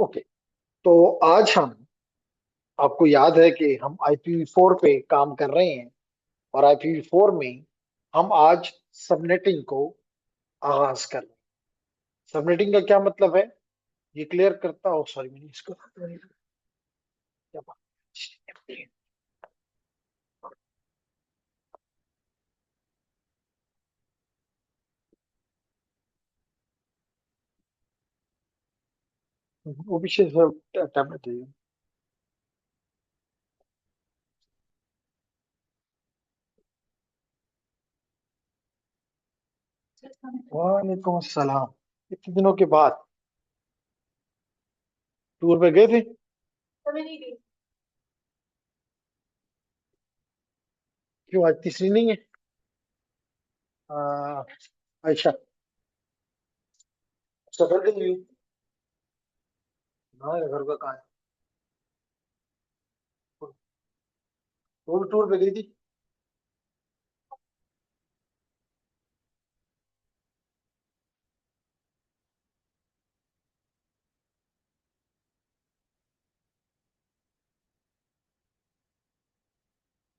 Okay. तो आज हम, आपको याद है कि हम IPv4 पे काम कर रहे हैं, और IPv4 में हम आज सबनेटिंग को आगाज कर रहे हैं। सबनेटिंग का क्या मतलब है, ये क्लियर करता हो। सॉरी, मैंने इसको क्या बात। वो भी टैबलेट है। वालेकुम अस्सलाम। इतने दिनों के बाद टूर पे गए थे? क्यों, आज तीसरी नहीं है? आ, अच्छा। सफर के लिए? हाँ, घर का कहाँ है? वो भी टूर पे गई थी?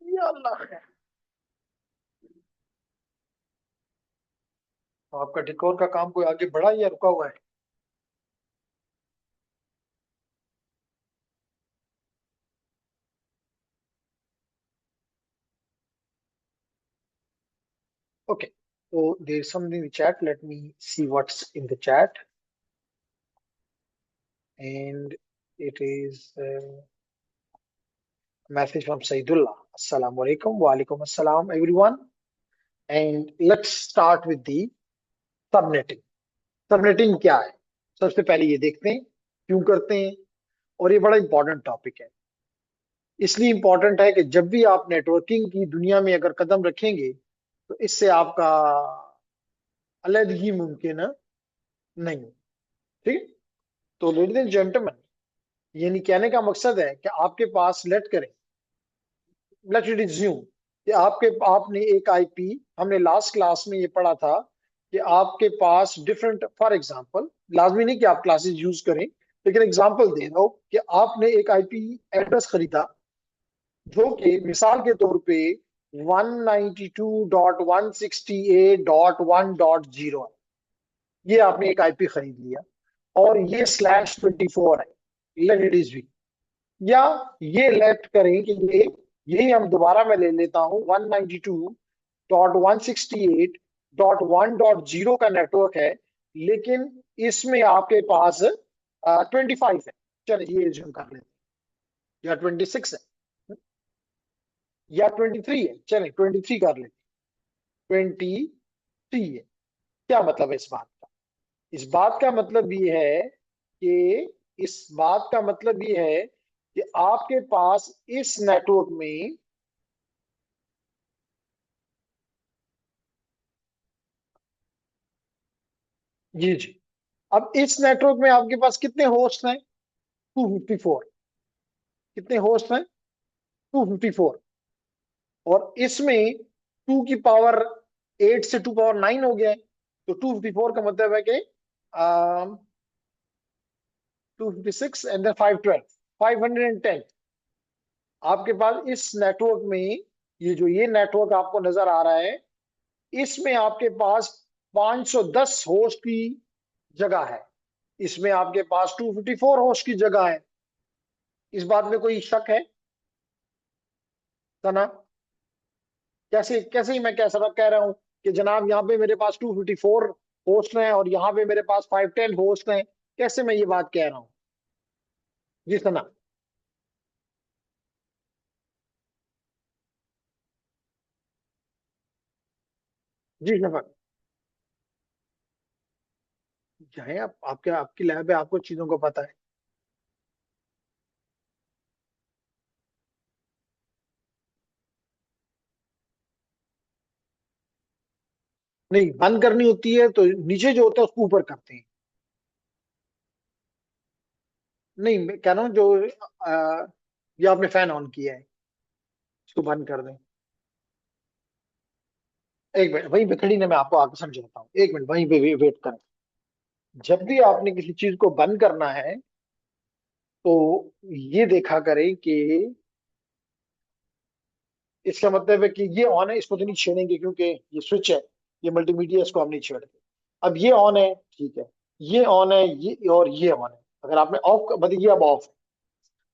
या अल्लाह। तो आपका डिकोर का काम कोई आगे बढ़ा या रुका हुआ है? Okay, so there's something in the chat. Let me see what's in the chat. And it is a message from Saidullah. Assalamu alaikum. Wa alaikum assalam, everyone. And let's start with the subnetting. Subnetting क्या है, सबसे पहले ये देखते हैं क्यों करते हैं। और ये बड़ा इंपॉर्टेंट टॉपिक है। इसलिए इंपॉर्टेंट है कि जब भी आप नेटवर्किंग की दुनिया में अगर कदम रखेंगे, तो इससे आपका अलग ही मुमकिन नहीं। ठीक है? तो लेडीज एंड जेंटलमैन, यानी कहने का मकसद है कि आपके पास लेट इट इज्यूम कि आपने एक आईपी, हमने लास्ट क्लास में ये पढ़ा था कि आपके पास डिफरेंट, फॉर एग्जांपल, लाजमी नहीं कि आप क्लासेस यूज करें, लेकिन एग्जांपल दे रहा हूं कि आपने एक आईपी एड्रेस खरीदा जो कि मिसाल के तौर पे 192.168.1.0 है। ये आपने एक आईपी खरीद लिया, और ये /24 है, लेट इट इज, या ये लेफ्ट करें कि ये, यही हम दोबारा मैं ले लेता हूं, 192.168.1.0 का नेटवर्क है, लेकिन इसमें आपके पास 25 है। चलिए ये एज्यूम कर लेते हैं, या 26 है, या 23 है। चलिए 23 कर लेते, 23 है। क्या मतलब है इस बात का? इस बात का मतलब ये है कि इस बात का मतलब ये है कि आपके पास इस नेटवर्क में, जी जी, अब इस नेटवर्क में आपके पास कितने होस्ट हैं? 254। कितने होस्ट हैं? 254। और इसमें 2 की पावर 8 से 2 पावर 9 हो गया है। तो 254 का मतलब है कि 256 एंड देन 512, 510। आपके पास इस नेटवर्क में, ये नेटवर्क आपको नजर आ रहा है, इसमें आपके पास 510 होस्ट की जगह है। इसमें आपके पास 254 होस्ट की जगह है। इस बात में कोई शक है सना? कैसे कैसे ही मैं कह रहा हूं कि जनाब यहाँ पे मेरे पास 254 होस्ट हैं और यहाँ पे मेरे पास 510 होस्ट हैं? कैसे मैं ये बात कह रहा हूँ? जी सना। जी शफक। जाए आप, आपकी लैब है, आपको चीजों को पता है। नहीं, बंद करनी होती है तो नीचे जो होता है उसको ऊपर करते हैं। नहीं, मैं कह रहा हूँ जो ये आपने फैन ऑन किया है, इसको बंद कर दें। एक मिनट वहीं पे खड़ी ना, मैं आपको आगे समझाता हूँ। एक मिनट वहीं पे वेट करें। जब भी आपने किसी चीज को बंद करना है, तो ये देखा करें कि इसका मतलब है कि ये ऑन है, इसको तो नहीं छेड़ेंगे क्योंकि ये स्विच है, ये मल्टीमीडिया, इसको हम नहीं छेड़ते। अब ये ऑन है, ठीक है, ये ऑन है, ये और ये ऑन है। अगर आपने ऑफ मतलब ये अब ऑफ है,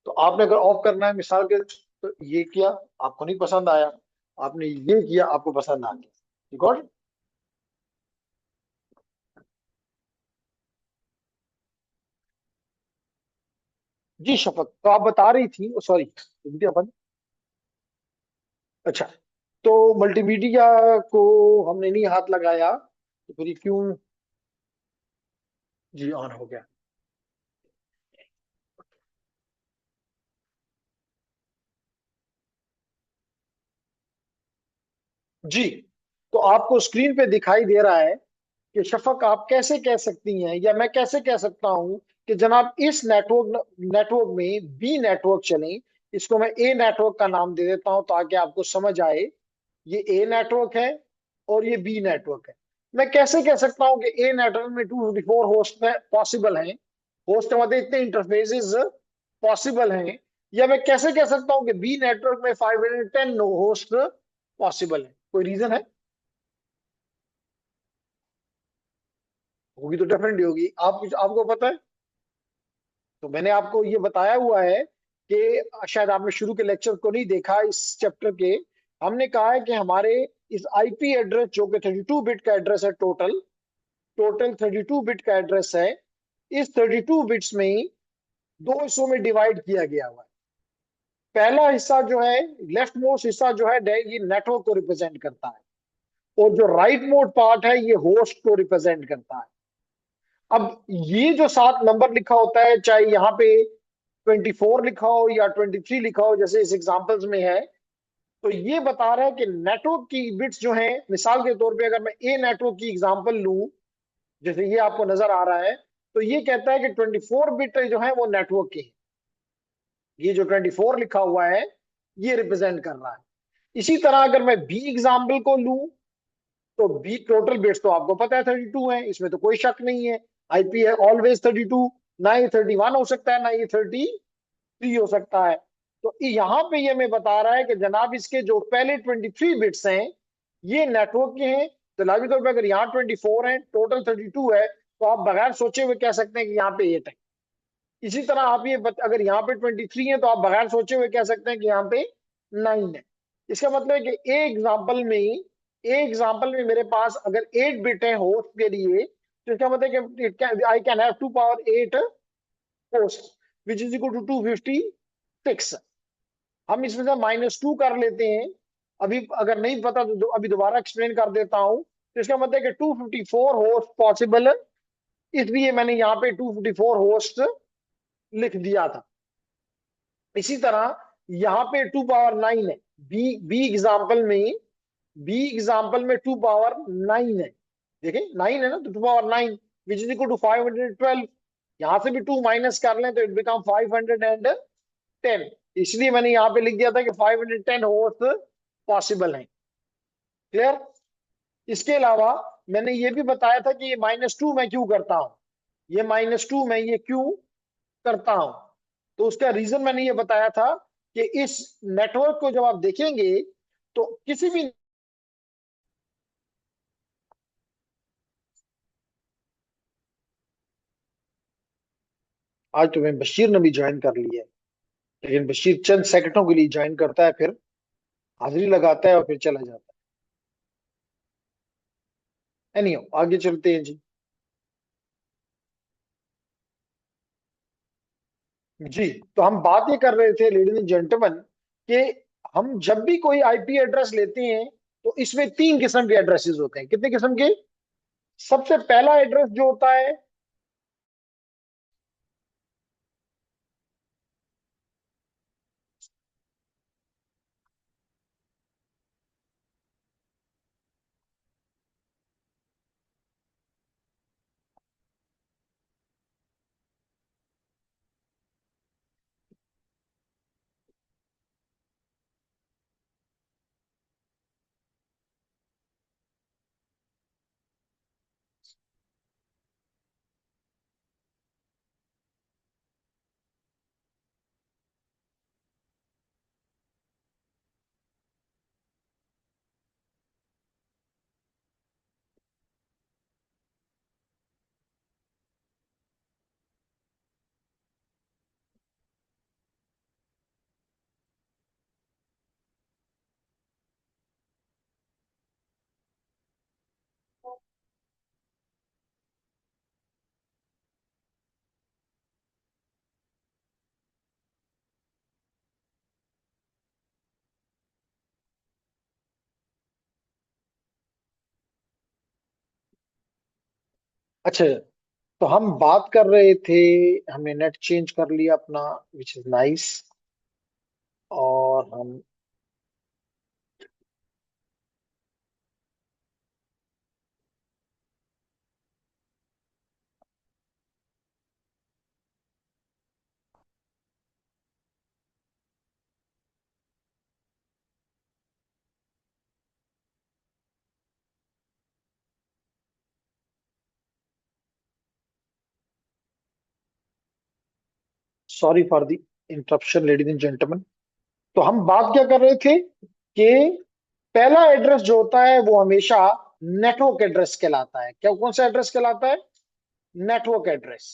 तो आपने अगर ऑफ करना है मिसाल के, तो ये किया, आपको नहीं पसंद आया, आपने ये किया, आपको पसंद आ गया। रिकॉर्ड। जी शपथ, तो आप बता रही थी, सॉरी, अपन। अच्छा, तो मल्टीमीडिया को हमने नहीं हाथ लगाया, तो फिर ये क्यों? जी ऑन हो गया। जी, तो आपको स्क्रीन पे दिखाई दे रहा है कि शफक आप कैसे कह सकती हैं, या मैं कैसे कह सकता हूं कि जनाब इस नेटवर्क नेटवर्क में बी नेटवर्क चले। इसको मैं ए नेटवर्क का नाम दे देता हूं ताकि आपको समझ आए। ये ए नेटवर्क है और ये बी नेटवर्क है। मैं कैसे कह सकता हूं कि ए नेटवर्क में 254 होस्ट पॉसिबल हैं, होस्ट मतलब इतने इंटरफेसेस पॉसिबल हैं। या मैं कैसे कह सकता हूं कि बी नेटवर्क में 510 होस्ट पॉसिबल है? कोई रीजन है? होगी तो डेफिनेटली होगी। आप कुछ आपको पता है? तो मैंने आपको ये बताया हुआ है कि शायद आपने शुरू के लेक्चर को नहीं देखा इस चैप्टर के। हमने कहा है कि हमारे इस आईपी एड्रेस जो कि 32 बिट का एड्रेस है, टोटल टोटल 32 बिट का एड्रेस है। इस 32 बिट्स में दो हिस्सों में डिवाइड किया गया हुआ है। पहला हिस्सा जो है, लेफ्ट मोस्ट हिस्सा जो है, ये नेटवर्क को रिप्रेजेंट करता है, और जो राइट मोस्ट पार्ट है ये होस्ट को रिप्रेजेंट करता है। अब ये जो 7 नंबर लिखा होता है, चाहे यहाँ पे 24 लिखा हो या 23 लिखा हो, जैसे इस एग्जांपल्स में है, तो ये बता रहा है कि नेटवर्क की बिट्स जो है, मिसाल के तौर पे अगर मैं ए नेटवर्क की एग्जांपल लूं, जैसे ये आपको नजर आ रहा है, तो ये कहता है कि 24 बिट जो है वो नेटवर्क की है। ये जो 24 लिखा हुआ है ये रिप्रेजेंट कर रहा है। इसी तरह अगर मैं बी एग्जाम्पल को लूं, तो बी टोटल बिट्स तो आपको पता है 32 है, इसमें तो कोई शक नहीं है। आईपी है ऑलवेज 32, ना ये 31 हो सकता है, ना ये 33 हो सकता है। तो यहाँ पे ये मैं बता रहा है कि जनाब इसके जो पहले 23 बिट्स हैं ये नेटवर्क के हैं। तो लाजमी तौर पर अगर यहाँ 24 है, टोटल 32 है, तो आप बगैर सोचे हुए कह सकते हैं कि यहाँ पे 8 है। इसी तरह आप अगर यहाँ पे 23 है, तो आप बगैर सोचे हुए कह सकते हैं कि यहाँ पे 9 है। इसका मतलब है कि ए एग्जाम्पल में मेरे पास अगर 8 बिट है होस्ट के लिए, तो इसका मतलब है कि I can have 2 power 8 host, which is equal to 256। हम इसमें से -2 कर लेते हैं। अभी अगर नहीं पता तो अभी दोबारा एक्सप्लेन कर देता हूं। तो इसका मतलब है कि 254 होस्ट पॉसिबल है, इसलिए मैंने यहाँ पे 254 होस्ट लिख दिया था। इसी तरह यहाँ पे 2 पावर 9 है। बी एग्जाम्पल में 2 पावर 9 है। देखें 9 है ना, तो 2 power 9 which is equal to 512। यहां से भी 2 माइनस कर लें तो इट बिकम 510। इसलिए मैंने यहाँ पे लिख दिया था कि 510 होस्ट पॉसिबल है। क्लियर? इसके अलावा मैंने ये भी बताया था कि ये -2 मैं क्यों करता हूं, ये -2 मैं ये क्यों करता हूं। तो उसका रीजन मैंने ये बताया था कि इस नेटवर्क को जब आप देखेंगे, तो किसी भी, आज तुम्हें बशीर ने भी ज्वाइन कर लिया है, लेकिन बशीर चंद सेकंडों के लिए ज्वाइन करता है, फिर हाजिरी लगाता है और फिर चला जाता है। एनीहो, आगे चलते हैं जी। जी, तो हम बात ये कर रहे थे लेडीज एंड जेंटलमैन कि हम जब भी कोई आईपी एड्रेस लेते हैं, तो इसमें 3 किस्म के एड्रेसेस होते हैं। कितने किस्म के? सबसे पहला एड्रेस जो होता है, अच्छा, तो हम बात कर रहे थे, हमने नेट चेंज कर लिया अपना, विच इज नाइस। और हम, sorry for the interruption ladies and gentleman. तो हम बात क्या कर रहे थे कि पहला एड्रेस जो होता है वो हमेशा नेटवर्क एड्रेस कहलाता है। क्या, कौन सा एड्रेस कहलाता है? Network address.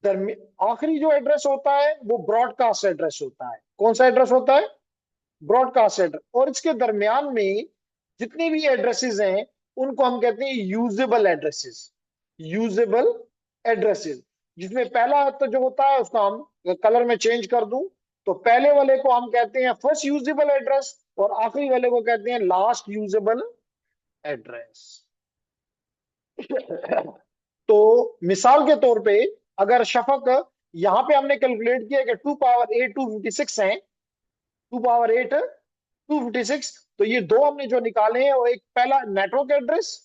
आखिरी जो एड्रेस होता है वो ब्रॉडकास्ट एड्रेस होता है। कौन सा एड्रेस होता है? Broadcast address. और इसके दरमियान में जितने भी एड्रेसेस हैं उनको हम कहते हैं यूजेबल एड्रेसेस। यूजेबल एड्रेसेस, जिसमें पहला तो जो होता है उसका हम कलर में चेंज कर दूं, तो पहले वाले को हम कहते हैं फर्स्ट यूजेबल एड्रेस, और आखिरी वाले को कहते हैं लास्ट यूजेबल एड्रेस। तो मिसाल के तौर पे, अगर शफक, यहां पे हमने कैलकुलेट किया कि 2 पावर 8 256 है, 2 पावर 8 256। तो ये दो हमने जो निकाले हैं, वो एक पहला नेटवर्क एड्रेस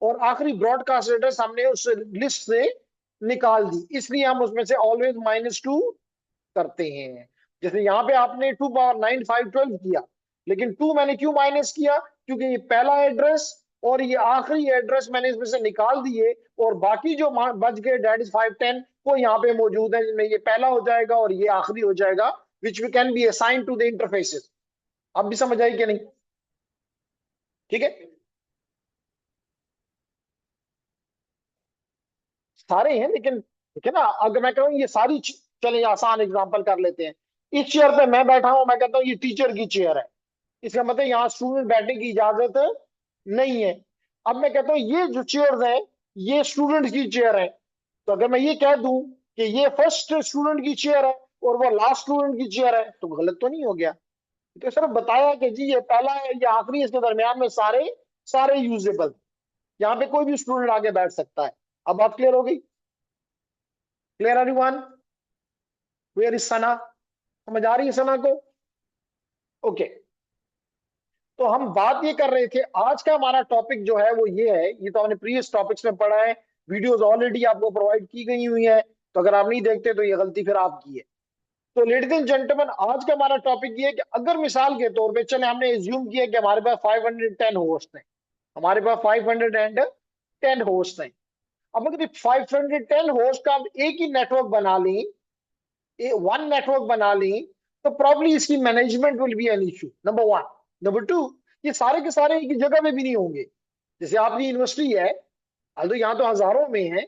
और आखिरी ब्रॉडकास्ट एड्रेस हमने उस लिस्ट से निकाल दी, इसलिए हम उसमें से ऑलवेज -2 करते हैं। जैसे यहाँ पे आपने 2 पावर 9 5 12 किया, लेकिन 2 मैंने क्यों माइनस किया? क्योंकि ये पहला एड्रेस और ये आखिरी एड्रेस मैंने इसमें से निकाल दिए, और बाकी जो बच गए, डेट इज 5 10, वो यहाँ पे मौजूद है, जिनमें ये पहला हो जाएगा और ये आखिरी हो जाएगा, which we can be assign to the interfaces. अब भी समझ आई कि नहीं? ठीक है, सारे हैं, लेकिन ठीक है ना, अगर मैं कहूँ ये सारी चलिए आसान एग्जांपल कर लेते हैं। इस चेयर पे मैं बैठा हूं, मैं कहता हूँ ये टीचर की चेयर है, इसका मतलब यहाँ स्टूडेंट बैठने की इजाजत नहीं है। अब मैं कहता हूँ ये जो चेयर है ये स्टूडेंट की चेयर है, तो अगर मैं ये कह दूं कि ये फर्स्ट स्टूडेंट की चेयर है और वो लास्ट स्टूडेंट की चेयर है, तो गलत तो नहीं हो गया? तो सिर्फ बताया कि जी ये पहला है, ये आखिरी है, इसके दरमियान में सारे सारे यूजेबल, यहाँ पे कोई भी स्टूडेंट आगे बैठ सकता है। अब बात क्लियर हो गई? Clear everyone? वेयर इज सना? समझ आ रही है सना को? ओके। तो हम बात ये कर रहे थे, आज का हमारा टॉपिक जो है वो ये है, ये तो हमने प्रीवियस टॉपिक्स में पढ़ा है, वीडियोस ऑलरेडी आपको प्रोवाइड की गई हुई है, तो अगर आप नहीं देखते तो ये गलती फिर आपकी है। तो लेडीज एंड जेंटलमैन, आज का हमारा टॉपिक ये है कि अगर मिसाल के तौर पे चले, हमने एज्यूम किया कि हमारे पास 510 होस्ट हैं, हमारे पास 510 होस्ट हैं। अब अगर 510 होस्ट का हम एक ही नेटवर्क बना लें, वन नेटवर्क बना लें, तो प्रॉब्ली इसकी management will be an issue, number one. Number two, ये सारे के सारे एक ही जगह में भी नहीं होंगे। जैसे आपकी यूनिवर्सिटी है, तो यहाँ तो हजारों में है,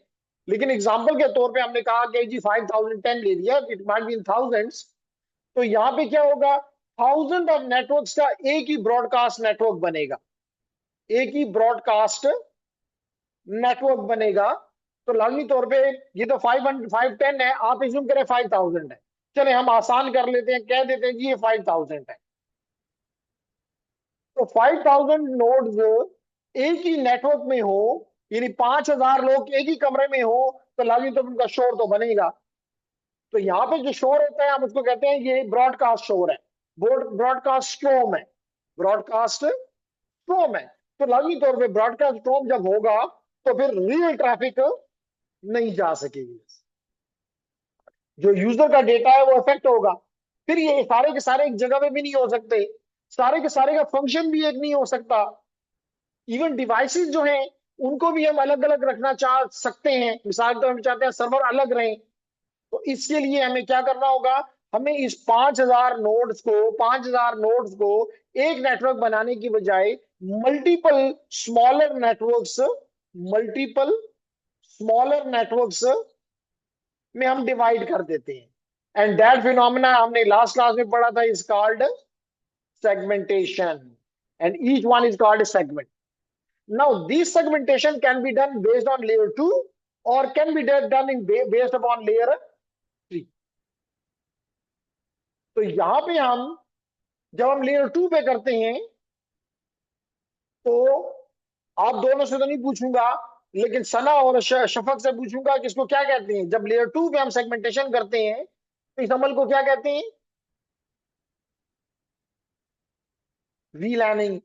लेकिन एग्जाम्पल के तौर पे हमने कहा कि जी 5010 ले लिया, it might be in thousands. तो यहाँ पे क्या होगा, थाउजेंड ऑफ नेटवर्क्स का एक ही ब्रॉडकास्ट नेटवर्क बनेगा, एक ही ब्रॉडकास्ट नेटवर्क बनेगा। तो लाजमी तौर पे ये तो 510 है, आप एज्यूम करें 5000 है, चले हम आसान कर लेते हैं, कह देते हैं जी ये 5000 है। तो 5000 नोड्स एक ही नेटवर्क में हो, यानी 5000 लोग एक ही कमरे में हो, तो लाजमी तौर पर उनका शोर तो बनेगा। तो यहाँ पे जो शोर होता है हम उसको कहते हैं ये ब्रॉडकास्ट शोर है, ब्रॉडकास्ट स्ट्रोम है, ब्रॉडकास्ट स्ट्रोम है। तो लाजमी तौर पे ब्रॉडकास्ट स्ट्रोम जब होगा तो फिर रियल ट्रैफिक नहीं जा सकेगी, जो यूजर का डेटा है वो इफेक्ट होगा। फिर ये सारे के सारे एक जगह पे भी नहीं हो सकते, सारे के सारे का फंक्शन भी एक नहीं हो सकता। इवन डिवाइसेस जो हैं उनको भी हम अलग अलग रखना चाह सकते हैं, मिसाल के तौर पर हम चाहते हैं सर्वर अलग रहे, तो इसके लिए हमें क्या करना होगा, हमें इस 5000 नोड्स को एक नेटवर्क बनाने की बजाय multiple smaller networks multiple smaller networks में हम डिवाइड कर देते हैं। एंड दैट फिनोमेना हमने लास्ट क्लास में पढ़ा था, is called segmentation, and each one is called a segment. Now this segmentation can be done based on layer 2 or can be done based upon layer 3। तो यहां पे हम, जब हम लेयर 2 पे करते हैं, तो आप दोनों से तो नहीं पूछूंगा, लेकिन सना और शफक से पूछूंगा कि इसको क्या कहते हैं, जब लेयर टू पे हम सेगमेंटेशन करते हैं तो इस अमल को क्या कहते हैं? वीलैनिंग।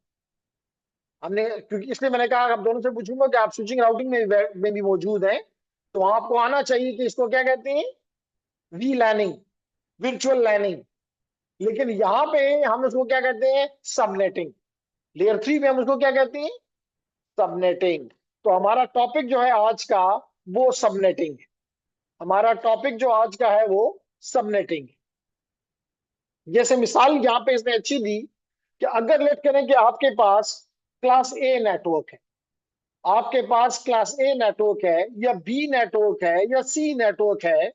हमने क्योंकि इसलिए मैंने कहा आप दोनों से पूछूंगा कि आप स्विचिंग राउटिंग में भी मौजूद हैं, तो आपको आना चाहिए कि इसको क्या कहते हैं? वीलैनिंग, वर्चुअल लैनिंग। लेकिन यहाँ पे हम उसको क्या कहते हैं? सबनेटिंग। लेयर थ्री पे हम उसको क्या कहते हैं? सबनेटिंग। तो हमारा टॉपिक जो है आज का, वो सबनेटिंग है। हमारा टॉपिक जो आज का है वो सबनेटिंग। जैसे मिसाल यहाँ पे इसने अच्छी दी कि अगर लेट करें कि आपके पास क्लास ए नेटवर्क है, आपके पास क्लास ए नेटवर्क है या बी नेटवर्क है या सी नेटवर्क है,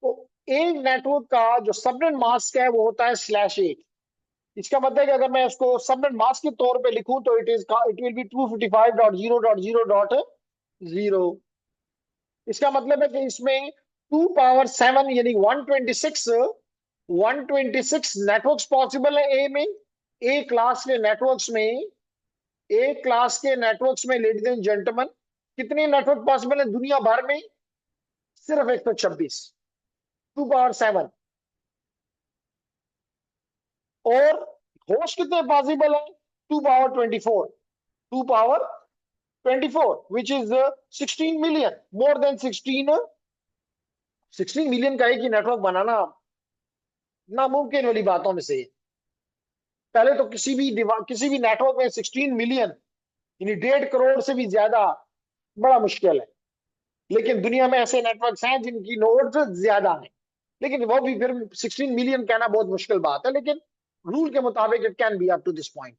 तो ए नेटवर्क का जो सबनेट मास्क है वो होता है /8। इसका मतलब है कि अगर मैं इसको सबनेट मास्क के तौर पे लिखूं तो इट विल बी 255.0.0.0। इसका मतलब है कि इसमें 2 पावर 7 यानी 126 नेटवर्क्स पॉसिबल है ए में। ए क्लास के नेटवर्क्स में, ए क्लास के नेटवर्क्स में लेडीज एंड जेंटलमैन, कितने नेटवर्क पॉसिबल है दुनिया भर में? सिर्फ 126। 2 पावर 7। और होस्ट कितने पॉसिबल है? 2 power 24। 2 power 24 which is 16 million, more than 16 million का एक ही नेटवर्क बनाना नामुमकिन वाली बातों में से है। पहले तो किसी भी नेटवर्क में 16 मिलियन यानी 1.5 करोड़ से भी ज्यादा बड़ा मुश्किल है। लेकिन दुनिया में ऐसे नेटवर्क्स हैं जिनकी नोड्स ज्यादा हैं, लेकिन वो भी फिर 16 मिलियन कहना बहुत मुश्किल बात है, लेकिन रूल के मुताबिक it can be up to this point.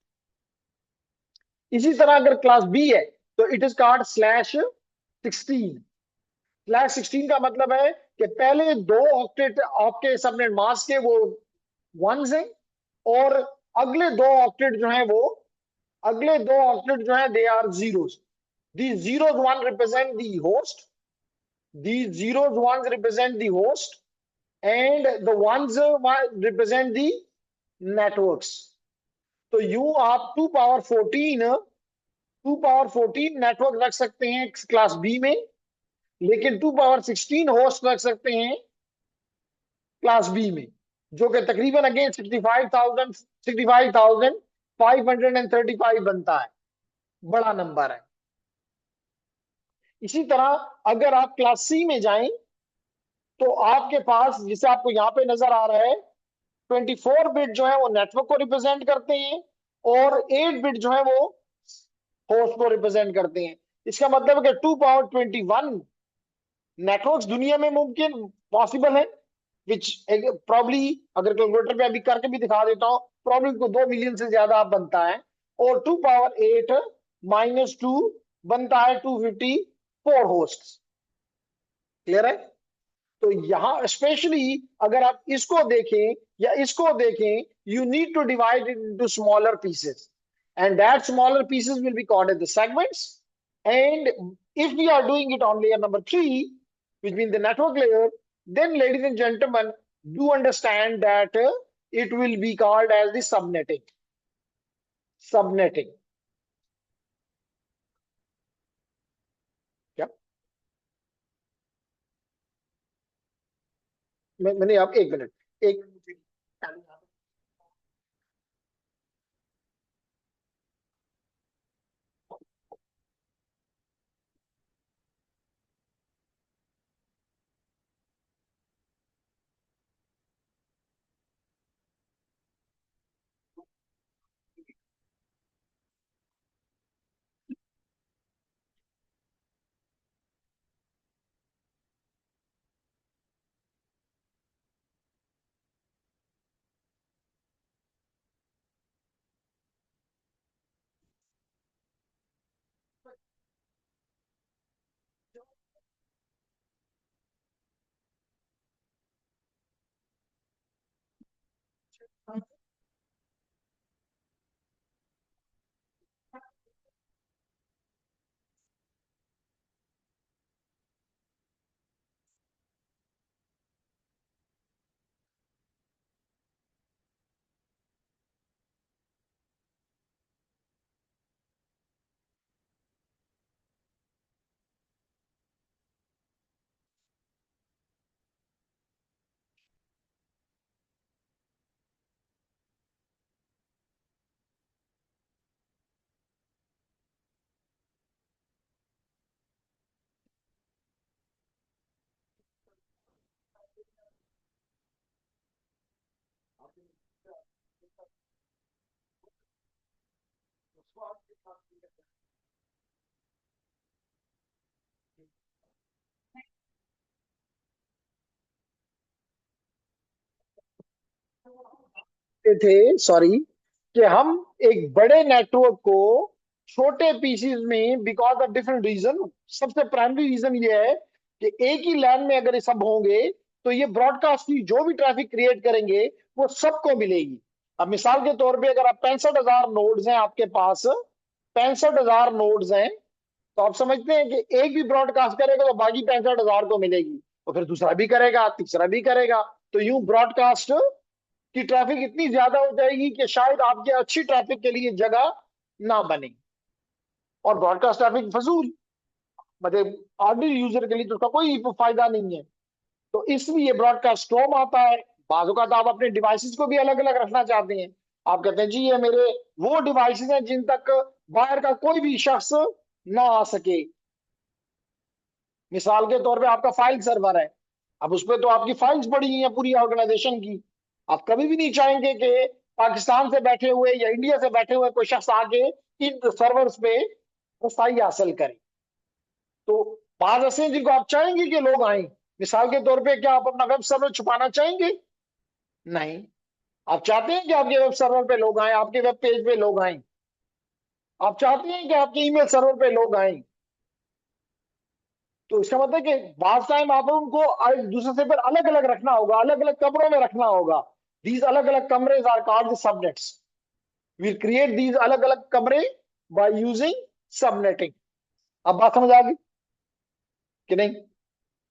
इसी तरह अगर क्लास बी है तो इट इज कॉल्ड /16। /16 का मतलब है कि पहले दो ऑक्टेट आपके सबनेट मास्क के वो वंस हैं, और अगले दो ऑक्टेट जो हैं वो, अगले दो ऑक्टेट जो हैं they are zeros. The zeros one represent the host, these zeros ones represent the host, and the ones represent the networks. तो यू आप 2 पावर 14 नेटवर्क रख सकते हैं क्लास बी में, लेकिन 2 पावर 16 होस्ट रख सकते हैं क्लास बी में, जो कि तकरीबन अगेन 65,535 बनता है। बड़ा नंबर है। इसी तरह अगर आप क्लास सी में जाएं तो आपके पास, जिसे आपको यहाँ पे नजर आ रहा है, 24 बिट जो है वो नेटवर्क को रिप्रेजेंट करते हैं, और 8 बिट जो है वो होस्ट को रिप्रेजेंट करते हैं। इसका मतलब है कि 2 पावर 21 नेटवर्क्स दुनिया में मुमकिन पॉसिबल है, विच प्रॉब्ली अगर कैलकुलेटर पे अभी करके भी दिखा देता हूँ, प्रॉब्ली को 2 मिलियन से ज्यादा बनता है। और 2 पावर 8 - 2 बनता है 254 होस्ट। क्लियर है? तो यहां स्पेशली अगर आप इसको देखें या इसको देखें, you need to divide it into smaller pieces, and that smaller pieces will be called as the segments. And if we are doing it on layer number 3, which means the network layer, then ladies and gentlemen, do understand that it will be called as the subnetting. Subnetting. क्या? मैंने आप एक minute, एक थे, sorry, कि हम एक बड़े नेटवर्क को छोटे पीसीज में, बिकॉज ऑफ डिफरेंट रीजन। सबसे प्राइमरी रीजन ये है कि एक ही लैन में अगर ये सब होंगे तो ये ब्रॉडकास्ट की जो भी ट्रैफिक क्रिएट करेंगे वो सबको मिलेगी। अब मिसाल के तौर पे अगर आप 65,000 नोड्स हैं आपके पास, 65,000 नोड्स हैं, तो आप समझते हैं कि एक भी ब्रॉडकास्ट करेगा तो बाकी 65,000 को मिलेगी, और फिर दूसरा भी करेगा, तीसरा भी करेगा। तो यूं ब्रॉडकास्ट की ट्रैफिक इतनी ज्यादा हो जाएगी कि शायद आपके अच्छी ट्रैफिक के लिए जगह ना बने, और ब्रॉडकास्ट ट्रैफिक फजूल, मतलब ऑर्डिनरी यूजर के लिए तो उसका कोई फायदा नहीं है। तो इसलिए ब्रॉडकास्ट स्ट्रॉम आता है। बाजू का तो आप अपने डिवाइसेस को भी अलग अलग रखना चाहते हैं। आप कहते हैं जी ये मेरे वो डिवाइसेस हैं जिन तक बाहर का कोई भी शख्स ना आ सके। मिसाल के तौर पे आपका फाइल सर्वर है, अब उस पर तो आपकी फाइल्स पड़ी हैं पूरी ऑर्गेनाइजेशन की। आप कभी भी नहीं चाहेंगे कि पाकिस्तान से बैठे हुए या इंडिया से बैठे हुए कोई शख्स आके इन सर्वर्स पे रसाई हासिल करे। तो बात ऐसे हैं जिनको आप चाहेंगे कि लोग आए। मिसाल के तौर पे क्या आप अपना वेब सर्वर छुपाना चाहेंगे? नहीं। आप चाहते हैं कि आपके वेब सर्वर पे लोग आए, आपके वेब पेज पे लोग आए। आप चाहते हैं कि आपके ईमेल सर्वर पे लोग आए। तो इसका मतलब है कि बात टाइम आप उनको एक दूसरे से फिर अलग अलग रखना होगा, अलग अलग कमरों में रखना होगा। दीज अलग अलग कमरे are called subnets. We create these अलग अलग कमरे बाय यूजिंग सबनेटिंग। अब बात समझ आ गई कि नहीं?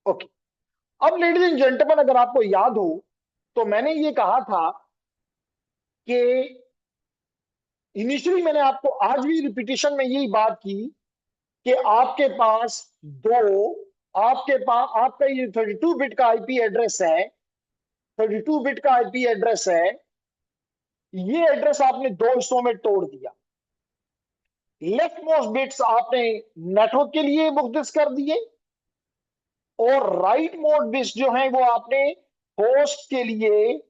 ओके। अब लेडीज एंड जेंटलमैन, अगर आपको याद हो तो मैंने ये कहा था कि इनिशियली मैंने आपको आज भी रिपीटेशन में यही बात की कि आपके पास दो, आपके पास आपका ये 32 बिट का आईपी एड्रेस है, 32 बिट का आईपी एड्रेस है। ये एड्रेस आपने दो हिस्सों में तोड़ दिया। लेफ्ट मोस्ट बिट्स आपने नेटवर्क के लिए मुख्तस कर दिए, और राइट मोस्ट बिट्स जो हैं वो आपने होस्ट के लिए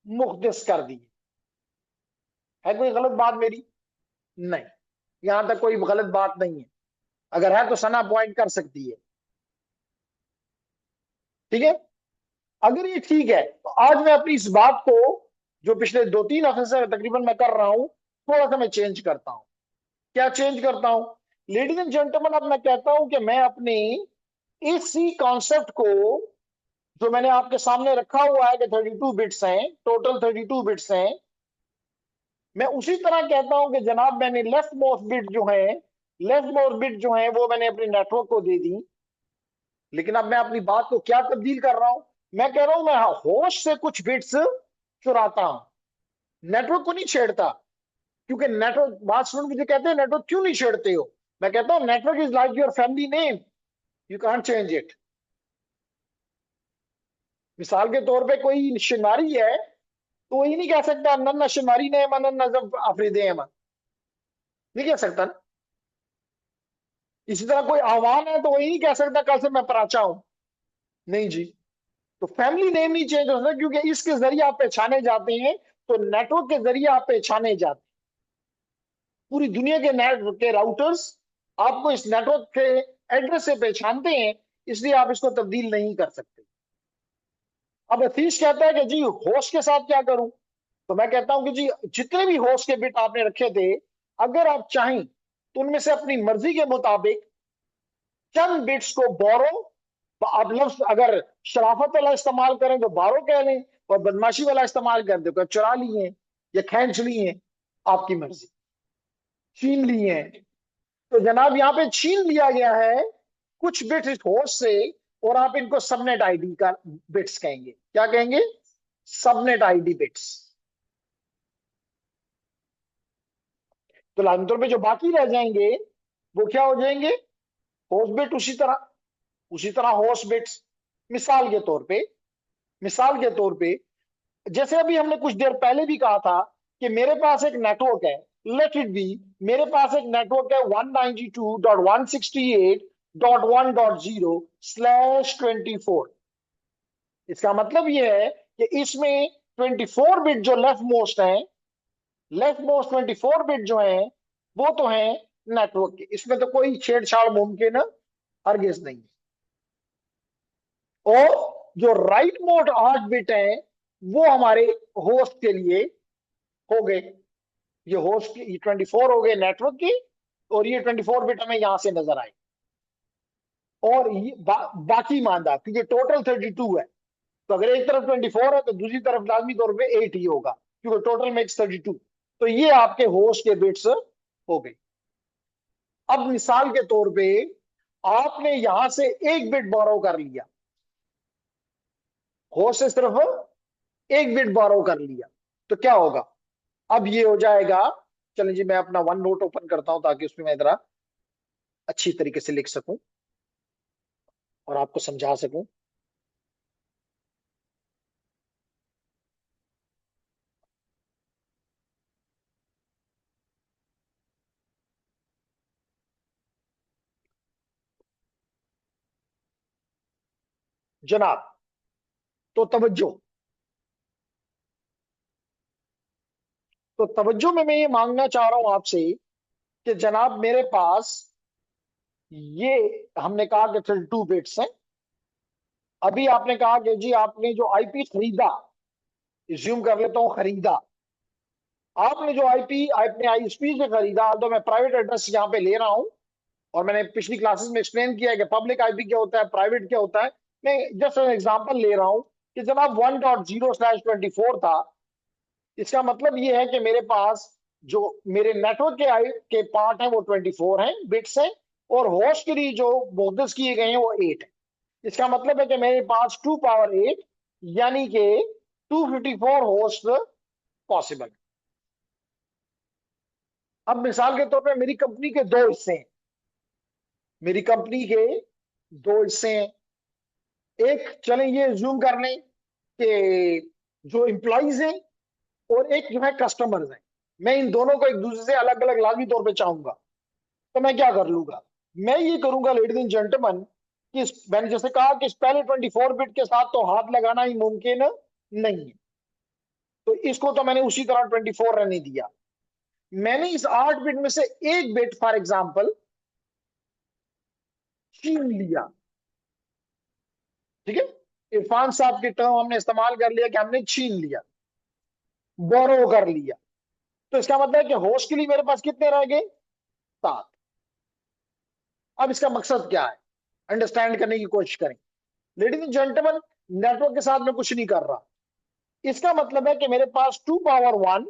मुख्तस कर दिए। है कोई गलत बात मेरी? नहीं, यहां तक कोई गलत बात नहीं है। अगर है तो सना पॉइंट कर सकती है। ठीक है। अगर ये ठीक है तो आज मैं अपनी इस बात को, जो पिछले 2-3 हफ्ते से तकरीबन मैं कर रहा हूं, थोड़ा सा मैं चेंज करता हूं। क्या चेंज करता हूं? लेडीज एंड जेंटलमैन, अब मैं कहता हूं कि मैं अपनी इसी कॉन्सेप्ट को, जो मैंने आपके सामने रखा हुआ है कि 32 बिट्स हैं, टोटल 32 बिट्स हैं, मैं उसी तरह कहता हूं कि जनाब मैंने लेफ्ट मोस्ट बिट जो है, लेफ्ट मोस्ट बिट जो है वो मैंने अपने नेटवर्क को दे दी। लेकिन अब मैं अपनी बात को क्या तब्दील कर रहा हूं? मैं कह रहा हूं मैं होस्ट से कुछ बिट्स चुराता हूं, नेटवर्क को नहीं छेड़ता। क्योंकि नेटवर्क, बात सुन, मुझे कहते हैं नेटवर्क क्यों नहीं छेड़ते हो? मैं कहता हूं network is like your family name, you can't change it. मिसाल के तौर पे कोई शिनारी है तो वही नहीं कह सकता नन्ना शिनारी ने मन नजब आफरीदे मन, नहीं कह सकता ना। इसी तरह कोई आह्वान है तो वही नहीं कह सकता कल से मैं पराचा हूं, नहीं जी। तो फैमिली नेम नहीं चेंज हो सकता, क्योंकि इसके जरिए आप पहचाने जाते हैं। तो नेटवर्क के जरिए आप पहचाने जाते हैं। पूरी दुनिया के नेट के राउटर्स आपको इस नेटवर्क के एड्रेस से पहचानते हैं, इसलिए आप इसको तब्दील नहीं कर सकते। अब अतीश कहता है कि जी होस्ट के साथ क्या करूं? तो मैं कहता हूं कि जी जितने भी होस्ट के बिट आपने रखे थे, अगर आप चाहें तो उनमें से अपनी मर्जी के मुताबिक चंद बिट्स को बोरो, आप लफ्ज अगर शराफत वाला इस्तेमाल करें तो बारो कह लें, और बदमाशी वाला इस्तेमाल कर दे तो चुरा लिए या खींच लिए, आपकी मर्जी, छीन लिए। तो जनाब यहाँ पे छीन लिया गया है कुछ बिट्स इस होस्ट से, और आप इनको सबनेट आईडी का बिट्स कहेंगे। क्या कहेंगे? Subnet ID bits. तो लाजमी तौर पे जो बाकी रह जाएंगे वो क्या हो जाएंगे? Host bit. उसी तरह होस्ट बिट्स। मिसाल के तौर पे, मिसाल के तौर पे, जैसे अभी हमने कुछ देर पहले भी कहा था कि मेरे पास एक नेटवर्क है, लेट इट बी, मेरे पास एक नेटवर्क है 192.168.1.0/24। इसका मतलब यह है कि इसमें 24 बिट जो लेफ्ट मोस्ट है, लेफ्ट मोस्ट 24 बिट जो है वो तो है नेटवर्क के, इसमें तो कोई छेड़छाड़ मुमकिन हरगिज नहीं। और जो राइट मोड 8 बिट है वो हमारे होस्ट के लिए हो गए। ये होस्ट की 24 हो गए नेटवर्क की, और ये 24 बिट हमें यहां से नजर आए। और ये बाकी मानदा, क्योंकि टोटल 32 है, तो अगर एक तरफ 24 है तो दूसरी तरफ लाजमी तौर पे 8 ही होगा, क्योंकि टोटल मेक्स 32। तो ये आपके होस्ट के बिट्स हो गए। अब मिसाल के तौर पे आपने यहां से 1 बिट बोरो कर लिया, होस्ट से सिर्फ 1 बिट बोरो कर लिया, तो क्या होगा? अब ये हो जाएगा। चलिए जी, मैं अपना वन नोट ओपन करता हूं ताकि उसमें मैं जरा अच्छी तरीके से लिख सकूं और आपको समझा सकूं। जनाब, तो तवज्जो, तो तवज्जो में मैं ये मांगना चाह रहा हूं आपसे कि जनाब मेरे पास ये, हमने कहा कि 32 बिट्स हैं। अभी आपने कहा कि जी आपने जो आईपी खरीदा, ज्यूम कर लेता हूं खरीदा, आपने जो आईपी अपने आईएसपी से खरीदा, तो मैं प्राइवेट एड्रेस यहाँ पे ले रहा हूं, और मैंने पिछली क्लासेस में एक्सप्लेन किया है कि पब्लिक आईपी क्या होता है, प्राइवेट क्या होता है। मैं जस्ट एन एग्जांपल ले रहा हूं कि जनाब 1.0/24 था। इसका मतलब ये है कि मेरे पास जो मेरे नेटवर्क के आई के पार्ट है वो 24 हैं, बिट्स हैं, और होस्ट के लिए जो मुख्तस किए गए हैं वो 8 है। इसका मतलब है कि मेरे पास 2 पावर 8, यानी कि 254 होस्ट पॉसिबल। अब मिसाल के तौर पे मेरी कंपनी के दो हिस्से हैं, मेरी कंपनी के दो हिस्से हैं। एक, चलें ये जूम कर लें कि जो एम्प्लॉइज हैं और एक जो है कस्टमर्स हैं, मैं इन दोनों को एक दूसरे से अलग अलग लाजमी तौर पे चाहूंगा। तो मैं क्या कर लूंगा? मैं ये करूंगा लेडीज एंड जेंटलमैन कि मैंने जैसे कहा कि इस पहले 24 बिट के साथ तो हाथ लगाना ही मुमकिन नहीं है, तो इसको तो मैंने उसी तरह 24 रहने दिया। मैंने इस 8 बिट में से एक बिट फॉर एग्जाम्पल छीन लिया। ठीक है, इरफान साहब की टर्म हमने इस्तेमाल कर लिया कि हमने छीन लिया, बोरो कर लिया। तो इसका मतलब है कि होस्ट के लिए मेरे पास कितने रह गए? 7। अब इसका मकसद क्या है, अंडरस्टैंड करने की कोशिश करें। लेडीज एंड जेंटलमैन, नेटवर्क के साथ मैं कुछ नहीं कर रहा। इसका मतलब है कि मेरे पास 2 पावर 1,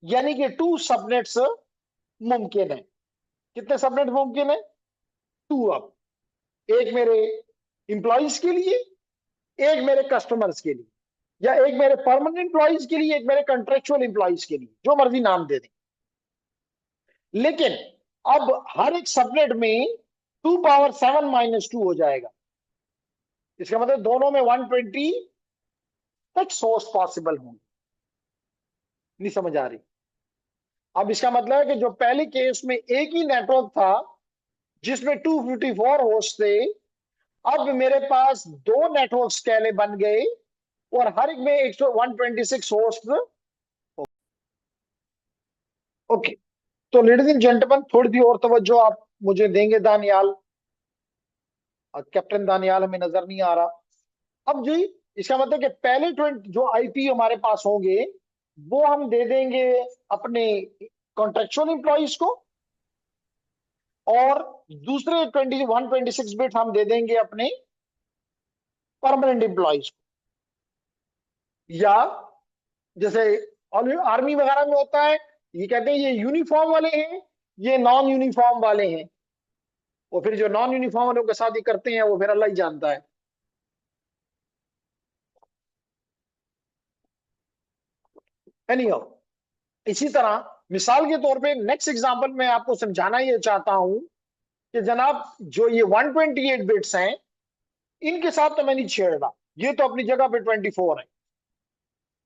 यानी कि 2 सबनेट्स मुमकिन है। कितने सबनेट मुमकिन है? 2। अब एक मेरे इंप्लॉइज के लिए, एक मेरे कस्टमर्स के लिए, या एक मेरे परमानेंट इंप्लॉइज के लिए, एक मेरे कंट्रेक्चुअल इंप्लॉइज के लिए, जो मर्जी नाम दे दें। लेकिन अब हर एक सबनेट में 2 पावर 7 - 2 हो जाएगा। इसका मतलब दोनों में 126 सोर्स पॉसिबल होंगे। नहीं समझ आ रही? अब इसका मतलब है कि जो पहले केस में एक ही नेटवर्क था जिसमें 254 होस्ट थे, अब मेरे पास दो नेटवर्क्स कैले बन गए, और हर एक में 126 होस्ट। ओके, तो लेडीज एंड जेंटलमैन, थोड़ी सी और तवज्जो आप मुझे देंगे दानियाल? कैप्टन दानियाल हमें नजर नहीं आ रहा। अब जी, इसका मतलब कि पहले 20 जो आईपी हमारे पास होंगे वो हम दे देंगे अपने कॉन्ट्रेक्चुअल इंप्लॉइज को, और दूसरे 126 बिट हम दे देंगे अपने परमानेंट इंप्लॉइज को। या जैसे आर्मी वगैरह में होता है, ये कहते हैं ये यूनिफॉर्म वाले हैं, ये नॉन यूनिफॉर्म वाले हैं, और फिर जो नॉन यूनिफॉर्म वालों के साथ ये करते हैं वो फिर अल्लाह ही जानता है। एनीहाउ, इसी तरह मिसाल के तौर पे नेक्स्ट एग्जांपल में आपको समझाना ये चाहता हूं कि जनाब जो ये 128 बिट्स हैं, इनके साथ तो मैं नहीं छेड़ रहा, ये तो अपनी जगह पे 24 है,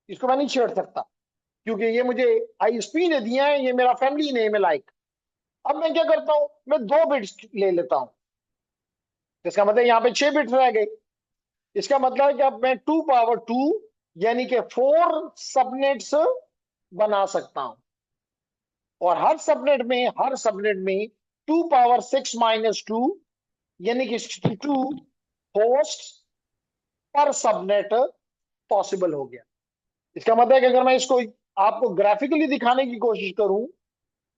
इसको मैं नहीं छेड़ सकता, क्योंकि ये मुझे आईएसपी ने दिया है, ये मेरा फैमिली नेम है लाइक। अब मैं क्या करता हूं, मैं 2 बिट्स ले लेता हूं, इसका मतलब यहाँ पे 6 बिट्स रह गए। इसका मतलब है कि अब मैं 2 पावर 2, यानी कि 4 सबनेट्स बना सकता हूं। और हर सबनेट में 2 ⁻6 - 2 यानी कि 62 होस्ट पर सबनेट पॉसिबल हो गया। इसका मतलब है कि अगर मैं इसको आपको ग्राफिकली दिखाने की कोशिश करूं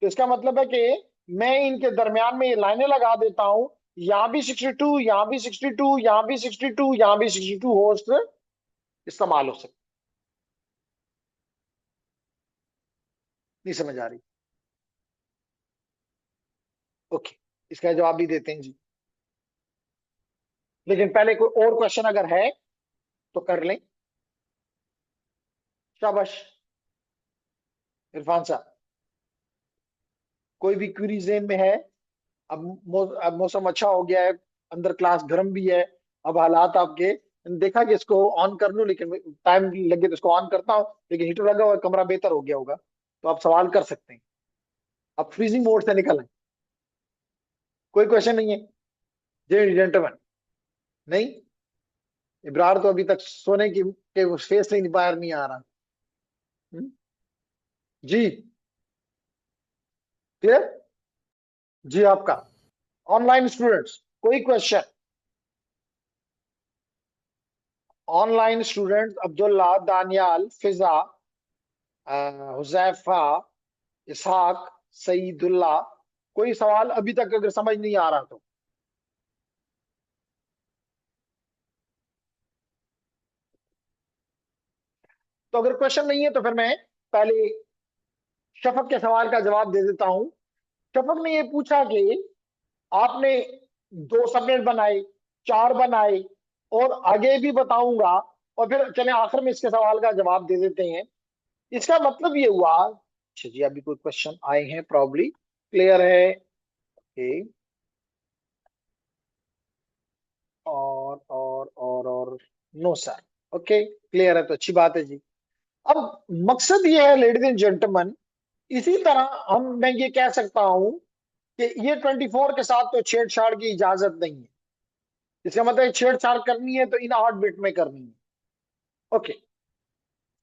तो इसका मतलब है कि मैं इनके दरमियान में ये लाइनें लगा देता हूं, यहां भी 62, यहां भी 62, यहां भी 62, यहां भी 62 होस्ट इस्तेमाल हो सकते। नहीं समझ आ रही? ओके, इसका जवाब भी देते हैं जी, लेकिन पहले कोई और क्वेश्चन अगर है तो कर लें। शाबाश इरफान साहब, कोई भी क्वेरी ज़हन में है? अब मौसम अच्छा हो गया है, अंदर क्लास गर्म भी है। अब हालात आपके, देखा कि इसको ऑन कर लूं, लेकिन टाइम लगे तो इसको ऑन करता हूं, लेकिन हीटर लगा हुआ है, कमरा बेहतर हो गया होगा, तो आप सवाल कर सकते हैं। अब फ्रीजिंग मोड से निकल आए। कोई क्वेश्चन नहीं है जी जेंटलमैन? नहीं? इब्रार तो अभी तक सोने की के फेस नहीं बाहर नहीं आ रहा। हम्म? जी क्लियर? जी आपका ऑनलाइन स्टूडेंट्स कोई question? Online students Abdullah, Daniyal, Fiza, Huzaifa, Ishaq, Saeedullah, कोई सवाल अभी तक अगर समझ नहीं आ रहा तो अगर क्वेश्चन नहीं है तो फिर मैं पहले शफक के सवाल का जवाब दे देता हूं। शफक ने ये पूछा कि आपने 2 सबनेट बनाए, 4 बनाए, और आगे भी बताऊंगा, और फिर चले आखिर में इसके सवाल का जवाब दे देते हैं। इसका मतलब ये हुआ, अच्छा जी अभी कोई क्वेश्चन आए हैं प्रॉब्ली, क्लियर है? ओके, और नो सर, ओके क्लियर है तो अच्छी बात है जी। अब मकसद ये है लेडीज एंड जेंटलमैन, इसी तरह मैं ये कह सकता हूं कि ये 24 के साथ तो छेड़छाड़ की इजाजत नहीं है। इसका मतलब छेड़छाड़ करनी है तो इन 8 बिट में करनी है। ओके,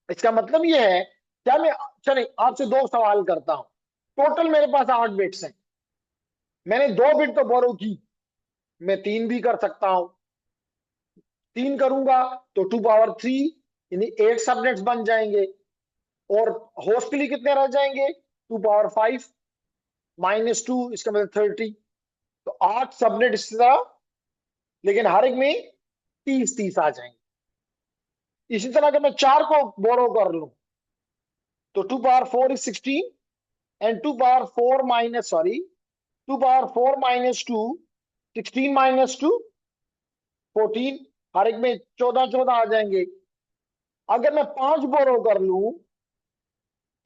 इसका मतलब ये है, क्या मैं, चले आपसे 2 सवाल करता हूं। टोटल मेरे पास 8 बिट्स हैं, मैंने 2 बिट तो बोरो की, मैं 3 भी कर सकता हूं। 3 करूंगा तो 2 ⁻3 यानी 8 सबनेट्स बन जाएंगे, और होस्ट के लिए कितने रह जाएंगे? 2 ⁻5 -2, इसका मतलब 30। तो 8 सबनेट इस तरह, लेकिन हर एक में 30 30 आ जाएंगे। इसी तरह अगर मैं 4 को बोरो कर लूं तो 2 ⁻4 = 16, एंड 2 ⁻4 - 2, 16 - 2 14, हर एक में 14 14 आ जाएंगे। अगर मैं 5 बोरो कर लूं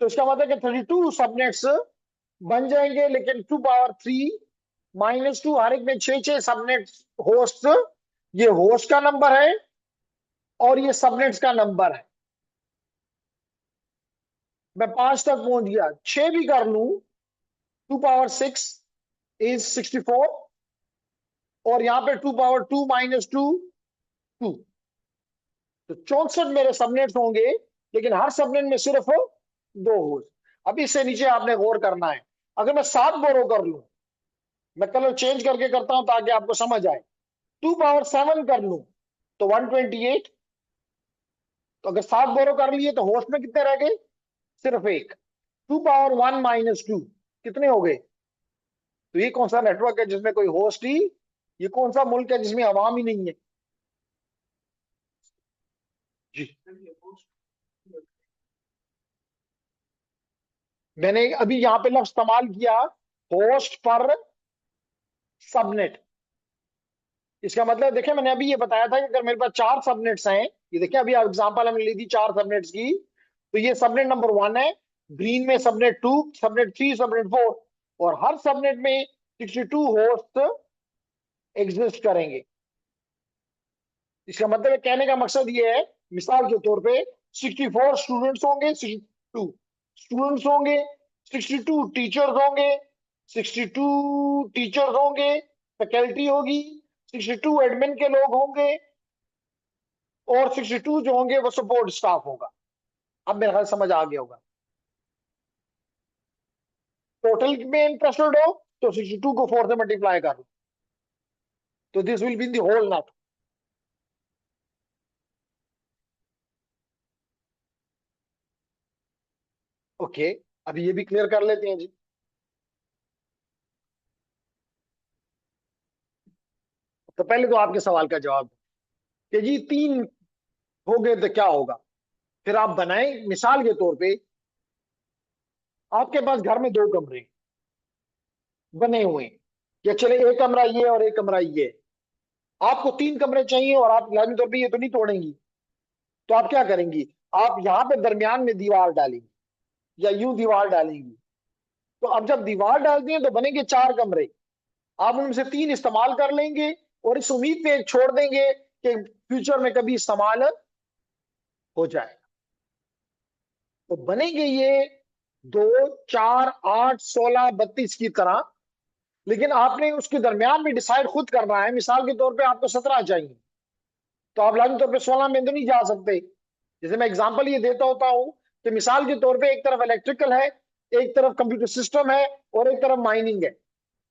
तो इसका मतलब है कि 32 सबनेट्स बन जाएंगे, लेकिन 2 ⁻3 - 2, हर एक में 6 6 सबनेट होस्ट, ये होस्ट का नंबर है और ये सबनेट्स का नंबर है। मैं 5 तक पहुंच गया, 6 भी कर लूं, 2 ⁻6 = 64, और यहां पे 2 ⁻2 - 2 2, तो 64 मेरे सबनेट्स होंगे, लेकिन हर सबनेट में सिर्फ 2 होस्ट। अब इससे नीचे आपने गौर करना है, अगर मैं 7 बोरो कर लूं, मैं कलर चेंज करके करता हूं ताकि आपको समझ आए, 2 ⁻7 कर लूं तो 128, तो अगर 7 बोरो कर लिए तो होस्ट में कितने रह गए? सिर्फ एक। 2 ⁻1 - 2 कितने हो गए? तो ये कौन सा नेटवर्क है जिसमें कोई होस्ट ही, ये कौन सा मुल्क है जिसमें आवाम ही नहीं है? जी, मैंने अभी यहां पे लफ्ज इस्तेमाल किया, होस्ट पर सबनेट। इसका मतलब देखें, मैंने अभी ये बताया था कि अगर मेरे पास 4 सबनेट्स हैं, ये देखिए अभी एग्जांपल हमने ली थी 4 सबनेट्स की, तो ये सबनेट नंबर 1 है, ग्रीन में सबनेट 2, सबनेट 3, सबनेट 4, और हर सबनेट में 62 होस्ट एग्जिस्ट करेंगे। इसका मतलब है, कहने का मकसद ये है, मिसाल के तौर पे 64 स्टूडेंट्स होंगे, 62 स्टूडेंट्स होंगे, 62 टीचर्स होंगे, 62 टीचर्स होंगे, फैकल्टी होगी, 62 एडमिन के लोग होंगे, और 62 जो होंगे वो सपोर्ट स्टाफ होगा। अब मेरा ख्याल समझ आ गया होगा। टोटल में इंटरेस्टेड हो तो 62 को 4 से मल्टीप्लाई कर लो, तो this will be the whole net. Okay, अभी ये भी क्लियर कर लेते हैं जी। तो पहले तो आपके सवाल का जवाब कि जी 3 हो गए तो क्या होगा। फिर आप बनाएं, मिसाल के तौर पे आपके पास घर में 2 कमरे बने हुए हैं, या चले एक कमरा ये और एक कमरा ये, आपको 3 कमरे चाहिए और आप लाजमी तौर पे ये तो नहीं तोड़ेंगी, तो आप क्या करेंगी, आप यहाँ पे दरमियान में दीवार डालेंगी या यूं दीवार डालेंगी। तो अब जब दीवार डालती हैं तो बनेंगे 4 कमरे, आप उनमें से 3 इस्तेमाल कर लेंगे और इस उम्मीद पे एक छोड़ देंगे कि फ्यूचर में कभी इस्तेमाल हो जाए। तो बनेंगे ये 2, 4, 8, 16, 32 की तरह। लेकिन आपने उसके दरमियान भी डिसाइड खुद करना है। मिसाल के तौर पे आपको 17 चाहिए, तो आप लाजमी तौर पे 16 में तो नहीं जा सकते। जैसे मैं एग्जांपल ये देता होता हूं कि मिसाल के तौर पे एक तरफ इलेक्ट्रिकल है, एक तरफ कंप्यूटर सिस्टम है और एक तरफ माइनिंग है।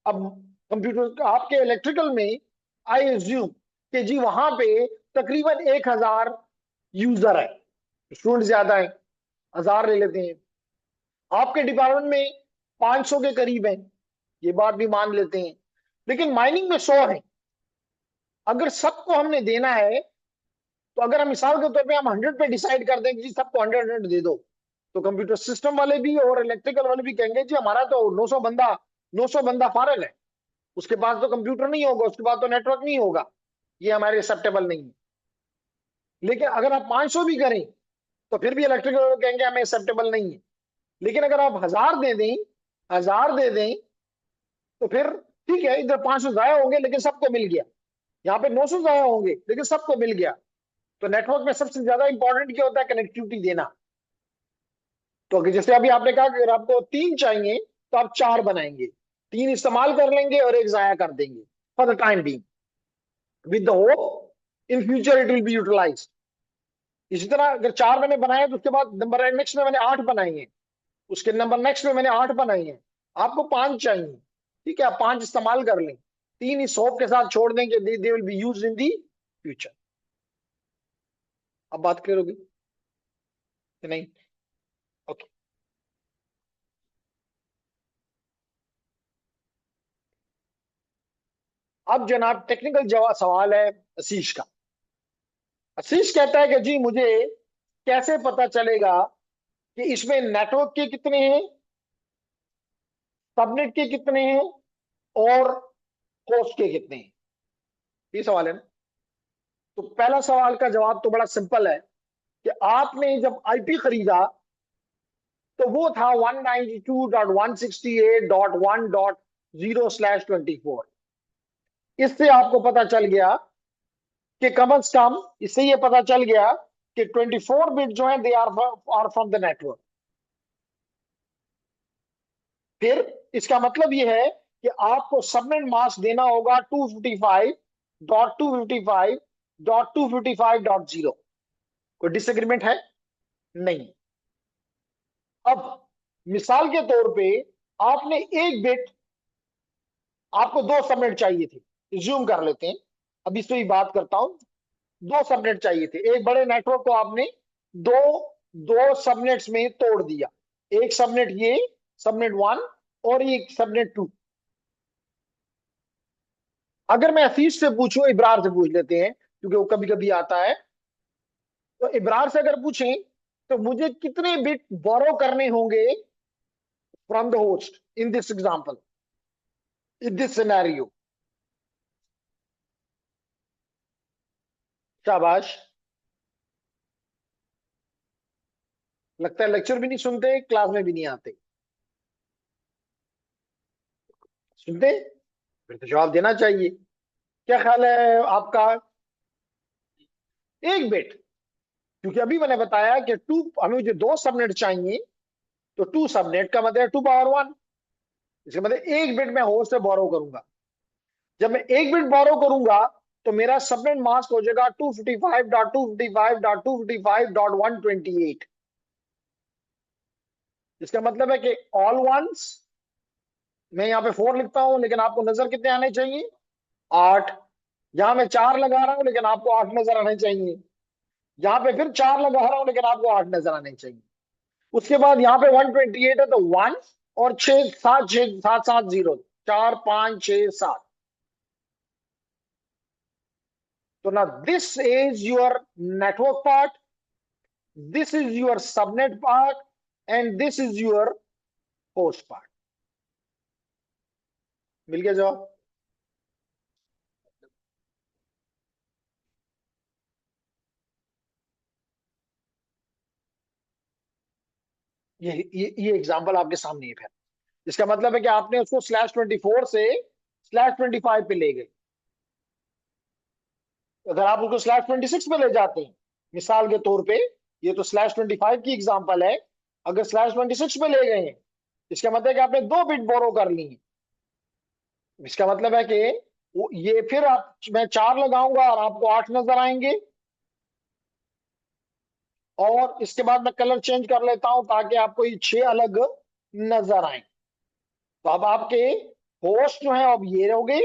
अब कंप्यूटर आपके इलेक्ट्रिकल में आई एज्यूम कि जी वहां पे तकरीबन 1000 यूजर है, स्टूडेंट ज्यादा है, 1000 ले लेते हैं। आपके डिपार्टमेंट में 500 के करीब है, ये बात भी मान लेते हैं। लेकिन माइनिंग में 100 है। अगर सबको हमने देना है, तो अगर हम मिसाल के तौर पे हम 100 पे डिसाइड कर दें कि जी सबको 100 दे दो, तो कंप्यूटर सिस्टम वाले भी और इलेक्ट्रिकल वाले भी कहेंगे जी हमारा तो 900 बंदा फारग है, उसके पास तो कंप्यूटर नहीं होगा, उसके पास तो नेटवर्क नहीं होगा, ये हमारे एक्सेप्टेबल नहीं है। लेकिन अगर आप 500 भी करें तो फिर भी इलेक्ट्रिकल वाले कहेंगे हमें एक्सेप्टेबल नहीं है। लेकिन अगर आप 1000 दे दें तो फिर ठीक है, इधर 500 जाया होंगे लेकिन सबको मिल गया, यहाँ पे 900 जाया होंगे लेकिन सबको मिल गया। तो नेटवर्क में सबसे ज्यादा इंपॉर्टेंट क्या होता है, कनेक्टिविटी देना। तो जैसे अभी आपने कहा कि अगर आपको 3 चाहिए तो आप 4 बनाएंगे, 3 इस्तेमाल कर लेंगे और एक जाया कर देंगे for the time being, with the hope in future it will be utilized. इसी तरह अगर 4 मैंने बनाए तो उसके बाद नंबर नेक्स्ट में मैंने 8 बनाए हैं, उसके नंबर नेक्स्ट में मैंने 8 बनाए हैं, आपको 5 चाहिए, ठीक है, आप 5 इस्तेमाल कर लें, 3 इस होप के साथ छोड़ देंगे they will be used in the future. अब बात क्लियर होगी कि नहीं? ओके, अब जनाब टेक्निकल जवाब सवाल है आशीष का। आशीष कहता है कि जी मुझे कैसे पता चलेगा कि इसमें नेटवर्क के कितने हैं, सबनेट के कितने हैं और होस्ट के कितने हैं। ये सवाल है ना। तो पहला सवाल का जवाब तो बड़ा सिंपल है कि आपने जब आईपी खरीदा तो वो था 192.168.1.0/24। इससे आपको पता चल गया कि कम से कम, इससे ये पता चल गया कि 24 बिट जो है they are from the network. फिर इसका मतलब ये है कि आपको सबनेट मास्क देना होगा 255.255.255.0। कोई डिसएग्रीमेंट है? नहीं। अब मिसाल के तौर पे आपने एक बिट, आपको 2 सबनेट चाहिए थे, ज्यूम कर लेते हैं, अब इस पे ही बात करता हूं। 2 सबनेट चाहिए थे, एक बड़े नेटवर्क को आपने दो दो सबनेट्स में तोड़ दिया। एक सबनेट ये, सबनेट 1, और एक सबनेट 2। अगर मैं हफीज से पूछूं, इब्रार से पूछ लेते हैं क्योंकि वो कभी कभी आता है, तो इब्रार से अगर पूछें तो मुझे कितने बिट बोरो करने होंगे from the host in this example, in this scenario. शाबाश, लगता है लेक्चर भी नहीं सुनते, क्लास में भी नहीं आते। सुनते फिर तो जवाब देना चाहिए। क्या ख्याल है आपका? एक बिट, क्योंकि अभी मैंने बताया कि हमें जो 2 सबनेट चाहिए, तो 2 सबनेट का मतलब 2 पावर 1। इसका मतलब एक बिट मैं होस्ट से बोरो करूंगा। जब मैं एक बिट बोरो करूंगा तो मेरा सबनेट मास्क हो जाएगा 255.255.255.128। इसका मतलब है कि ऑल वंस मैं यहाँ पे 4 लिखता हूं, लेकिन आपको नजर कितने आने चाहिए? 8। यहाँ मैं 4 लगा रहा हूं, लेकिन आपको 8 नजर आने चाहिए। यहाँ पे फिर 4 लगा रहा हूं, लेकिन आपको 8 नजर आने चाहिए। उसके बाद यहाँ पे 128 है, तो 1 और 6 7 6 7 7 0, 4 5 6 7। तो ना, this is your network part, this is your subnet part, and this is your host part. मिल गया जवाब? ये एग्जाम्पल आपके सामने है फिर। इसका मतलब है कि आपने उसको /24 से /25 पे ले गए। अगर आप उसको /26 पे ले जाते हैं, मिसाल के तौर पे, ये तो /25 की एग्जांपल है, अगर /26 पे ले गए हैं, इसका मतलब है कि आपने 2 बिट बोरो कर ली है। इसका मतलब है कि ये फिर आप, मैं 4 लगाऊंगा और आपको 8 नजर आएंगे। और इसके बाद मैं कलर चेंज कर लेता हूं ताकि आपको ये 6 अलग नजर आए। तो अब आपके होस्ट जो है अब ये हो गए,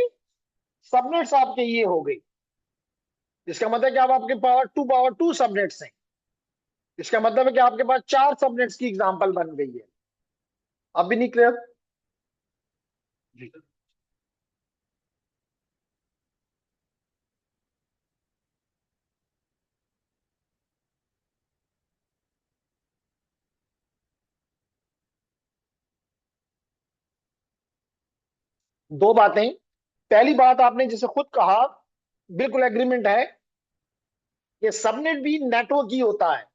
सबनेट्स आपके ये हो गए। इसका मतलब है कि अब आपके पावर टू सबनेट्स हैं। इसका मतलब है कि आपके पास 4 सबनेट्स की एग्जांपल बन गई है। अब भी नहीं क्लियर? जी। दो बातें। पहली बात, आपने जैसे खुद कहा, बिल्कुल एग्रीमेंट है कि सबनेट भी नेटवर्क ही होता है।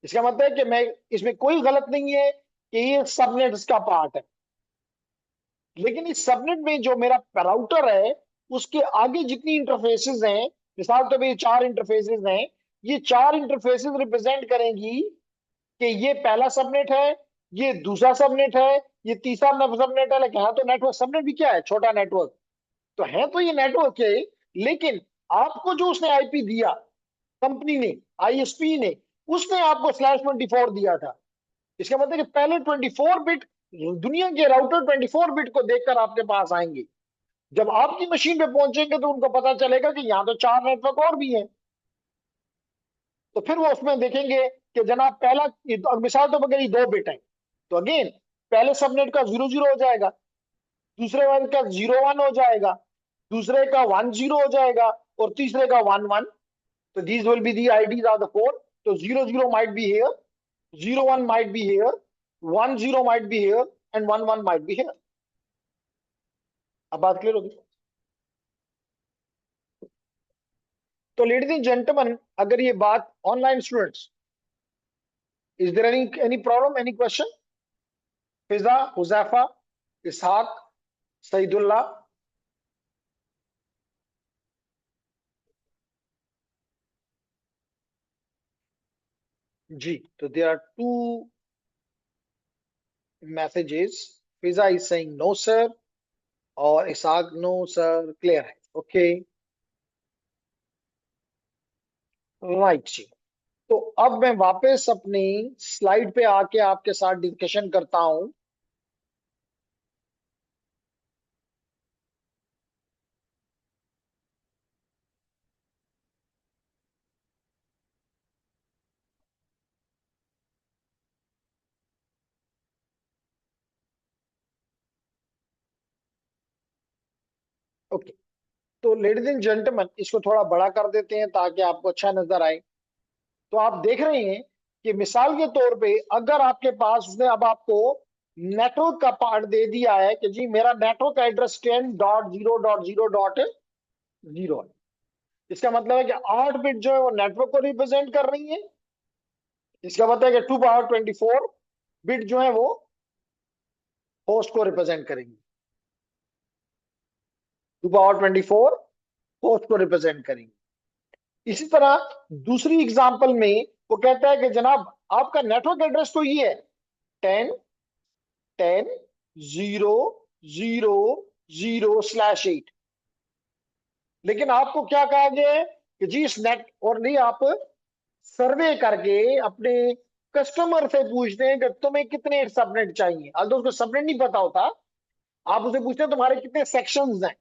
इसका मतलब है कि मैं, इसमें कोई गलत नहीं है कि ये सबनेट्स का पार्ट है। लेकिन इस सबनेट में जो मेरा राउटर है, उसके आगे जितनी इंटरफेसेस हैं, मिसाल तो ये 4 इंटरफेसेस हैं, ये 4 इंटरफेसेस रिप्रेजेंट करेंगी कि ये पहला सबनेट है, ये दूसरा सबनेट है, ये तीसरा सबनेट है। लेकिन हाँ, तो नेटवर्क सबनेट भी क्या है? छोटा नेटवर्क। तो है तो ये नेटवर्क है। लेकिन आपको जो उसने आईपी दिया, कंपनी ने, आईएसपी ने, उसने आपको /24 दिया था। इसका मतलब कि पहले 24 बिट, दुनिया के राउटर 24 बिट को देखकर आपके पास आएंगे। जब आपकी मशीन पे पहुंचेंगे तो उनको पता चलेगा कि यहाँ तो 4 नेटवर्क और भी हैं। तो फिर वो उसमें देखेंगे कि जनाब पहला, मिसाल तो अगर ये 2 बिट है, तो अगेन पहले सबनेट का 0 0 हो जाएगा, दूसरे वाले का 0 1 हो जाएगा, दूसरे का 1 0 हो जाएगा, और तीसरे का 1 1। तो these will be the IDs of the 4। तो 0 0 might be here, 0 1 might be here, 1 0 might be here, and 1 1 might be here. अब बात क्लियर होगी? तो लेडीज एंड जेंटलमैन, अगर ये बात online students, is there any problem, any question? Fiza, Huzaifa, Ishaq, Saeedullah. जी, तो there are 2 messages. Fiza is saying no sir, और इसहाक नो सर, क्लियर है। ओके, राइट जी। तो अब मैं वापस अपनी स्लाइड पे आके आपके साथ डिस्कशन करता हूं। ओके, तो लेडीज एंड जेंटलमैन, इसको थोड़ा बड़ा कर देते हैं ताकि आपको अच्छा नजर आए। तो आप देख रहे हैं कि मिसाल के तौर पे, अगर आपके पास उसने अब आपको नेटवर्क का पार्ट दे दिया है कि जी मेरा नेटवर्क एड्रेस 10.0.0.0 है। इसका मतलब है कि 8 बिट जो है वो नेटवर्क को रिप्रेजेंट कर रही है। इसका मतलब है कि 2 पावर 24 बिट जो है वो होस्ट को रिप्रेजेंट करेंगी। 2 पावर 24 होस्ट को रिप्रेजेंट करेंगी। इसी तरह दूसरी एग्जांपल में वो कहता है कि जनाब आपका नेटवर्क एड्रेस तो ये है, 10.10.0.0/8। लेकिन आपको क्या कहा गया है कि जी इस नेट, और नहीं, आप सर्वे करके अपने कस्टमर से पूछते हैं कि तुम्हें कितने सबनेट चाहिए। अगर उसको सबनेट नहीं पता होता, आप उसे पूछते हैं तुम्हारे कितने सेक्शंस हैं,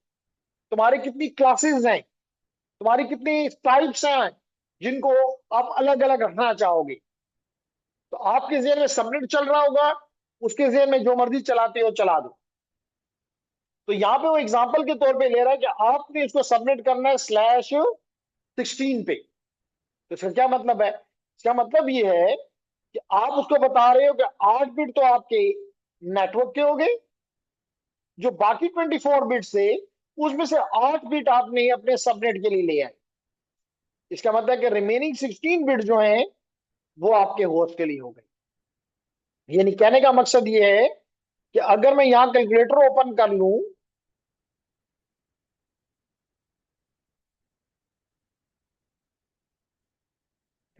तुम्हारी कितनी क्लासेस हैं, तुम्हारी कितनी टाइप्स हैं जिनको आप अलग अलग रखना चाहोगे। तो आपके जेहन में सबनेट चल रहा होगा, उसके जेहन में जो मर्जी चलाते हो चला दो। तो यहाँ पे वो एग्जाम्पल के तौर पे ले रहा है कि आपने इसको सबमिट करना है /16 पे। तो इसका क्या मतलब है? इसका मतलब ये है कि आप उसको बता रहे हो कि 8 बिट तो आपके नेटवर्क के हो गए, जो बाकी 24 बिट से उसमें से 8 बिट आपने अपने सबनेट के लिए ले आए। इसका मतलब है कि रिमेनिंग 16 बिट जो है वो आपके होस्ट के लिए हो गए। यानी कहने का मकसद ये है कि अगर मैं यहां कैलकुलेटर ओपन कर लूं,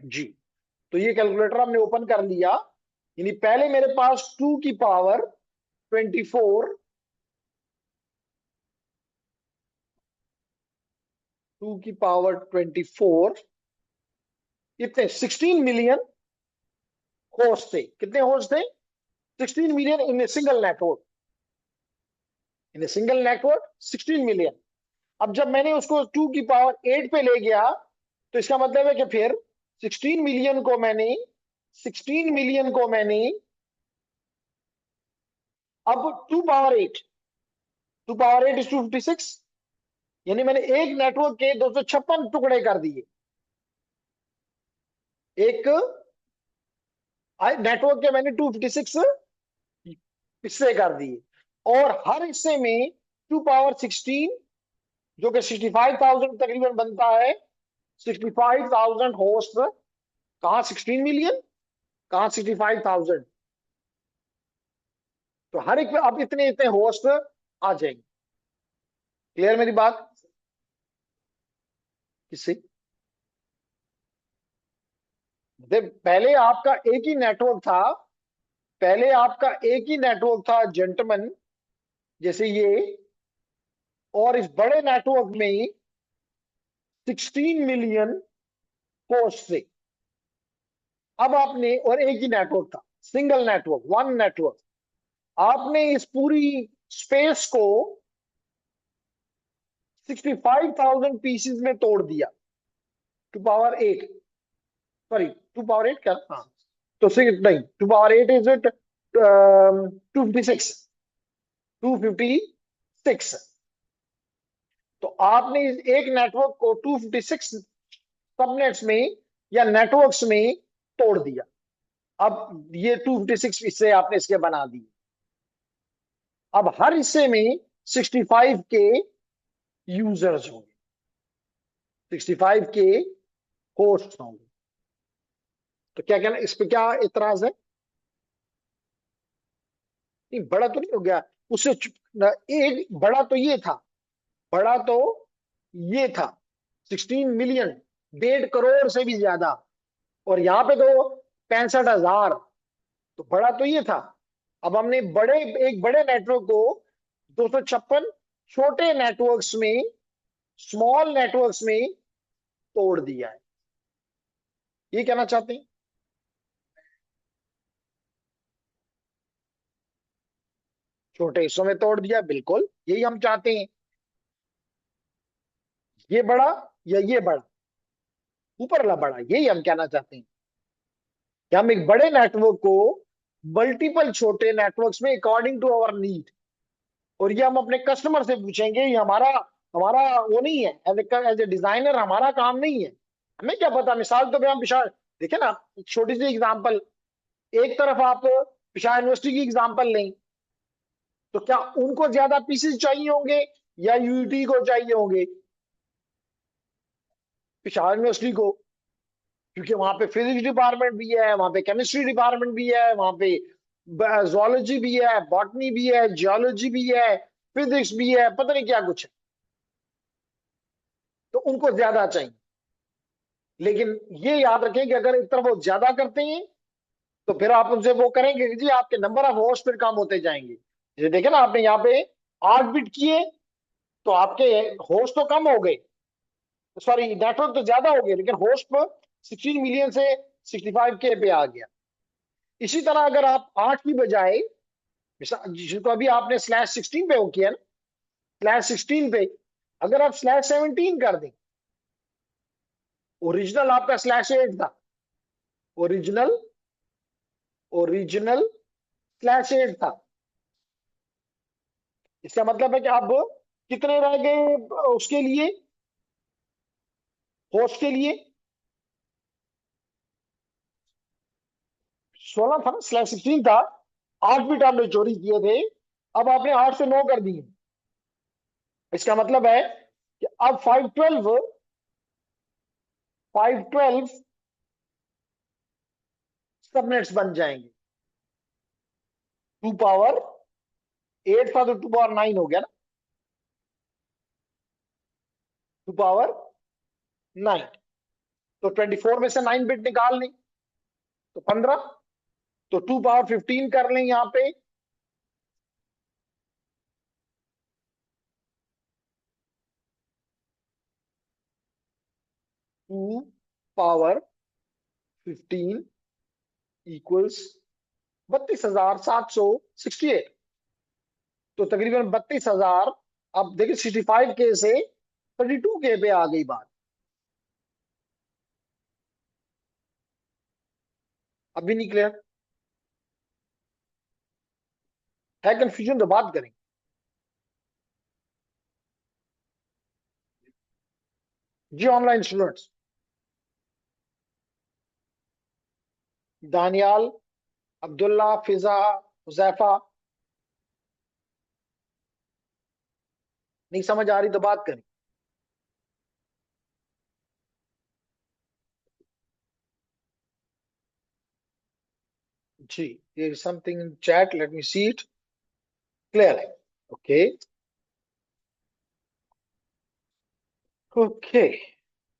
जी, तो ये कैलकुलेटर हमने ओपन कर लिया। यानी पहले मेरे पास 2 की पावर 24, 2 की पावर 24 इतने 16 मिलियन होस्ट थे। कितने होस्ट थे? 16 million in a single network. In a single network 16 million. अब जब मैंने उसको 2 की पावर 8 पे ले गया, तो इसका मतलब है कि फिर 16 मिलियन को मैंने 16 मिलियन को मैंने, अब 2 पावर 8, 2 पावर 8 इज 256। यानी मैंने एक नेटवर्क के 256 टुकड़े कर दिए। एक नेटवर्क के मैंने 256 हिस्से कर दिए, और हर हिस्से में 2 पावर 16, जो कि 65,000 तकरीबन बनता है। 65,000 होस्ट, कहाँ 16 मिलियन, कहाँ 65,000। तो हर एक पे अब इतने इतने होस्ट आ जाएंगे। क्लियर मेरी बात? किससे? पहले आपका एक ही नेटवर्क था, पहले आपका एक ही नेटवर्क था जेंटलमैन, जैसे ये, और इस बड़े नेटवर्क में 16 मिलियन होस्ट थे। अब आपने, और एक ही नेटवर्क था, सिंगल नेटवर्क, वन नेटवर्क, आपने इस पूरी स्पेस को 65,000 पीसेस में तोड़ दिया। 2 पावर 8, सॉरी 2 पावर 8 क्या, हाँ, तो सिक्स नहीं, 2 पावर 8 इज इट 256, 256। तो आपने इस एक नेटवर्क को 256 सबनेट्स में या नेटवर्क्स में तोड़ दिया। अब ये 256 हिस्से आपने इसके बना दिए। अब हर हिस्से में 65 के यूजर्स होंगे, 65 के होस्ट होंगे। तो क्या कहना, इस पे क्या इतराज है? नहीं, बड़ा तो नहीं हो गया उससे एक बड़ा तो ये था, बड़ा तो ये था 16 मिलियन, 1.5 करोड़ से भी ज्यादा, और यहाँ पे तो 65,000। तो बड़ा तो ये था। अब हमने एक बड़े नेटवर्क को 256 छोटे नेटवर्क्स में, स्मॉल नेटवर्क्स में तोड़ दिया है। ये कहना चाहते हैं? छोटे हिस्सों में तोड़ दिया, बिल्कुल यही हम चाहते हैं। ये बड़ा या ये बड़ा, ऊपर वाला बड़ा, यही हम कहना चाहते हैं कि हम एक बड़े नेटवर्क को मल्टीपल छोटे नेटवर्क्स में अकॉर्डिंग टू आवर नीड, और ये हम अपने कस्टमर से पूछेंगे। ये हमारा हमारा वो नहीं है, एज ए डिजाइनर हमारा काम नहीं है। हमें क्या पता, मिसाल तो हम पिछाड़ देखे ना, एक छोटी सी एग्जांपल, एक तरफ आप पिशावर यूनिवर्सिटी की एग्जांपल लें, तो क्या उनको ज्यादा पीसेस चाहिए होंगे या यूईटी को चाहिए होंगे? पिशावर यूनिवर्सिटी को, क्योंकि वहां पे फिजिक्स डिपार्टमेंट भी है, वहां पे केमिस्ट्री डिपार्टमेंट भी है, वहां पे जोलॉजी भी है, बॉटनी भी है, जियोलॉजी भी है, फिजिक्स भी है, पता नहीं क्या कुछ है। तो उनको ज्यादा चाहिए। लेकिन ये याद रखें कि अगर एक तरफ वो ज्यादा करते हैं, तो फिर आप उनसे वो करेंगे कि जी आपके नंबर ऑफ होस्ट फिर कम होते जाएंगे। जैसे देखे ना आपने यहाँ पे 8 बिट किए, तो आपके होस्ट तो कम हो गए, सॉरी नेटवर्क तो ज्यादा हो गए, लेकिन होस्ट पर 16 मिलियन से 65 के पे आ गया। इसी तरह अगर आप 8 की बजाय जिसको अभी आपने /16 पे वो किया ना, /16 पे अगर आप /17 कर दें, ओरिजिनल आपका /8 था, ओरिजिनल ओरिजिनल /8 था। इसका मतलब है कि अब कितने रह गए उसके लिए, होस्ट के लिए? 16 था ना, /16 था। 8 बिट आपने चोरी किए थे, अब आपने 8 से 9 कर दिए। इसका मतलब है कि अब 512 सबनेट्स बन जाएंगे। 2 पावर 8 था तो 2 पावर 9 हो गया ना, 2 पावर 9। तो 24 में से 9 बिट निकाल लें तो 15, तो 2 पावर 15 कर लें यहां पे। 2 पावर 15 इक्वल्स 32,768। तो तकरीबन 32,000। अब देखिए 65K से 32K पे आ गई बात। अभी नहीं क्लियर है? कंफ्यूजन तो बात करें। जी ऑनलाइन स्टूडेंट्स, दानियाल, अब्दुल्ला, फिजा, हुजैफा, नहीं समझ आ रही तो बात करें। जी, there is something in chat, let me see it. Clear है? Okay okay.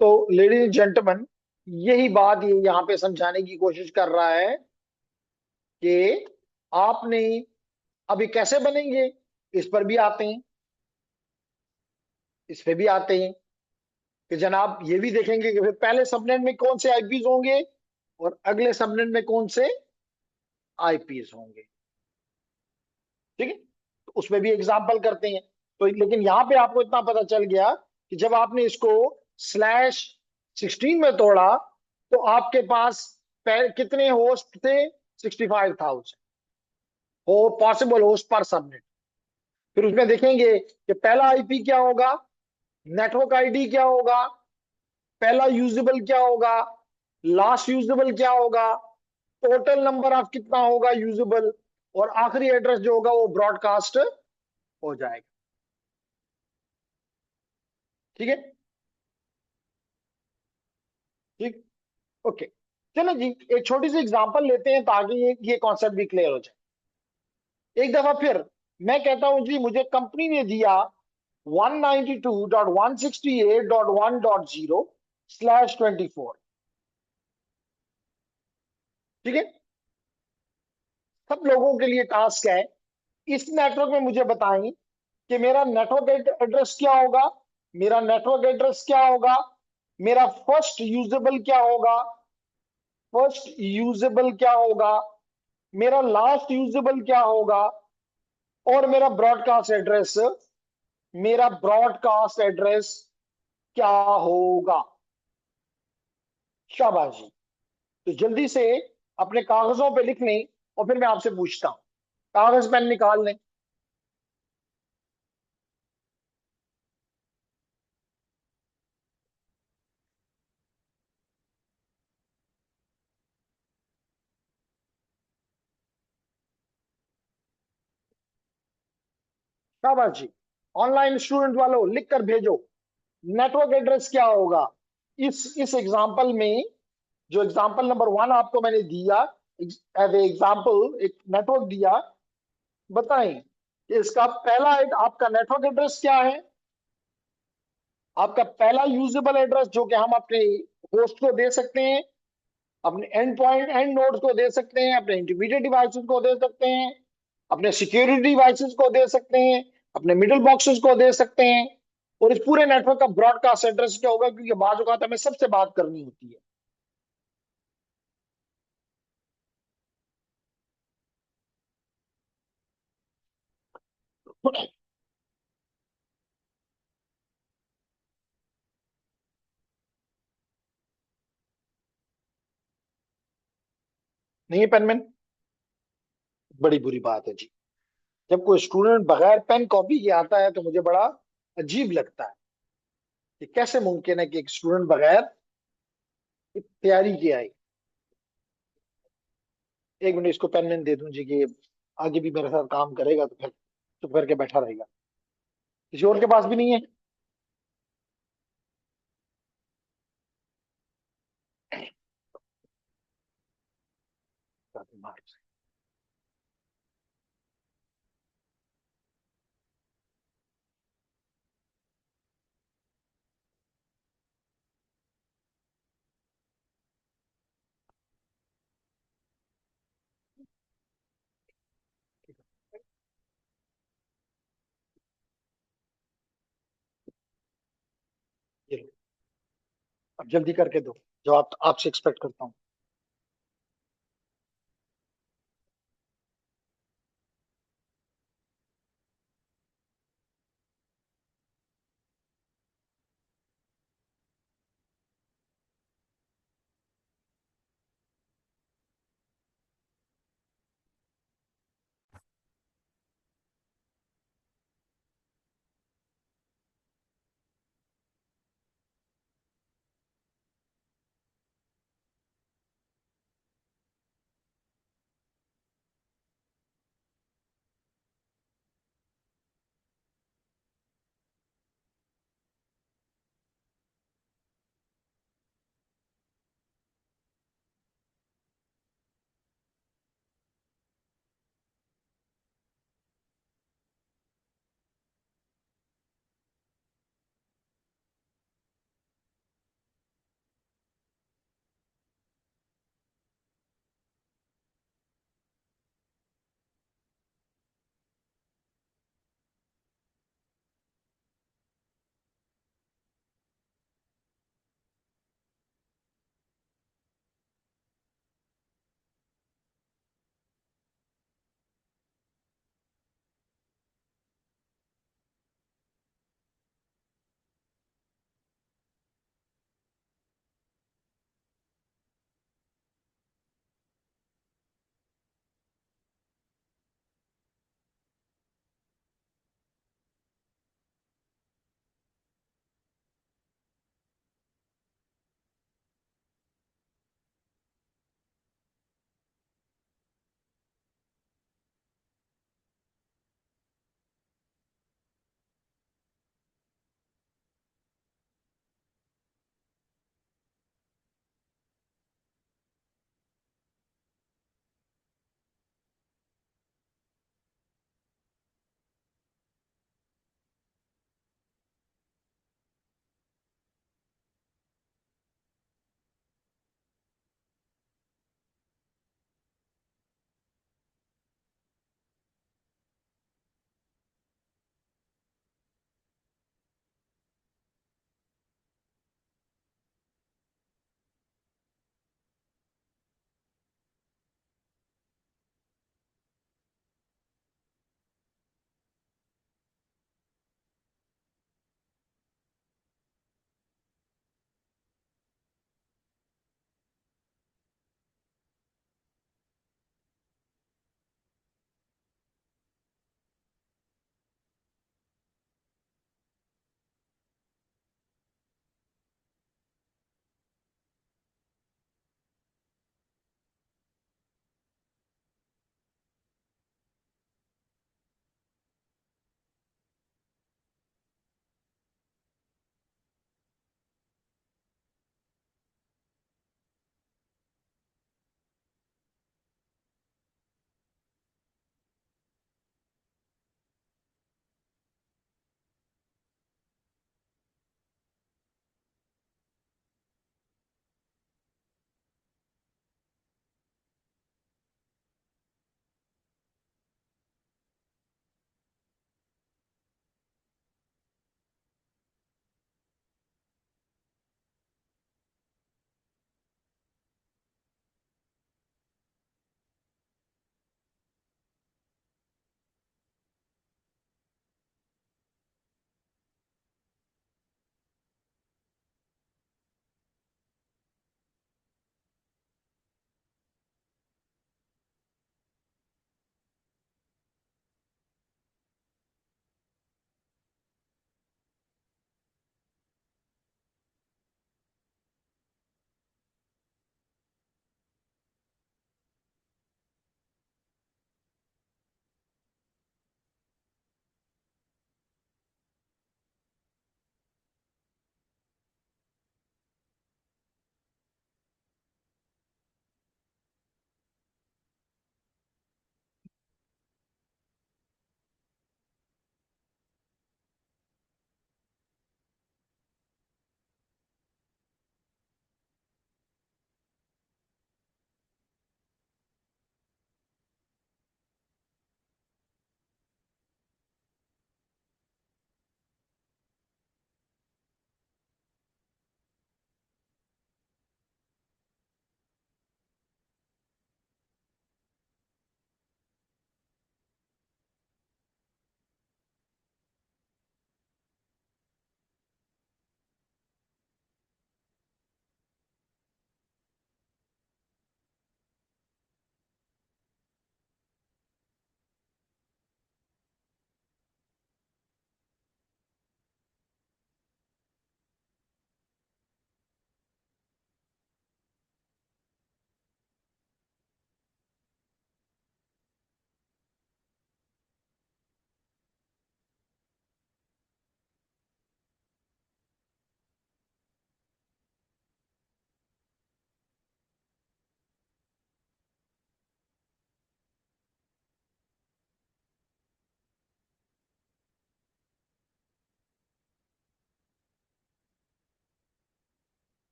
तो लेडीज एंड जेंटलमैन, यही बात ये यहाँ पे समझाने की कोशिश कर रहा है कि आपने अभी कैसे बनेंगे, इस पर भी आते हैं, इस पे भी आते हैं कि जनाब ये भी देखेंगे कि फिर पहले सबनेट में कौन से आईपीज होंगे और अगले सबनेट में कौन से आईपीज होंगे। ठीक है, तो उसमें भी एग्जाम्पल करते हैं। तो लेकिन यहाँ पे आपको इतना पता चल गया कि जब आपने इसको /16 में तोड़ा तो आपके पास कितने होस्ट थे? 65,000 हो पॉसिबल होस्ट पर सबनेट। फिर उसमें देखेंगे कि पहला आईपी क्या होगा, नेटवर्क आईडी क्या होगा, पहला यूजेबल क्या होगा, लास्ट यूजेबल क्या होगा, टोटल नंबर ऑफ कितना होगा यूजेबल, और आखिरी एड्रेस जो होगा वो ब्रॉडकास्ट हो जाएगा। ठीक है? ठीक। ओके, चलो जी, एक छोटी सी एग्जांपल लेते हैं ताकि ये कॉन्सेप्ट भी क्लियर हो जाए। एक दफा फिर मैं कहता हूं जी, मुझे कंपनी ने दिया 192.168.1.0/24। ठीक है, सब लोगों के लिए टास्क है, इस नेटवर्क में मुझे बताएं कि मेरा नेटवर्क एड्रेस क्या होगा, मेरा नेटवर्क एड्रेस क्या होगा, मेरा फर्स्ट यूजेबल क्या होगा, मेरा लास्ट यूजेबल क्या होगा, और मेरा ब्रॉडकास्ट एड्रेस क्या होगा। शाबाश जी। तो जल्दी से अपने कागजों पे लिख लें और फिर मैं आपसे पूछता हूं। कागज पेन निकाल लें। शाबाश जी। ऑनलाइन स्टूडेंट वालों लिख कर भेजो, नेटवर्क एड्रेस क्या होगा। इस एग्जांपल में जो एग्जांपल नंबर 1 आपको मैंने दिया, एज ए एग्जांपल एक नेटवर्क दिया, बताएं कि इसका पहला आपका नेटवर्क एड्रेस क्या है, आपका पहला यूजेबल एड्रेस जो कि हम अपने होस्ट को दे सकते हैं, अपने एंड नोड्स को दे सकते हैं, अपने इंटरमीडिएट डिवाइसेस को दे सकते हैं, अपने सिक्योरिटी डिवाइसेस को दे सकते हैं, अपने मिडिल बॉक्सेस को दे सकते हैं, और इस पूरे नेटवर्क का ब्रॉडकास्ट एड्रेस क्या होगा, क्योंकि बात औकात हमें सबसे बात करनी होती है। नहीं है पेनमेन। बड़ी बुरी बात है जी। जब कोई स्टूडेंट बगैर पेन कॉपी के आता है तो मुझे बड़ा अजीब लगता है कि कैसे मुमकिन है कि एक स्टूडेंट बगैर तैयारी किए आए। एक मिनट इसको पेन मैन दे दूं जी कि आगे भी मेरे साथ काम करेगा तो फिर चुप करके बैठा रहेगा। किसी और के पास भी नहीं है। ये लो, अब जल्दी करके दो जो आप आपसे एक्सपेक्ट करता हूँ।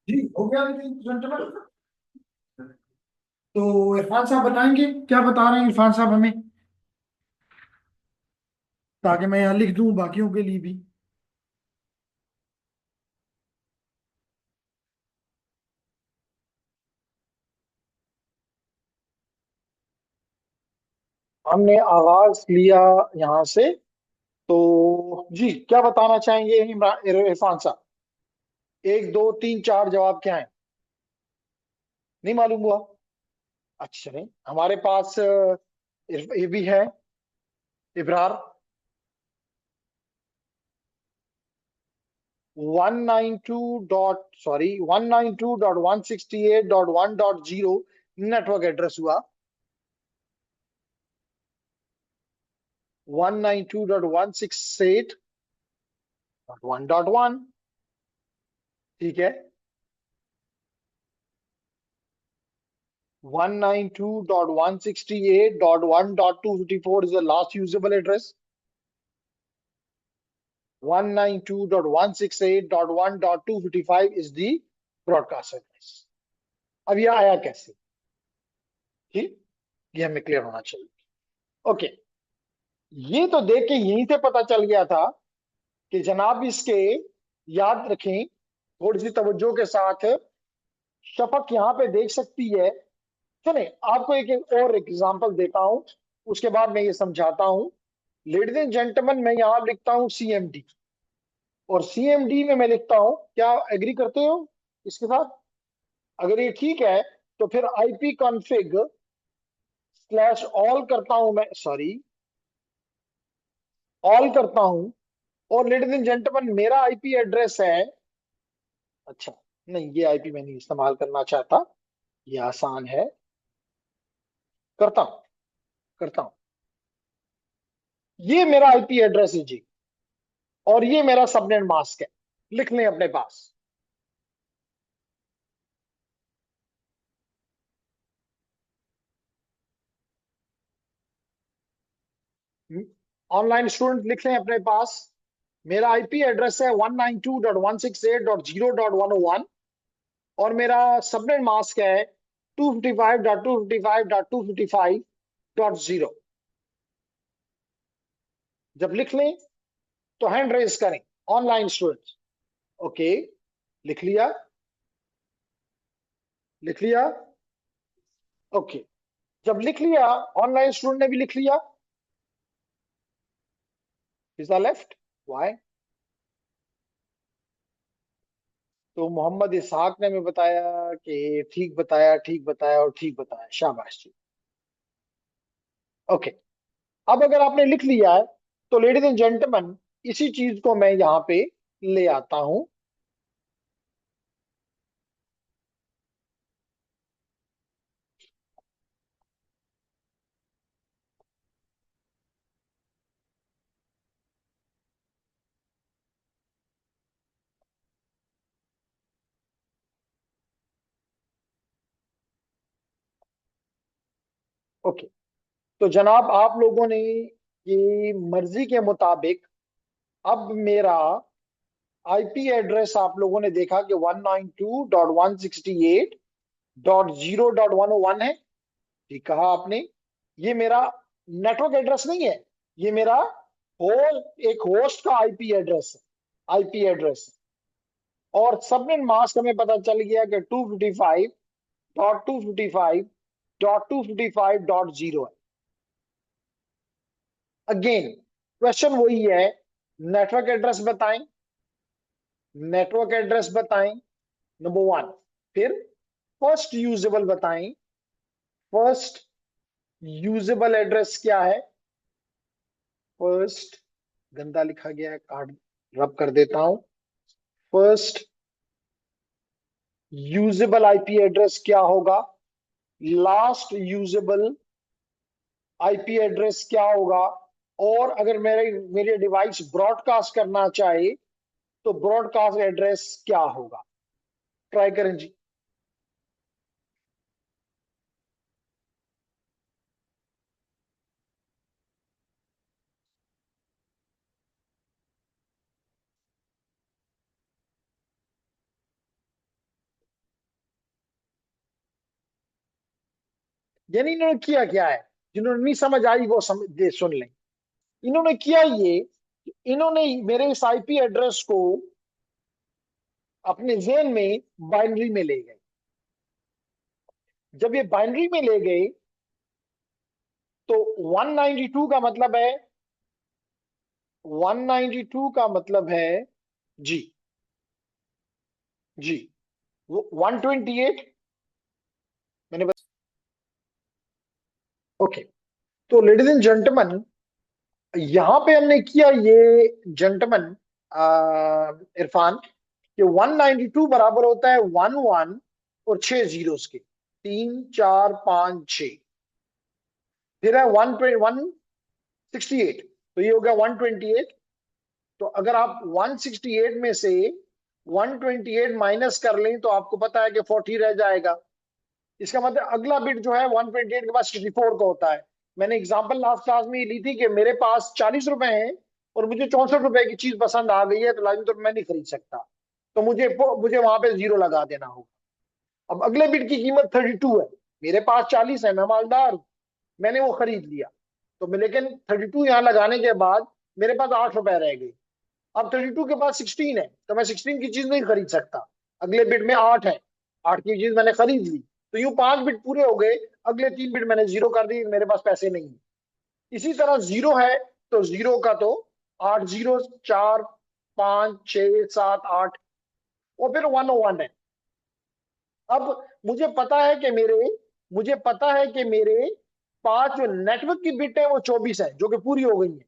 जी हो गया जेंटलमैन। तो इरफान साहब बताएंगे क्या बता रहे हैं इरफान साहब हमें, ताकि मैं यहाँ लिख दूं बाकियों के लिए भी। हमने आगाज लिया यहाँ से। तो जी क्या बताना चाहेंगे इरफान साहब? एक दो तीन चार जवाब क्या है? नहीं मालूम हुआ? अच्छा नहीं, हमारे पास ये भी है, इब्रार। 192.168.1.0 नेटवर्क एड्रेस हुआ। 192.168.1.1, ठीक है। 192.168.1.254 is the last usable address. 192.168.1.255 is the broadcast address. अब यह आया कैसे? ठीक, ये हमें क्लियर होना चाहिए। ओके, ये तो देख के यहीं से पता चल गया था कि जनाब इसके, याद रखें थोड़ी सी तवज्जो के साथ, शफक यहाँ पे देख सकती है। चले आपको एक और एग्जांपल देता हूं, उसके बाद मैं ये समझाता हूं। लेडीज एंड जेंटलमैन, मैं यहाँ लिखता हूँ CMD, और CMD में मैं लिखता हूँ, क्या एग्री करते हो इसके साथ? अगर ये ठीक है तो फिर IP कॉन्फ़िग स्लैश ऑल करता हूं मैं, सॉरी, ऑल करता हूं। और लेडीज एंड जेंटलमैन मेरा IP एड्रेस है, अच्छा नहीं ये IP मैं नहीं इस्तेमाल करना चाहता, ये आसान है, करता हूं, करता हूं। ये मेरा IP एड्रेस है जी, और ये मेरा सबनेट मास्क है, लिख लें अपने पास। ऑनलाइन स्टूडेंट लिख लें अपने पास। मेरा IP एड्रेस है 192.168.0.101, और मेरा सबनेट मास्क है 255.255.255.0। जब लिख लें तो हैंड रेज करें, ऑनलाइन स्टूडेंट। ओके, लिख लिया, लिख लिया। ओके, जब लिख लिया, ऑनलाइन स्टूडेंट ने भी लिख लिया, इज द लेफ्ट, वाई? तो मोहम्मद इसहाक ने हमें बताया कि ठीक बताया, ठीक बताया और ठीक बताया, शाबाश जी। ओके, अब अगर आपने लिख लिया है तो लेडीज एंड जेंटलमैन, इसी चीज को मैं यहाँ पे ले आता हूं। ओके, तो जनाब आप लोगों ने की मर्जी के मुताबिक अब मेरा IP एड्रेस आप लोगों ने देखा कि 192.168.0.101 है, ठीक कहा आपने। ये मेरा नेटवर्क एड्रेस नहीं है, ये मेरा एक होस्ट का IP एड्रेस है, IP एड्रेस है। और सबनेट मास्क हमें पता चल गया कि 255.255.255.0 है। अगेन क्वेश्चन वही है, नेटवर्क एड्रेस बताएं, नेटवर्क एड्रेस बताएं, नंबर वन। फिर फर्स्ट यूजेबल बताएं, फर्स्ट यूजेबल एड्रेस क्या है? फर्स्ट, गंदा लिखा गया है, कार्ड रब कर देता हूं। फर्स्ट यूजेबल IP एड्रेस क्या होगा? लास्ट यूजेबल IP एड्रेस क्या होगा? और अगर मेरे डिवाइस ब्रॉडकास्ट करना चाहे तो ब्रॉडकास्ट एड्रेस क्या होगा? ट्राई करें जी। यानी इन्होंने किया क्या है, जिन्होंने नहीं समझ आई वो सुन लें। इन्होंने किया ये कि इन्होंने मेरे इस आईपी एड्रेस को अपने जेन में बाइनरी में ले गए। जब ये बाइनरी में ले गए तो 192 का मतलब है, 192 का मतलब है जी, जी वो 128 मैंने बस। ओके, तो लेडीज एंड जेंटलमैन, यहां पे हमने किया ये जेंटलमैन इरफान, कि 192 बराबर होता है 11 और 6 जीरोस के, 3 4 5 6। फिर है 168, तो ये हो गया 128। तो अगर आप 168 में से 128 माइनस कर लें तो आपको पता है कि 40 रह जाएगा। इसका मतलब अगला बिट जो है 128 के बाद 64 का होता है। मैंने एग्जांपल लास्ट क्लास में ये ली थी कि मेरे पास 40 रुपए हैं और मुझे 64 रुपए की चीज पसंद आ गई है, तो लाजिम तो मैं नहीं खरीद सकता, तो मुझे मुझे वहां पे जीरो लगा देना होगा। अब अगले बिट की कीमत 32 है, मेरे पास 40 है, मैं मालदार हूं, मैंने वो खरीद लिया। तो मैं लेकिन 32 यहाँ लगाने के बाद मेरे पास 8 रुपए रह गए। अब 32 के बाद 16 है, तो मैं 16 की चीज नहीं खरीद सकता। अगले बिट में 8 है, 8 की चीज मैंने खरीद ली, तो यूं 5 बिट पूरे हो गए। अगले 3 बिट मैंने जीरो कर दी, मेरे पास पैसे नहीं है। इसी तरह जीरो है, तो जीरो का तो 8 जीरो, 4 5 6 7 8, और फिर 101 है। अब मुझे पता है कि मेरे पांच जो नेटवर्क की बिट है वो 24 है, जो कि पूरी हो गई है।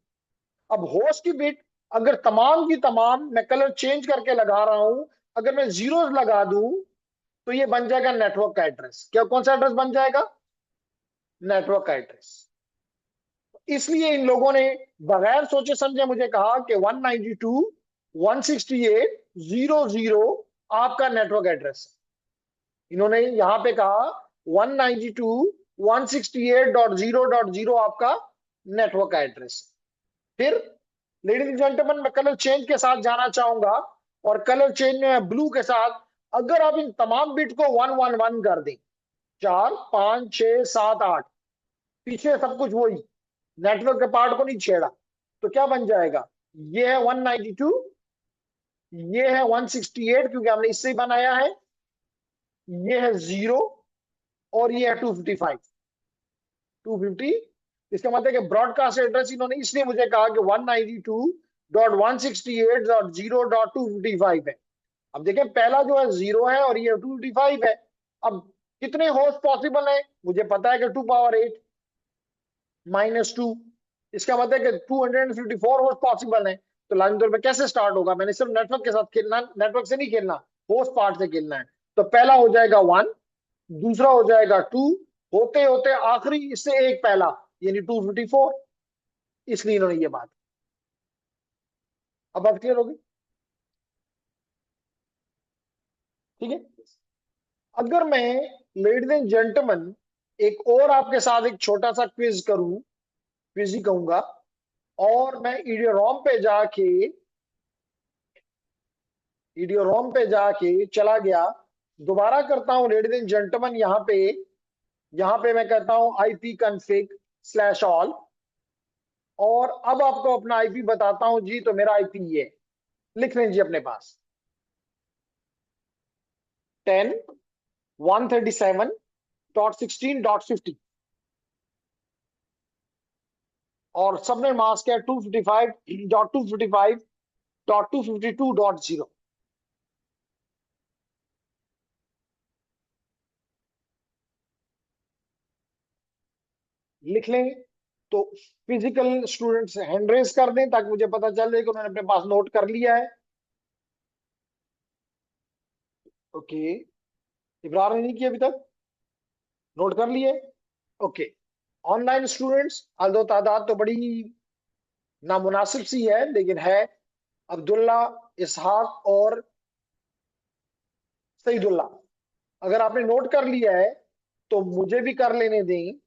अब होस्ट की बिट अगर तमाम की तमाम मैं कलर चेंज करके लगा रहा हूं, अगर मैं जीरोस लगा दूं तो ये बन जाएगा नेटवर्क का एड्रेस। क्या, कौन सा एड्रेस बन जाएगा? नेटवर्क का एड्रेस। इसलिए इन लोगों ने बगैर सोचे समझे मुझे कहा कि 192.168.00 आपका नेटवर्क एड्रेस है। इन्होंने यहां पे कहा 192.168.0.0 आपका नेटवर्क का एड्रेस है। फिर लेडीज एंड जेंटलमैन, मैं कलर चेंज के साथ जाना चाहूंगा, और कलर चेंज में ब्लू के साथ, अगर आप इन तमाम बिट को 111 कर दें, 4 5 6 7 8, पीछे सब कुछ वही, नेटवर्क के पार्ट को नहीं छेड़ा, तो क्या बन जाएगा? ये है 192, ये है 168 क्योंकि हमने इससे ही बनाया है, ये है जीरो, और ये है 255, 250। इसका मतलब है कि ब्रॉडकास्ट एड्रेस इन्होंने इसलिए मुझे कहा कि 192.168.0.255 है। अब देखिए, पहला जो है जीरो है और ये 255 है। अब कितने होस्ट पॉसिबल है? मुझे पता है कि 2 पावर 8 -2, इसका मतलब है कि 254 होस्ट पॉसिबल है। तो लाइन तौर पे कैसे स्टार्ट होगा? मैंने सिर्फ नेटवर्क के साथ खेलना, नेटवर्क से नहीं खेलना, होस्ट पार्ट से खेलना है। तो पहला हो जाएगा 1, दूसरा हो जाएगा 2, होते होते आखिरी इससे एक पहला, यानी 254। इसलिए इन्होंने ये बात, अब बात क्लियर होगी? ठीक है। अगर मैं, लेडीज एंड जेंटलमैन, एक और आपके साथ एक छोटा सा क्विज करूं, क्विज ही कहूंगा, और मैं ईडियोरोम पे जाके चला गया, दोबारा करता हूं लेडीज एंड जेंटलमैन, यहाँ पे मैं कहता हूं IP config/all, और अब आपको अपना आईपी बताता हूं जी। तो मेरा आईपी ये है, लिख लें जी अपने पास, 10.137.16.50, और सबने मास्क है 255.255.252.0। लिख लें तो फिजिकल स्टूडेंट्स हैंड रेस कर दें ताकि मुझे पता चल जाए कि उन्होंने अपने पास नोट कर लिया है। ओके, इब्रार ने नहीं किया अभी तक, नोट कर लिए? ओके। ऑनलाइन स्टूडेंट्स, अल्दो तादाद तो बड़ी नामुनासिब सी है लेकिन है, अब्दुल्ला, इसहाक और सईदुल्ला। अगर आपने नोट कर लिया है तो मुझे भी कर लेने दें।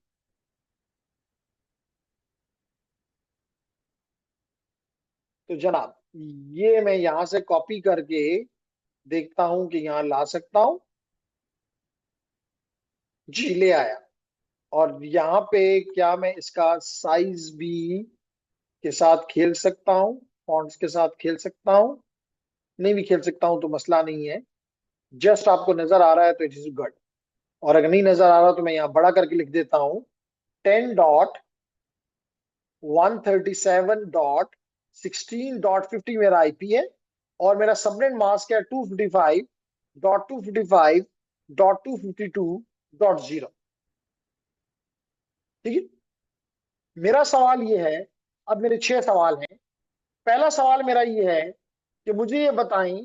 तो जनाब, ये मैं यहां से कॉपी करके देखता हूं कि यहां ला सकता हूं। जी, ले आया। और यहाँ पे क्या मैं इसका साइज भी के साथ खेल सकता हूँ, फॉन्ट्स के साथ खेल सकता हूँ? नहीं भी खेल सकता हूँ तो मसला नहीं है। जस्ट आपको नजर आ रहा है तो इट इज गुड। और अगर नहीं नजर आ रहा तो मैं यहाँ बड़ा करके लिख देता हूँ, 10.137.16.50 मेरा आईपी है। और मेरा सबनेट मास्क है 255.255.252.0। ठीक है। मेरा सवाल ये है, अब मेरे 6 सवाल हैं। पहला सवाल मेरा ये है कि मुझे ये बताएं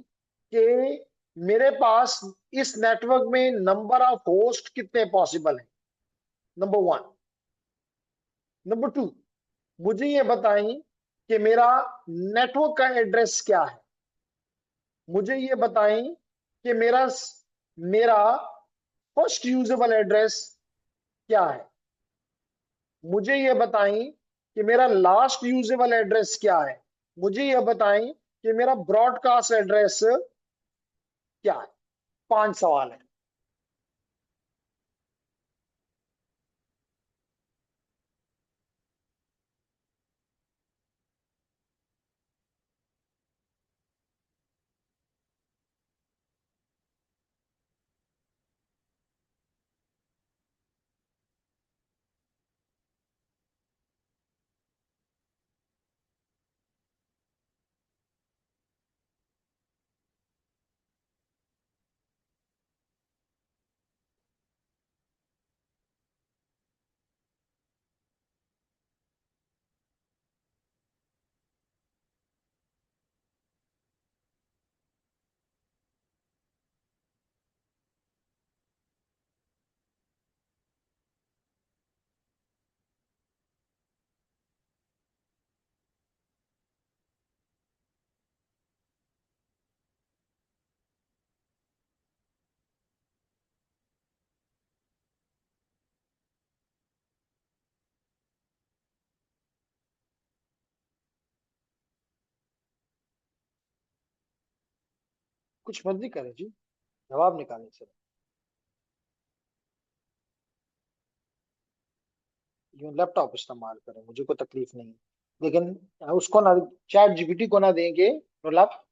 कि मेरे पास इस नेटवर्क में नंबर ऑफ होस्ट कितने पॉसिबल हैं, नंबर वन। नंबर टू, मुझे ये बताएं कि मेरा नेटवर्क का एड्रेस क्या है। मुझे ये बताएं कि मेरा मेरा फर्स्ट यूजेबल एड्रेस क्या है। मुझे ये बताएं कि मेरा लास्ट यूजेबल एड्रेस क्या है। मुझे ये बताएं कि मेरा ब्रॉडकास्ट एड्रेस क्या है। 5 सवाल है। कुछ मर्जी करें जी, जवाब निकालें सर। यूं लैपटॉप इस्तेमाल करें, मुझे कोई तकलीफ नहीं है। लेकिन उसको ना, चैट जीपीटी को ना देंगे तो लाभ।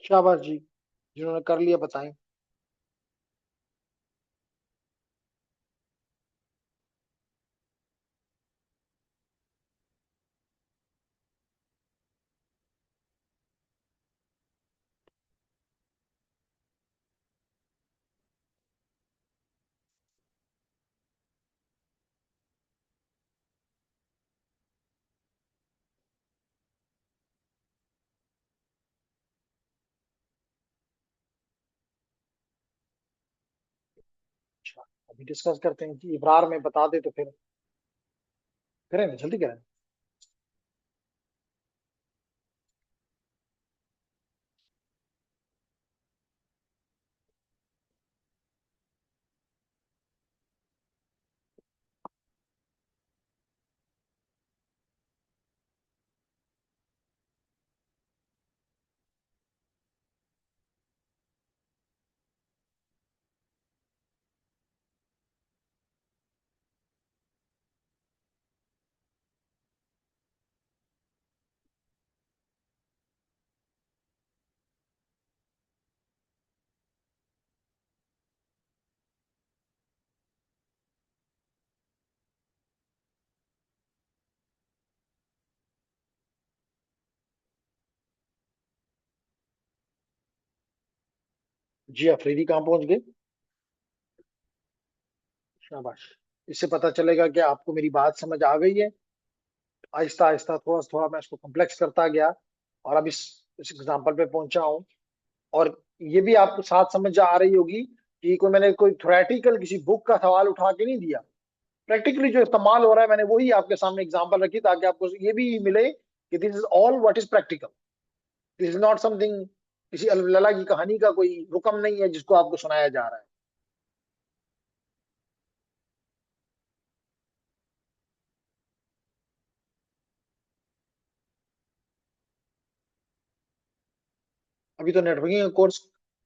शाबाश जी, जिन्होंने कर लिया बताएं। अच्छा, अभी डिस्कस करते हैं कि इबरार में बता दे तो फिर करें ना, जल्दी करें। जी अफरीदी कहाँ पहुंच गए? शाबाश। इससे पता चलेगा कि आपको मेरी बात समझ आ गई है। आहिस्ता आहिस्ता थोड़ा थोड़ा मैं इसको कॉम्प्लेक्स करता गया और अब इस एग्जाम्पल पे पहुंचा हूँ। और ये भी आपको साथ समझ आ रही होगी कि मैंने कोई थ्योरेटिकल किसी बुक का सवाल उठा के नहीं दिया। प्रैक्टिकली जो इस्तेमाल हो रहा है मैंने वही आपके सामने एग्जांपल रखी ताकि आपको ये भी मिले कि this is all what is practical. This is not something किसी अल्लाह की कहानी का कोई हुक्म नहीं है जिसको आपको सुनाया जा रहा है। अभी तो नेटवर्किंग का कोर्स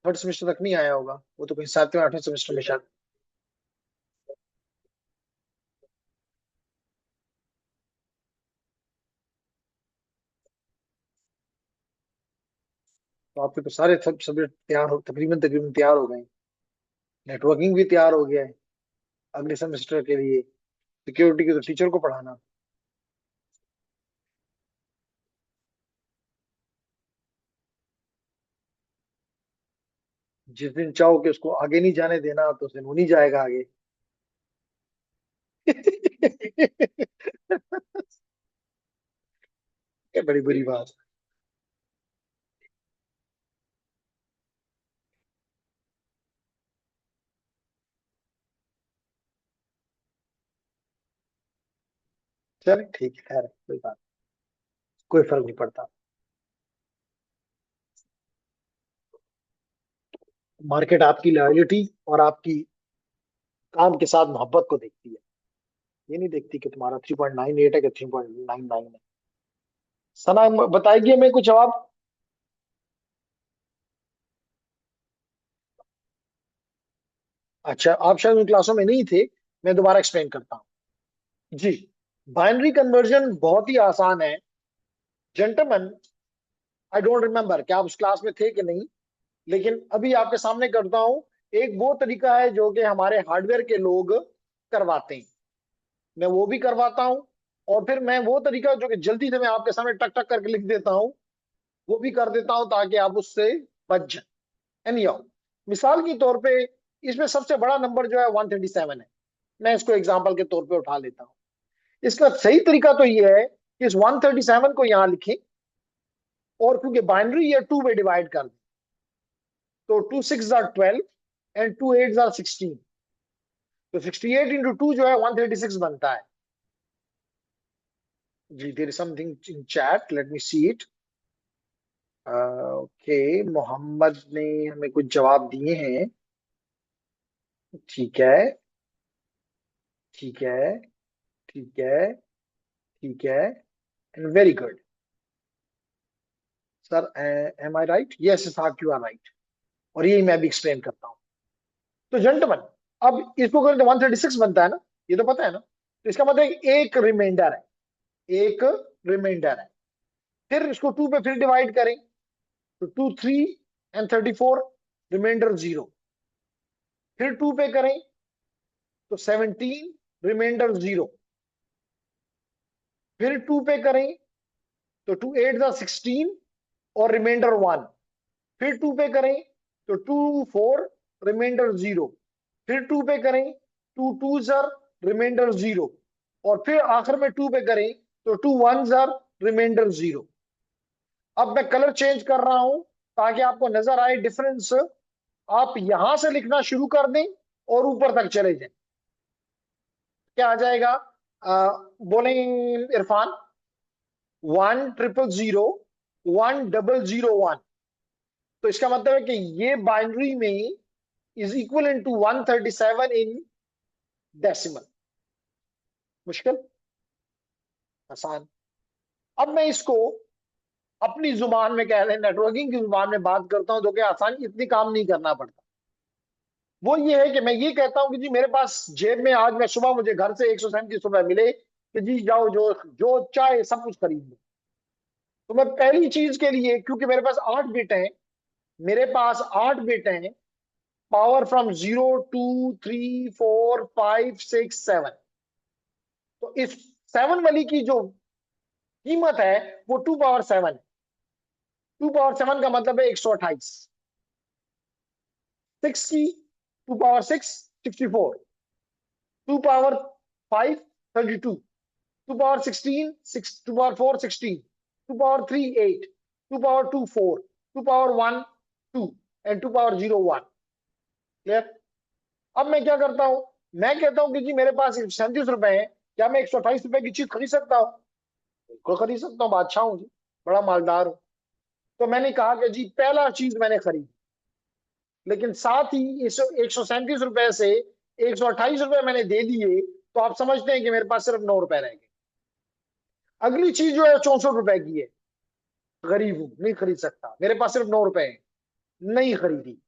थर्ड सेमेस्टर तक नहीं आया होगा, वो तो कहीं 7वें 8वें सेमेस्टर में शायद। तो आपके तो सारे सब सब्जेक्ट तैयार हो, तकरीबन तकरीबन तैयार हो गए। नेटवर्किंग भी तैयार हो गया है अगले सेमेस्टर के लिए। सिक्योरिटी के तो टीचर को पढ़ाना। जिस दिन चाहो कि उसको आगे नहीं जाने देना तो उस दिन वो नहीं जाएगा आगे। ये बड़ी बुरी बात। चल ठीक है, खैर कोई बात, कोई फर्क नहीं पड़ता। मार्केट आपकी लॉयलिटी और आपकी काम के साथ मोहब्बत को देखती है। ये नहीं देखती कि तुम्हारा 3.98 है कि 3.99 है। सना बताएगी हमें कुछ जवाब। अच्छा आप शायद उन क्लासों में नहीं थे, मैं दोबारा एक्सप्लेन करता हूँ। जी, बाइनरी कन्वर्जन बहुत ही आसान है। जेंटलमैन, आई डोंट रिमेम्बर कि आप उस क्लास में थे कि नहीं, लेकिन अभी आपके सामने करता हूं। एक वो तरीका है जो कि हमारे हार्डवेयर के लोग करवाते हैं, मैं वो भी करवाता हूं। और फिर मैं वो तरीका जो कि जल्दी से मैं आपके सामने टक टक करके लिख देता हूं, वो भी कर देता हूं ताकि आप उससे बच जाए। एनीहाउ, मिसाल के तौर पे इसमें सबसे बड़ा नंबर जो है 137 है। मैं इसको एग्जाम्पल के तौर पे उठा लेता हूँ। इसका सही तरीका तो ये है कि इस 137 को यहां लिखें और क्योंकि बाइनरी है 2 में डिवाइड कर दें। तो 2 6 are 12 एंड 2 8 are 16। तो 68 × 2 जो है 136 बनता है। जी there is something in chat, let me see it. Okay, Mohammad ने हमें कुछ जवाब दिए हैं। ठीक है, ठीक है, ठीक है, ठीक है, and very good. Sir am I right? Yes साहब यू आर राइट। और यही मैं भी एक्सप्लेन करता हूँ। तो जेंटलमैन, अब इसको करें तो 136 बनता है ना, ये तो पता है ना। तो इसका मतलब एक रिमाइंडर है, एक रिमाइंडर है। फिर इसको 2 पे फिर डिवाइड करें तो 2 3 एंड 34, रिमाइंडर 0। फिर 2 पे करें तो 17, रिमाइंडर 0। फिर 2 पे करें तो 2 8 16 और रिमाइंडर 1। फिर 2 पे करें तो 2 4, रिमाइंडर 0। फिर 2 पे करें 2 2 रिमाइंडर 0। और फिर आखिर में 2 पे करें तो 2 1 रिमाइंडर 0। अब मैं कलर चेंज कर रहा हूं ताकि आपको नजर आए डिफरेंस। आप यहां से लिखना शुरू कर दें और ऊपर तक चले जाएं। क्या आ जाएगा? बोलें इरफान। 1 0 0 0 1 0 0 1। तो इसका मतलब है कि ये बाइनरी में is equal in to 137 in decimal. मुश्किल? आसान। अब मैं इसको अपनी जुबान में कह रहे हैं, नेटवर्किंग की जुबान में बात करता हूं तो क्या आसान, इतनी काम नहीं करना पड़ता। वो ये है कि मैं ये कहता हूं कि जी मेरे पास जेब में आज मैं सुबह मुझे घर से 137 रुपए मिले कि जी जाओ जो जो चाहे सब कुछ खरीद लो। तो मैं पहली चीज के लिए, क्योंकि मेरे पास 8 बिट हैं, मेरे पास 8 बिट हैं, पावर फ्रॉम 0 2 3 4 5 6 7। तो इस 7 वाली की जो कीमत है वो 2 पावर 7 है। 2 पावर 7 का मतलब है 128। 6 की 2 power 6 64, 2 power 5 32, 2 power 16 2 power 4 16, 2 power 3 8, 2 power 2 4, 2 power 1 2 and 2 power 0 1। Clear? अब मैं क्या करता हूं, मैं कहता हूं कि जी मेरे पास 37 रुपए है, क्या मैं 128 रुपए की चीज खरीद सकता हूँ? बिल्कुल खरीद सकता हूँ, बादशाह हूँ जी, बड़ा मालदार हूँ। तो मैंने कहा कि जी पहला चीज मैंने खरीदी, लेकिन साथ ही इस 137 रुपए से 128 रुपए मैंने दे दिए, तो आप समझते हैं कि मेरे पास सिर्फ 9 रुपए रह गए। अगली चीज जो है 64 रुपए की है, गरीब हूं, नहीं खरीद सकता, मेरे पास सिर्फ 9 रुपए है, नहीं खरीदी।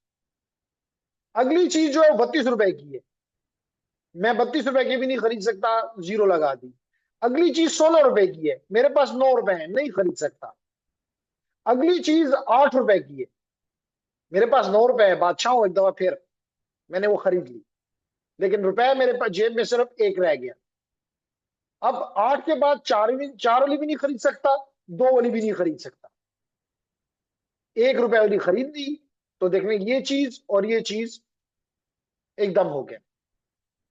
अगली चीज जो है 32 रुपए की है, मैं 32 रुपए की भी नहीं खरीद सकता, जीरो लगा दी। अगली चीज 16 रुपए की है, मेरे पास 9 रुपए है, नहीं खरीद सकता। अगली चीज 8 रुपए की है, मेरे पास 9 रुपए है, बादशाह हूं एक दफा फिर, मैंने वो खरीद ली, लेकिन रुपए मेरे पास जेब में सिर्फ एक रह गया। अब 8 के बाद चार वाली भी नहीं खरीद सकता, 2 वाली भी नहीं खरीद सकता, 1 रुपए वाली खरीद दी। तो देखने ये चीज और ये चीज एकदम हो गया।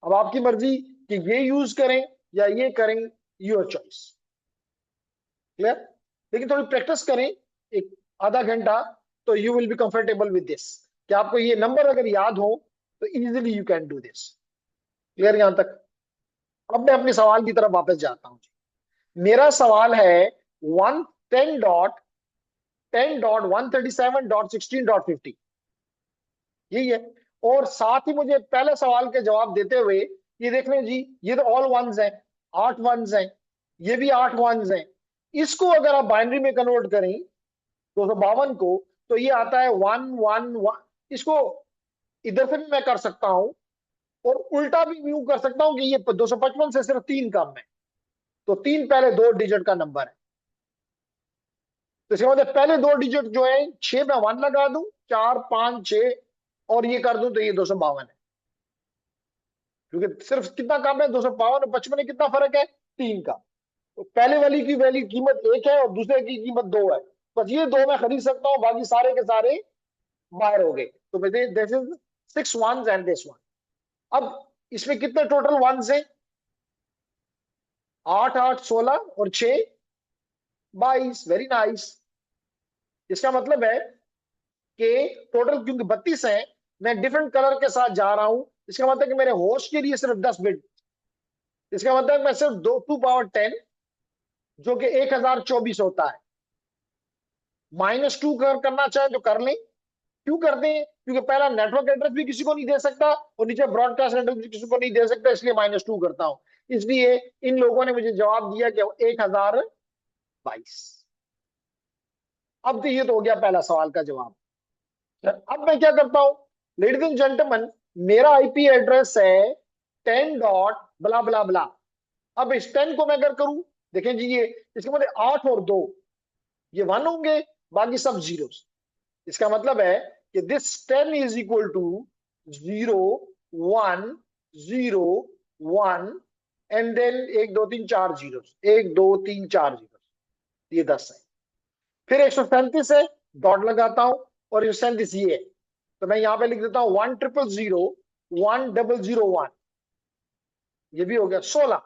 अब आपकी मर्जी कि ये यूज करें या ये करें, योर चॉइस। क्लियर? लेकिन थोड़ी प्रैक्टिस करें, एक आधा घंटा, तो you will be comfortable with this, कि आपको ये नंबर अगर याद हो तो easily you can do this. Clear यहां तक? अब मैं अपने सवाल की तरफ वापस जाता हूं। मेरा सवाल है 110.137.16.50, यही है। और साथ ही मुझे पहले सवाल के जवाब देते हुए ये देख लें जी, ये तो ऑल वंस हैं, 8 वंस हैं, ये भी 8 वंस हैं। इसको अगर आप बाइनरी में कन्वर्ट करें 252 को, तो ये आता है 1 1 1। इसको इधर से भी मैं कर सकता हूं, और उल्टा भी यूं कर सकता हूं कि ये 255 से सिर्फ 3 कम है, तो 3 पहले 2 डिजिट का नंबर है। तो इसका मतलब पहले 2 डिजिट जो है 6 में 1 लगा दूं, 4 5 6, और ये कर दूं, तो ये 252 है। क्योंकि सिर्फ कितना कम है, 252 और 55 में कितना फर्क है, 3 का। तो पहले वाली की वैल्यू कीमत 1 है और दूसरे की कीमत 2 है, बस ये 2 मैं खरीद सकता हूँ, बाकी सारे के सारे बाहर हो गए। तो this is 6 ones and this one. अब इसमें कितने टोटल वंस हैं? 8 8 16 और 6 22। Very nice. इसका मतलब है कि टोटल क्योंकि 32 है, मैं डिफरेंट कलर के साथ जा रहा हूं। इसका मतलब कि मेरे होस्ट के लिए सिर्फ 10 बिट। इसका मतलब मैं सिर्फ 2 2 पावर 10, जो कि 1024 होता है, -2 करना चाहे तो कर लें। क्यों करते हैं? क्योंकि पहला नेटवर्क एड्रेस भी किसी को नहीं दे सकता, और नीचे ब्रॉडकास्ट एड्रेस भी किसी को नहीं दे सकता, इसलिए -2 करता हूं। इसलिए इन लोगों ने मुझे जवाब दिया कि 1022। अब तो ये तो हो गया पहला सवाल का जवाब। अब मैं क्या करता हूं, लेडीज एंड जेंटलमैन, मेरा आईपी एड्रेस है 10 डॉट ब्ला ब्ला ब्ला। अब इस 10 को मैं अगर करूं, देखें जी, ये इसके मतलब 8 और 2 ये 1 होंगे, बाकी सब जीरो। इसका मतलब है कि this 10 is equal to 0 1 0 1, and then 1 2 3 4 zero, 1 2 3 4 zero, ये 10 है। फिर 137 है, डॉट लगाता हूं, और 137 ये है, तो मैं यहां पे लिख देता हूं 1 0 0 0 1 0 0 1, ये भी हो गया 16।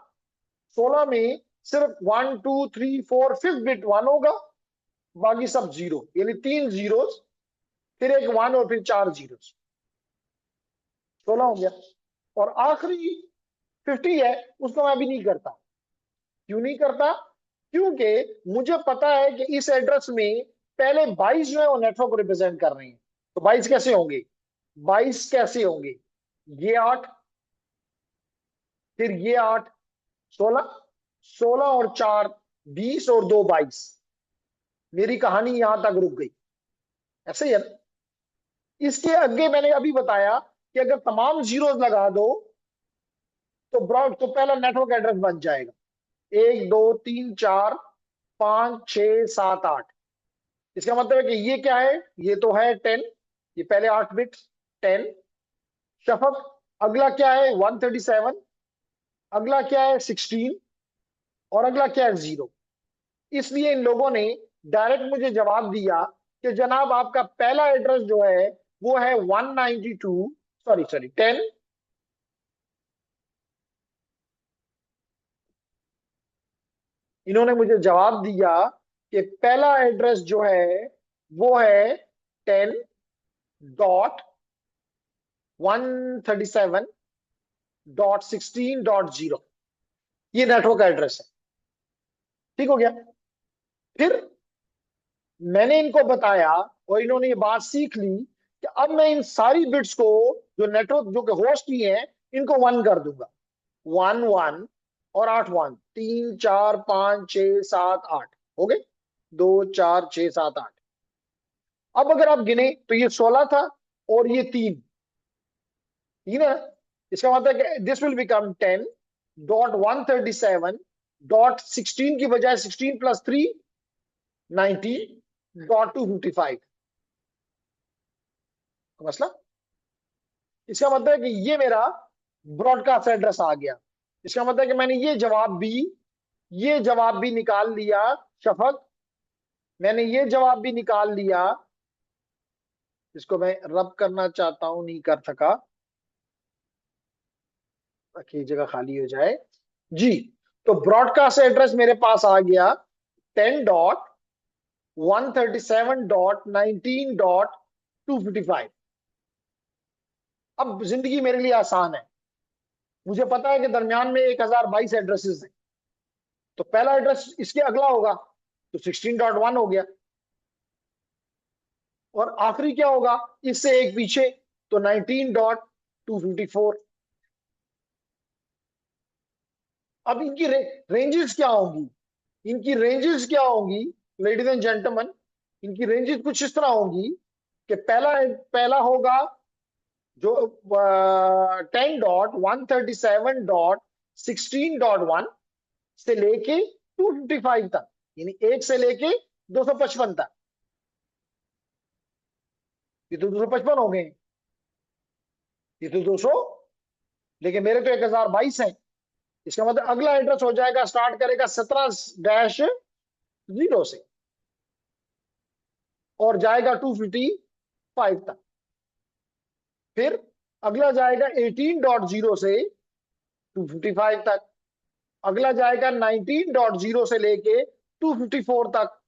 16 में सिर्फ 1 2 3 4 5th बिट 1 होगा, बाकी सब जीरो, यानी 3 जीरो, फिर एक 1 और फिर 4 जीरो, 16 हो गया। और आखिरी 50 है, उसको मैं अभी नहीं करता। क्यों नहीं करता? क्योंकि मुझे पता है कि इस एड्रेस में पहले 22 जो है वो नेटवर्क को रिप्रेजेंट कर रहे हैं। तो 22 कैसे होंगे? 22 कैसे होंगे? ये 8, फिर ये 8, 16, 16 और 4 20, और 2 22। मेरी कहानी यहां तक रुक गई। ऐसे ही है ना? इसके आगे मैंने अभी बताया कि अगर तमाम जीरोस लगा दो, तो ब्रॉड तो पहला नेटवर्क एड्रेस बन जाएगा 1 2 3 4 5 6 7 8। इसका मतलब है कि ये क्या है, ये तो है 10, ये पहले 8 बिट 10। शफक, अगला क्या है 137, अगला क्या है 16, और अगला क्या है 0। इसलिए इन लोगों ने डायरेक्ट मुझे जवाब दिया कि जनाब आपका पहला एड्रेस जो है वो है 192, सॉरी सॉरी 10, इन्होंने मुझे जवाब दिया कि पहला एड्रेस जो है वो है 10.137.16.0, ये नेटवर्क एड्रेस है। ठीक हो गया। फिर मैंने इनको बताया और इन्होंने ये बात सीख ली कि अब मैं इन सारी बिट्स को, जो नेटवर्क जो कि होस्ट ही है, इनको वन कर दूंगा। वन वन और आठ वन, 3 4 5 6 7 8 हो गए। 2 4 6 7 8। अब अगर आप गिने तो ये 16 था और ये तीन, ठीक है। इसका मतलब है कि दिस विल बिकम 10.137.16 की बजाय 16 + 3 19.255 का मसला। इसका मतलब है कि ये मेरा ब्रॉडकास्ट एड्रेस आ गया। इसका मतलब है कि मैंने ये जवाब भी निकाल लिया। शफक, मैंने ये जवाब भी निकाल लिया। इसको मैं रब करना चाहता हूं, नहीं कर सका, ताकि जगह खाली हो जाए जी। तो ब्रॉडकास्ट एड्रेस मेरे पास आ गया 10.137.19.255। अब जिंदगी मेरे लिए आसान है। मुझे पता है कि दरमियान में 1022 एड्रेसेस हैं। तो पहला एड्रेस इसके अगला होगा, तो 16.1 हो गया। और आखिरी क्या होगा इससे एक पीछे, तो 19.254। अब इनकी रेंजेस क्या होंगी? इनकी रेंजेस क्या होंगी लेडीज एंड जेंटलमैन? इनकी रेंजेस कुछ इस तरह होंगी कि पहला पहला होगा जो 10.137.16.1 से लेके 255 तक, यानी 1 से लेके 255 तक। ये तो 255 हो गए, ये तो 200, लेकिन मेरे तो 1022 है। इसका मतलब अगला एड्रेस हो जाएगा, स्टार्ट करेगा 17-0 से और जाएगा 255 तक। फिर अगला जाएगा 18.0 से 255 तक। अगला जाएगा 19.0 से लेके 254 तक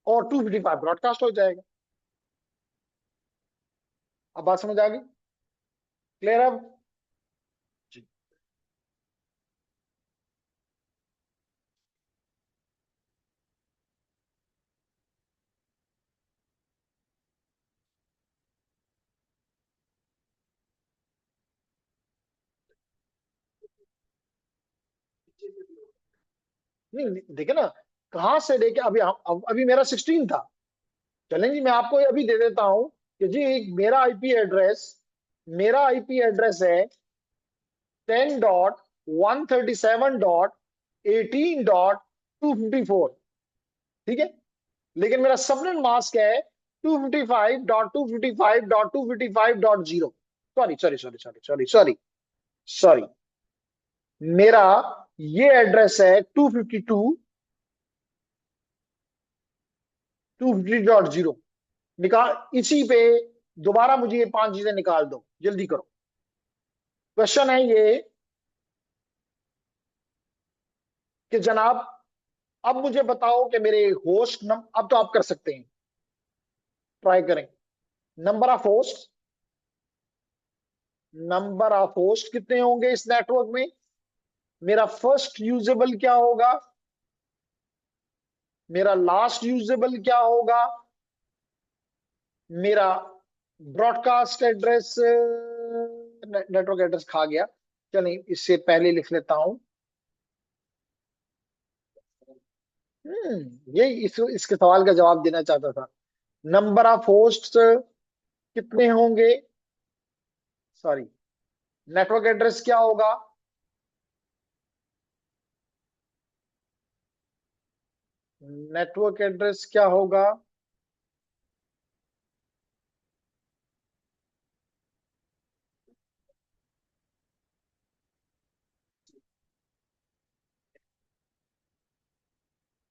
और 255 ब्रॉडकास्ट हो जाएगा। अब बात समझ आ गई? क्लियर अब? जी। नहीं देखे ना, कहां से लेके अभी अभी मेरा 16 था। चलें जी, मैं आपको अभी दे देता हूं कि जी मेरा आईपी एड्रेस है 10.137.18.254। ठीक है। लेकिन मेरा सबनेट मास्क है 255.255.255.0। Sorry sorry sorry sorry sorry sorry sorry, मेरा ये एड्रेस है 252.250.0। निकाल इसी पे दोबारा मुझे ये 5 चीजें निकाल दो, जल्दी करो। क्वेश्चन है ये कि जनाब, अब मुझे बताओ कि मेरे होस्ट अब तो आप कर सकते हैं, ट्राई करें। नंबर ऑफ होस्ट, कितने होंगे इस नेटवर्क में? मेरा फर्स्ट यूजेबल क्या होगा? मेरा लास्ट यूजेबल क्या होगा? मेरा ब्रॉडकास्ट एड्रेस, नेटवर्क एड्रेस खा गया। चलिए इससे पहले लिख लेता हूं। ये इसके सवाल का जवाब देना चाहता था। नंबर ऑफ होस्ट कितने होंगे? सॉरी, नेटवर्क एड्रेस क्या होगा? नेटवर्क एड्रेस क्या होगा?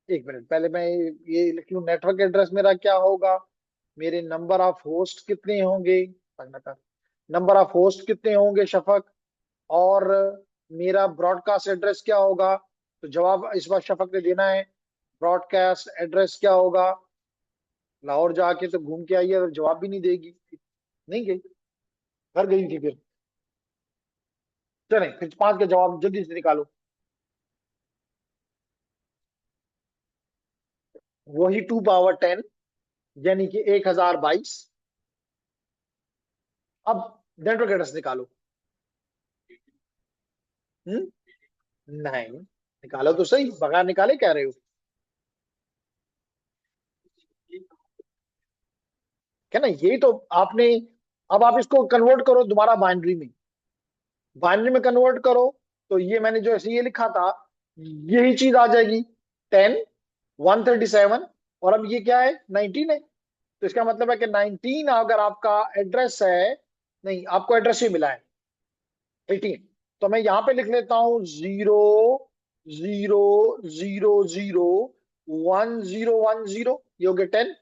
एक मिनट, पहले मैं ये लिख लूं, नेटवर्क एड्रेस मेरा क्या होगा? मेरे नंबर ऑफ होस्ट कितने होंगे, नंबर ऑफ होस्ट कितने होंगे शफक, और मेरा ब्रॉडकास्ट एड्रेस क्या होगा। तो जवाब इस बार शफक ने देना है। ब्रॉडकास्ट एड्रेस क्या होगा। लाहौर जाके तो घूम के आई है, तो जवाब भी नहीं देगी। नहीं गई, घर गई थी फिर। चले फिर 5 के जवाब जल्दी से निकालो। वही 2 पावर 10, यानी कि 1022। अब नेटवर्क एड्रेस निकालो। हम्म। नहीं, निकालो तो सही, बगैर निकाले कह रहे हो क्या ना, यही तो आपने। अब आप इसको कन्वर्ट करो दोबारा बाइनरी में। बाइनरी में कन्वर्ट करो, तो ये मैंने जो ऐसे ये लिखा था, यही चीज आ जाएगी। 10, 137, और अब ये क्या है, 19 है। तो इसका मतलब है कि 19 अगर आपका एड्रेस है, नहीं आपको एड्रेस ही मिला है 18। तो मैं यहां पे लिख लेता हूं 0, 0, 0, 0, 1, 0, 1, 0, ये हो गया 10।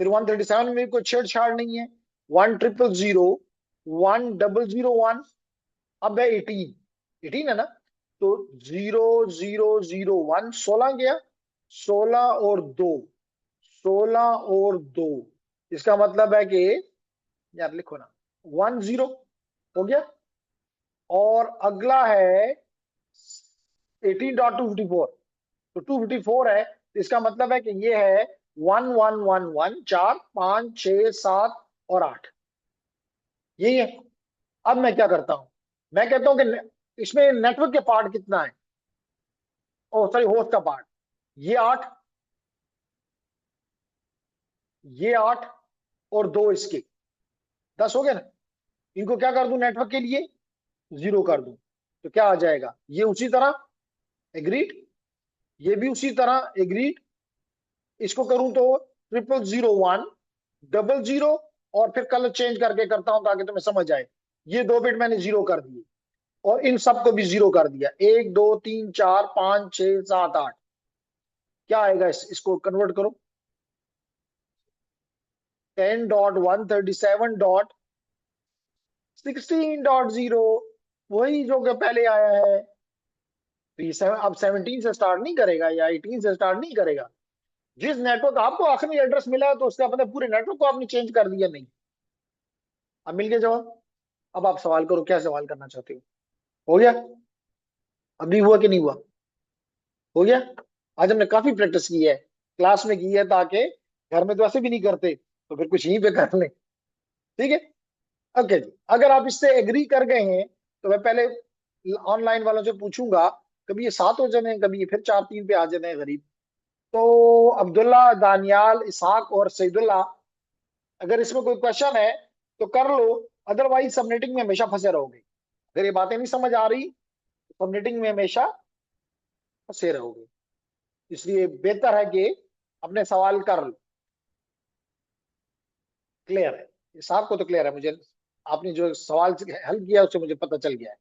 फिर 137 में कोई छेड़छाड़ नहीं है। 1, 0, 0, 1, 0, 0, 1। अब है 18, 18 है ना। तो 0, 0, 0, 1, 16 गया। 16 और 2, 16 और 2, इसका मतलब है कि, यार लिखो ना, 10 हो गया। और अगला है 18.254। तो 254 है, तो इसका मतलब है कि ये है 1111, 4, 5, 6, 7 और 8, यही है। अब मैं क्या करता हूं, मैं कहता हूं कि इसमें नेटवर्क के पार्ट कितना है, ओ सॉरी होस्ट का पार्ट, ये 8, ये 8 और 2 इसके, 10 हो गया ना। इनको क्या कर दूं नेटवर्क के लिए, 0 कर दूं। तो क्या आ जाएगा, ये उसी तरह एग्रीड, ये भी उसी तरह एग्रीड। इसको करूं तो 0001, 00, और फिर कलर चेंज करके करता हूं ताकि तुम्हें समझ आए। ये 2 बिट मैंने 0 कर दिए, और इन सबको भी 0 कर दिया। 1, 2, 3, 4, 5, 6, 7, 8। क्या आएगा, इसको कन्वर्ट करो। 10.137.16.0, वही जो कि पहले आया है। तो ये अब 17 से स्टार्ट नहीं करेगा या 18 से स्टार्ट नहीं करेगा। जिस नेटवर्क आपको आखिरी एड्रेस मिला है, तो उसका मतलब पूरे नेटवर्क को आपने चेंज कर दिया नहीं। अब मिल गया जवाब। अब आप सवाल करो, क्या सवाल करना चाहते हो। हो गया, अभी हुआ कि नहीं हुआ, हो गया। आज हमने काफी प्रैक्टिस की है, क्लास में की है, ताकि घर में तो ऐसे भी नहीं करते, तो फिर कुछ यहीं पे कर लें। ठीक है, ओके जी। अगर आप इससे एग्री कर गए हैं, तो मैं पहले ऑनलाइन वालों से पूछूंगा, कभी ये 7 हो जाते हैं, कभी ये फिर 4-3 पे आ जाते हैं गरीब। तो अब्दुल्ला, दानियाल, इसहाक और सईदुल्लाह, अगर इसमें कोई क्वेश्चन है तो कर लो, अदरवाइज सबनेटिंग में हमेशा फंसे रहोगे। अगर ये बातें नहीं समझ आ रही, तो सबनेटिंग में हमेशा फंसे रहोगे। इसलिए बेहतर है कि अपने सवाल कर लो। क्लियर है, इसहाक को तो क्लियर है मुझे, आपने जो सवाल हल किया उससे मुझे पता चल गया है।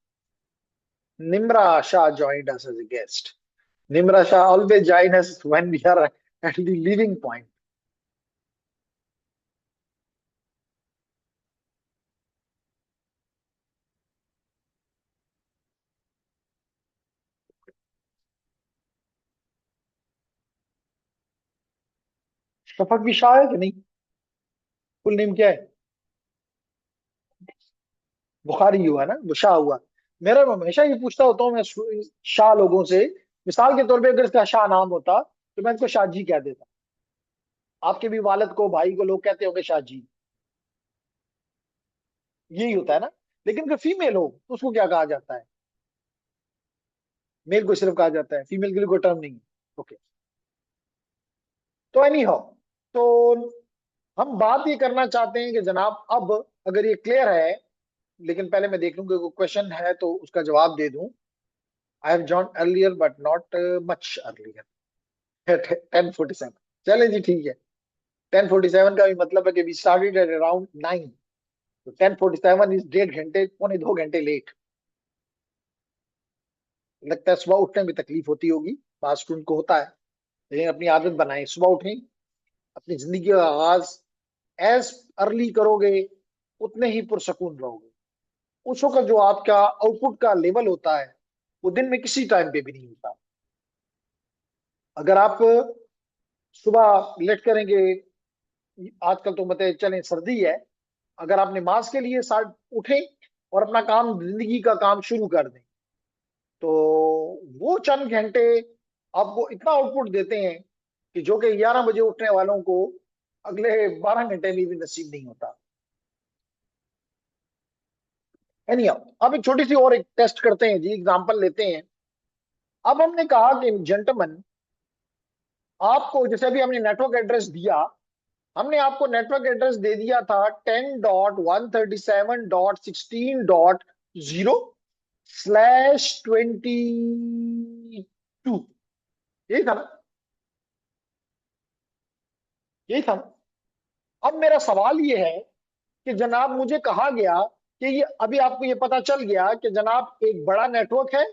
Nimra Shah joined us as a guest. Nimra Shah always join us when we are at the leaving point. Shafaq भी शाह है कि नहीं, फुल नेम क्या है। बुखारी हुआ ना, वो शाह हुआ। मेरा मैं हमेशा ये पूछता होता हूँ मैं शाह लोगों से, मिसाल के तौर पे अगर इसका शाह नाम होता, तो मैं इसको शाहजी कह देता। आपके भी वालिद को, भाई को लोग कहते होंगे शाहजी, यही होता है ना। लेकिन अगर फीमेल हो तो उसको क्या कहा जाता है, मेल को सिर्फ कहा जाता है, फीमेल के लिए कोई टर्म नहीं है। ओके, तो एनी हाउ, तो हम बात ये करना चाहते हैं कि जनाब, अब अगर ये क्लियर है, लेकिन पहले मैं देख लूं कि कोई क्वेश्चन है तो उसका जवाब दे दूं। I have join earlier but not much earlier. 10:47, चले जी ठीक है। 10:47 का भी मतलब है कि वी स्टार्टेड एट अराउंड 9। तो 10:47 इज 1.5 घंटे, पौने 2 घंटे लेट। लगता है सुबह उठने में तकलीफ होती होगी, बात स्टूडेंट को होता है। लेकिन अपनी आदत बनाएं, सुबह उठें, अपनी जिंदगी का आगाज एज अर्ली करोगे उतने ही पुरसकून रहोगे। उस वक्त जो आपका आउटपुट का लेवल होता है वो दिन में किसी टाइम पे भी नहीं होता। अगर आप सुबह लेट करेंगे, आजकल तो मतलब चलें सर्दी है, अगर आप नमाज के लिए साथ उठें और अपना काम, जिंदगी का काम शुरू कर दें, तो वो चंद घंटे आपको इतना आउटपुट देते हैं कि जो कि 11 बजे उठने वालों को अगले 12 घंटे में भी नसीब नहीं होता। एनी अब एक छोटी सी और एक टेस्ट करते हैं जी, एग्जांपल लेते हैं। अब हमने कहा कि जेंटलमैन, आपको जैसे अभी हमने नेटवर्क एड्रेस दिया, हमने आपको नेटवर्क एड्रेस दे दिया था 10.137.16.22, यही था ना? यही था ना? अब मेरा सवाल ये है कि जनाब मुझे कहा गया कि ये अभी आपको ये पता चल गया कि जनाब एक बड़ा नेटवर्क है,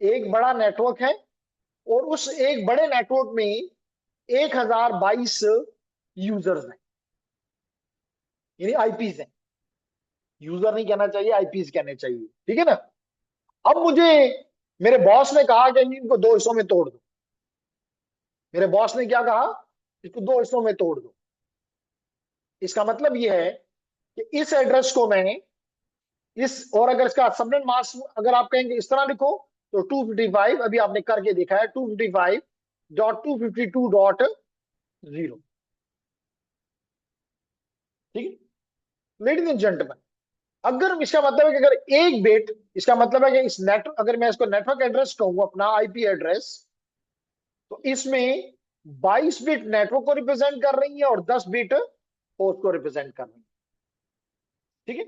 एक बड़ा नेटवर्क है, और उस एक बड़े नेटवर्क में 1022 यूजर्स हैं, यानी आईपीज हैं। यूजर नहीं कहना चाहिए, आईपीज कहने चाहिए, ठीक है ना? अब मुझे मेरे बॉस ने कहा कि इनको दो हिस्सों में तोड़ दो। मेरे बॉस ने क्या कहा? इसको दो हिस्सों में तोड़ दो। इसका मतलब यह है कि इस एड्रेस को मैं इस, और अगर इसका सबनेट मास्क अगर आप कहेंगे इस तरह लिखो, तो 255, अभी आपने करके देखा है, 255.252.0। ठीक है लेडीज एंड जेंटलमैन, अगर इसका मतलब है कि अगर एक बिट, इसका मतलब है कि इस नेट, अगर मैं इसको नेटवर्क एड्रेस कहूं, अपना आईपी एड्रेस, तो इसमें 22 बिट नेटवर्क को रिप्रेजेंट कर रही है और 10 बिट होस्ट को रिप्रेजेंट कर रही है। ठीक है?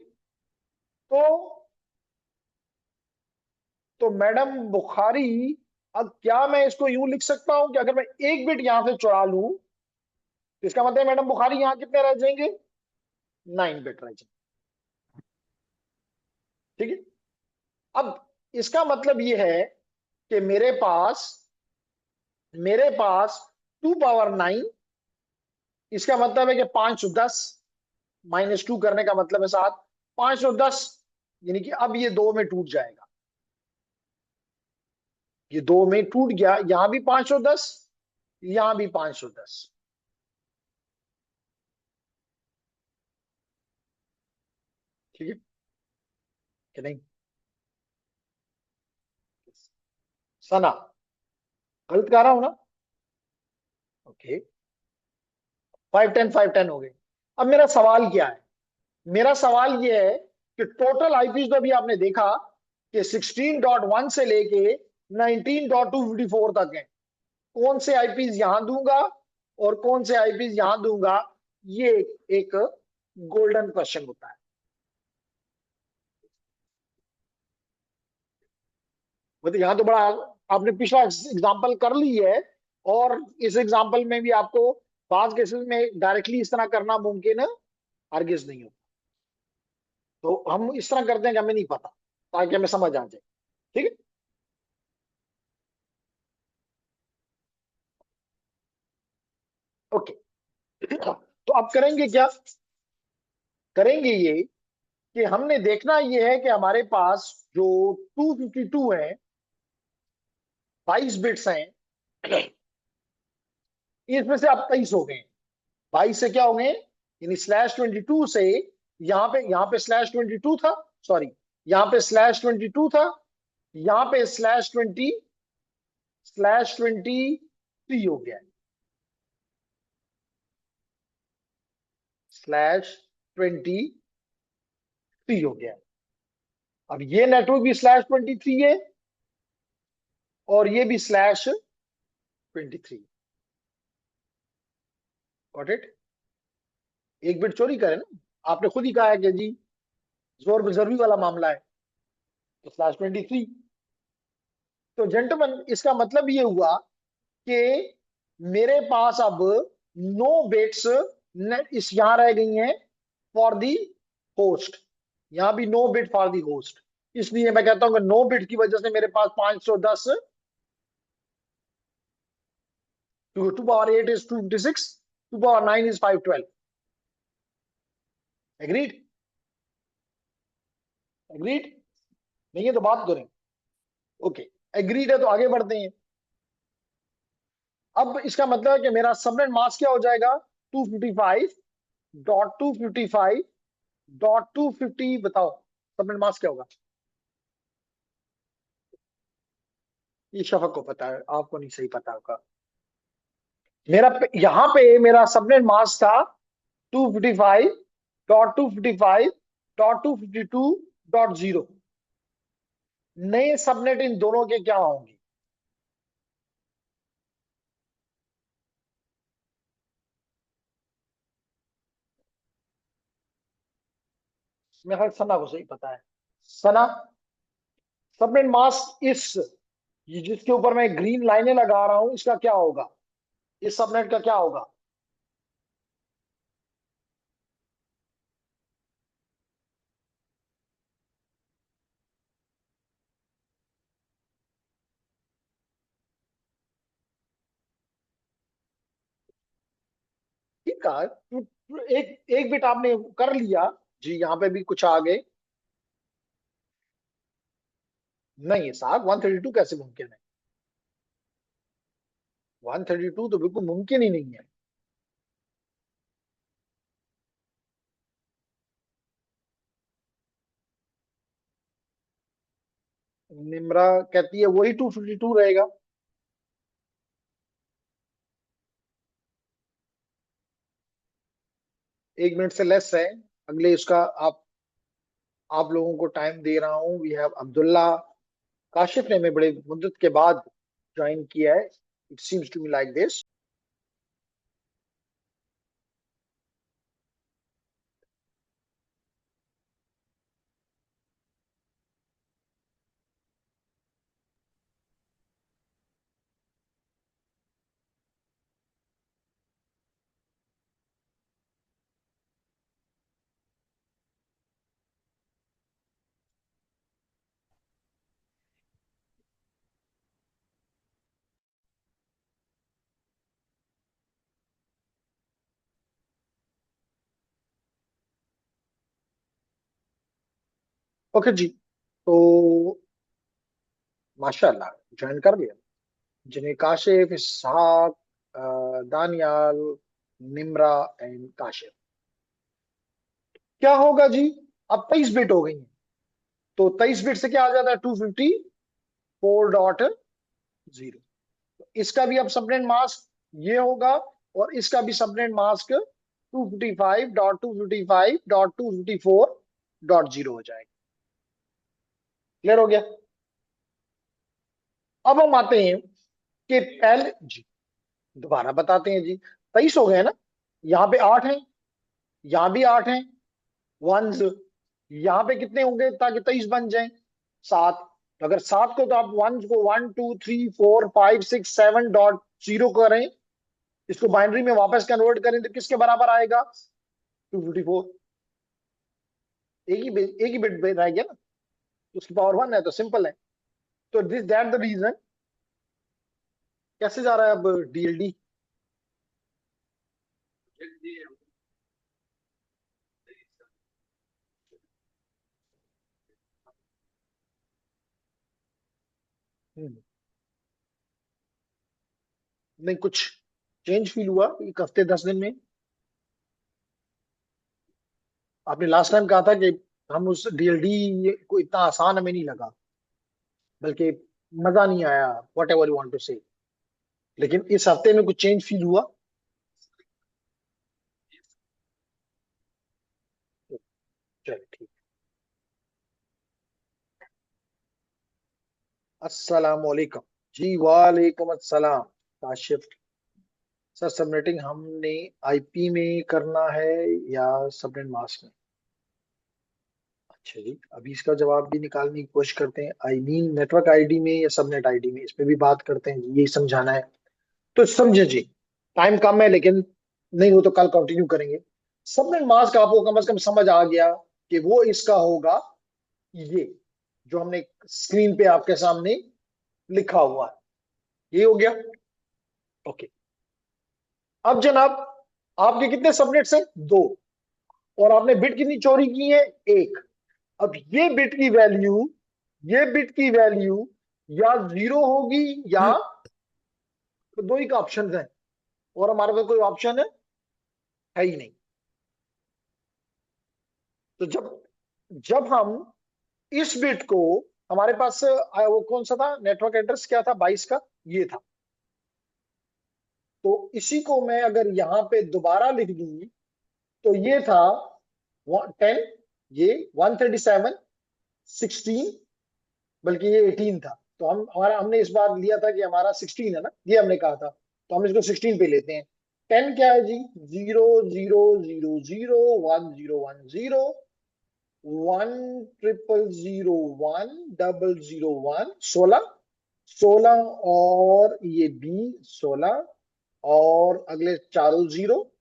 तो मैडम बुखारी, अब क्या मैं इसको यूं लिख सकता हूं कि अगर मैं एक बिट यहां से चुरा लूं, तो इसका मतलब है मैडम बुखारी यहां कितने रह जाएंगे? 9 बिट रह जाएंगे। ठीक है? अब इसका मतलब यह है कि मेरे पास 2 पावर 9, इसका मतलब है कि 510 -2 करने का मतलब है 7, 510, यानी कि अब ये दो में टूट जाएगा। ये दो में टूट गया, यहां भी 510, यहां भी 510। ठीक है कि नहीं? सना, गलत कह रहा हूं ना? ओके, 510 510 हो गए। अब मेरा सवाल क्या है? मेरा सवाल यह है कि टोटल आईपी तो अभी आपने देखा कि 16.1 से लेके 19.254 तक है। कौन से आईपीज यहां दूंगा और कौन से आईपीज यहां दूंगा, ये एक गोल्डन क्वेश्चन होता है। मतलब यहां तो बड़ा, आपने पिछला एग्जांपल कर ली है, और इस एग्जांपल में भी आपको बात केसेस में डायरेक्टली इस तरह करना मुमकिन है, हरगिज नहीं होता। तो हम इस तरह करते हैं कि हमें नहीं पता, ताकि हमें समझ आ जाए। ठीक है? ओके। तो अब करेंगे क्या? करेंगे ये कि हमने देखना ये है कि हमारे पास जो 252 है, 22 बिट्स हैं, इसमें से अब 23 हो गए। 22 से क्या हो गए, यानी /22 से, यहाँ पे /22 था, सॉरी, यहाँ पे /22 था, यहाँ पे /23 हो गया, /23 हो गया। अब ये नेटवर्क भी /23 है और ये भी /23। Got it? एक बिट चोरी करे ना, आपने खुद ही कहा है कि जी जोर बेजरवी वाला मामला है, तो /23। तो जेंटलमैन, इसका मतलब ये हुआ कि मेरे पास अब 9 बिट्स इस यहां रह गई हैं फॉर दी होस्ट। यहां भी 9 बिट फॉर दी होस्ट। इसलिए मैं कहता हूं कि 9 बिट की वजह से मेरे पास 510, 2 power 8 is 256, 2 power 9 is 512। Agreed? Agreed? नहीं है तो बात करें। ओके, एग्रीड है तो आगे बढ़ते हैं। अब इसका मतलब है कि मेरा सबनेट मास क्या हो जाएगा? 255.255.250। बताओ सबनेट मास क्या होगा? ये शफक को पता है, आपको नहीं सही पता होगा। मेरा यहां पे मेरा सबनेट मास था 255.255.252.0। नए सबनेट इन दोनों के क्या होंगे? मेरे ख्याल सना को सही पता है। सना, सबनेट मास इस, ये जिसके ऊपर मैं ग्रीन लाइनें लगा रहा हूं, इसका क्या होगा? इस सबनेट का क्या होगा? ठीक है, एक एक बिट आपने कर लिया जी, यहाँ पे भी कुछ आ गए। नहीं साहब, 132 कैसे मुमकिन है? 132 तो बिल्कुल मुमकिन ही नहीं है। निम्रा कहती है वही 252 रहेगा। एक मिनट से लेस है। अगले उसका आप लोगों को टाइम दे रहा हूँ। We have Abdullah. काशिफ ने हमें बड़े मुद्दत के बाद ज्वाइन किया है। It seems to me like this. Okay जी, तो माशाल्लाह ज्वाइन कर लिया। जिन्हें काशिफ, इसहाक, दानियाल, निम्रा एंड काशिफ। क्या होगा जी? अब 23 बिट हो गई है, तो 23 बिट से क्या आ जाता है? 254.0। इसका भी अब सबनेट मास्क ये होगा, और इसका भी सबनेट मास्क 255.255.254.0 हो जाएगा। क्लियर हो गया? अब हम आते हैं कि पहले जी, दोबारा बताते हैं जी। 23 हो गए ना, यहाँ पे 8 है, यहाँ भी 8 है वंस। यहाँ पे कितने होंगे ताकि 23 बन जाए? 7। अगर 7 को तो आप वंस को 1 2 3 4 5 6 7 डॉट 0 करें, इसको बाइनरी में वापस कन्वर्ट करें तो किसके बराबर आएगा? 254। एक ही बिट रह गया ना, उसकी पावर 1 है तो सिंपल है। तो दिस दैट द रीजन। कैसे जा रहा है अब डीएलडी? नहीं कुछ चेंज फील हुआ एक हफ्ते 10 दिन में? आपने लास्ट टाइम कहा था कि हम उस डीएलडी को इतना आसान हमें नहीं लगा, बल्कि मजा नहीं आया, whatever you want to say. लेकिन इस हफ्ते में कुछ चेंज फील हुआ? चलो ठीक। अस्सलाम वालेकुम। जी वालेकुम अस्सलाम। काशिफ सर, सबनेटिंग हमने आईपी में करना है या सबनेट मास्क में? अच्छा जी, अभी इसका जवाब भी निकालने की कोशिश करते हैं। आई मीन नेटवर्क आईडी में या सबनेट आईडी में, इस पे भी बात करते हैं जी, यही समझाना है। तो समझे जी, टाइम कम है लेकिन नहीं हो तो कल कंटिन्यू करेंगे। सबनेट मास्क आपको कम से कम समझ आ गया कि वो इसका होगा ये, जो हमने स्क्रीन पे आपके सामने लिखा हुआ है। ये हो गया। ओके। अब जनाब, आपके कितने सबनेट्स हैं? दो। और आपने बिट कितनी चोरी की है? एक। अब ये बिट की वैल्यू या जीरो होगी या, तो दो ही का ऑप्शन है, और हमारे पास कोई ऑप्शन है ही नहीं। तो जब जब हम इस बिट को, हमारे पास वो कौन सा था नेटवर्क एड्रेस, क्या था 22 का, ये था। तो इसी को मैं अगर यहां पे दोबारा लिख दूं, तो ये था 10, ये 137, 16, बल्कि ये 18 था। तो हमने इस बार लिया था कि हमारा 16 है ना, ये हमने कहा था, तो हम इसको 16 पे लेते हैं। 10 क्या है जी? 0 0 0 0 1 0 1 0 1 0 0 0 1 16, 16 और ये बी 16, और अगले चारों जीरो।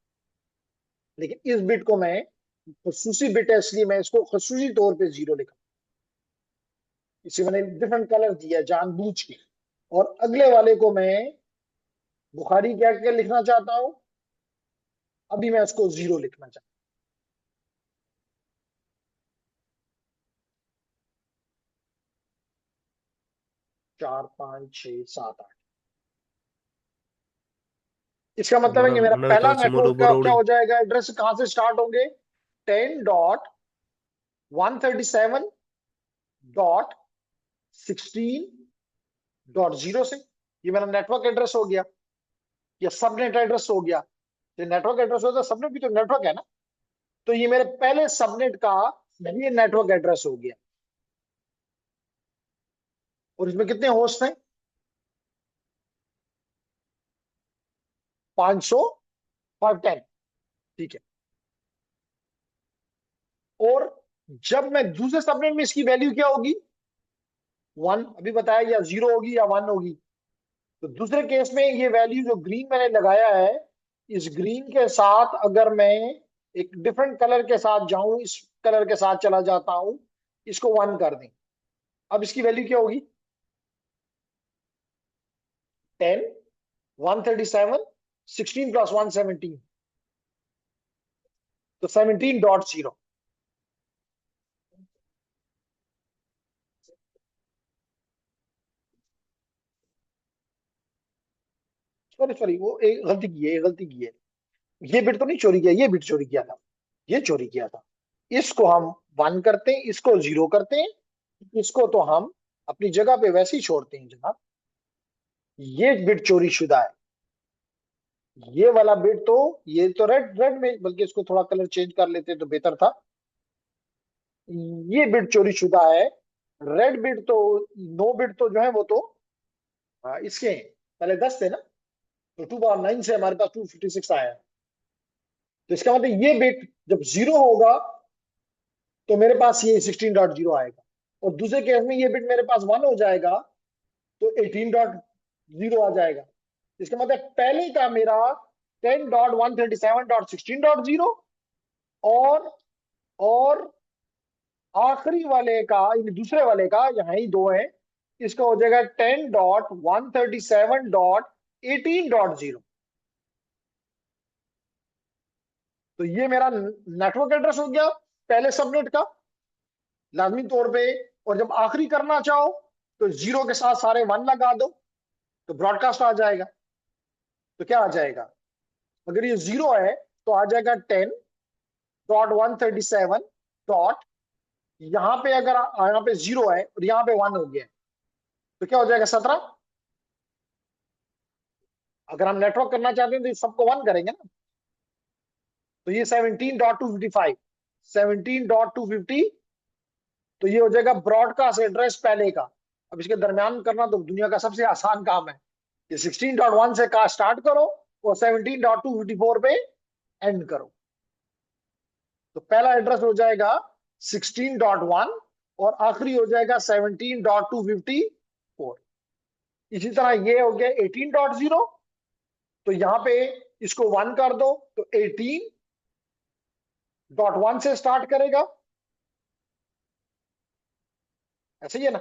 लेकिन इस बिट को मैं, खसूसी बिट है इसलिए मैं इसको खसूसी तौर पे जीरो लिखा, इसे मैंने डिफरेंट कलर दिया जानबूझ के। और अगले वाले को मैं बुखारी क्या क्या लिखना चाहता हूं, अभी मैं उसको जीरो लिखना चाहता 4 5 6 7 8। इसका मतलब है कि मेरा पहला नेटवर्क का क्या हो जाएगा, एड्रेस कहां से स्टार्ट होंगे? 10.137.16.0 से। ये मेरा नेटवर्क एड्रेस हो गया, या सबनेट एड्रेस हो गया। ये नेटवर्क एड्रेस होता है, सबनेट भी तो नेटवर्क है ना। तो ये मेरे पहले सबनेट का ये नेटवर्क एड्रेस हो गया। और इसमें कितने होस्ट हैं? 500, 510। ठीक है। और जब मैं दूसरे सबनेट में, इसकी वैल्यू क्या होगी? 1 अभी बताया, या जीरो होगी या 1 होगी। तो दूसरे केस में ये वैल्यू जो ग्रीन मैंने लगाया है, इस ग्रीन के साथ अगर मैं एक डिफरेंट कलर के साथ जाऊं, इस कलर के साथ चला जाता हूं, इसको 1 कर दें। अब इसकी वैल्यू क्या होगी? 10, 137, 16 प्लस 1 17, तो 17.0। सॉरी सॉरी, वो एक गलती की है, ये गलती की है। ये बिट तो नहीं चोरी किया, ये बिट चोरी किया था, ये चोरी किया था। इसको हम 1 करते हैं, इसको जीरो करते हैं, इसको तो हम अपनी जगह पे वैसे ही छोड़ते हैं जनाब। ये बिट चोरी शुदा है। ये वाला बिट तो, ये तो रेड रेड में, बल्कि इसको थोड़ा कलर चेंज कर लेते तो बेहतर था। ये बिट चोरी शुदा है। रेड बिट तो, नो बिट तो जो है वो तो इसके हैं। पहले 10 थे ना, तो 2 पावर 9 से हमारे पास 256 आया है। तो इसका मतलब ये बिट जब जीरो होगा, तो मेरे पास ये 16.0 आएगा। और दूसरे केस में ये बिट मेरे पास 1 हो जाएगा, तो 18.0 आ जाएगा। इसका मतलब पहले का मेरा 10.137.16.0, और और आखिरी वाले का, यानी दूसरे वाले का, यहाँ ही दो है, इसका हो जाएगा 10.137.18.0। तो ये मेरा नेटवर्क एड्रेस हो गया पहले सबनेट का, लाजमी तौर पे। और जब आखिरी करना चाहो, तो जीरो के साथ सारे 1 लगा दो, तो ब्रॉडकास्ट आ जाएगा। तो क्या आ जाएगा? अगर ये जीरो है, तो आ जाएगा 10.137 यहाँ पे, अगर यहाँ पे जीरो है और यहाँ पे 1 हो गया है, तो क्या हो जाएगा? 17। अगर हम नेटवर्क करना चाहते हैं तो इस सबको 1 करेंगे ना। तो ये 17.255, 17.250, तो ये हो जाएगा ब्रॉडकास्ट एड्रेस पहले का। अब इसके दरमियान करना तो दुनिया का सबसे आसान काम है। ये 16.1 से का स्टार्ट करो, और 17.254 पे एंड करो। तो पहला एड्रेस हो जाएगा 16.1, और आखिरी हो जाएगा 17.254। इसी तरह ये हो गया 18.0, तो यहां पे इसको 1 कर दो, तो 18.1 से स्टार्ट करेगा। ऐसे ही है ना?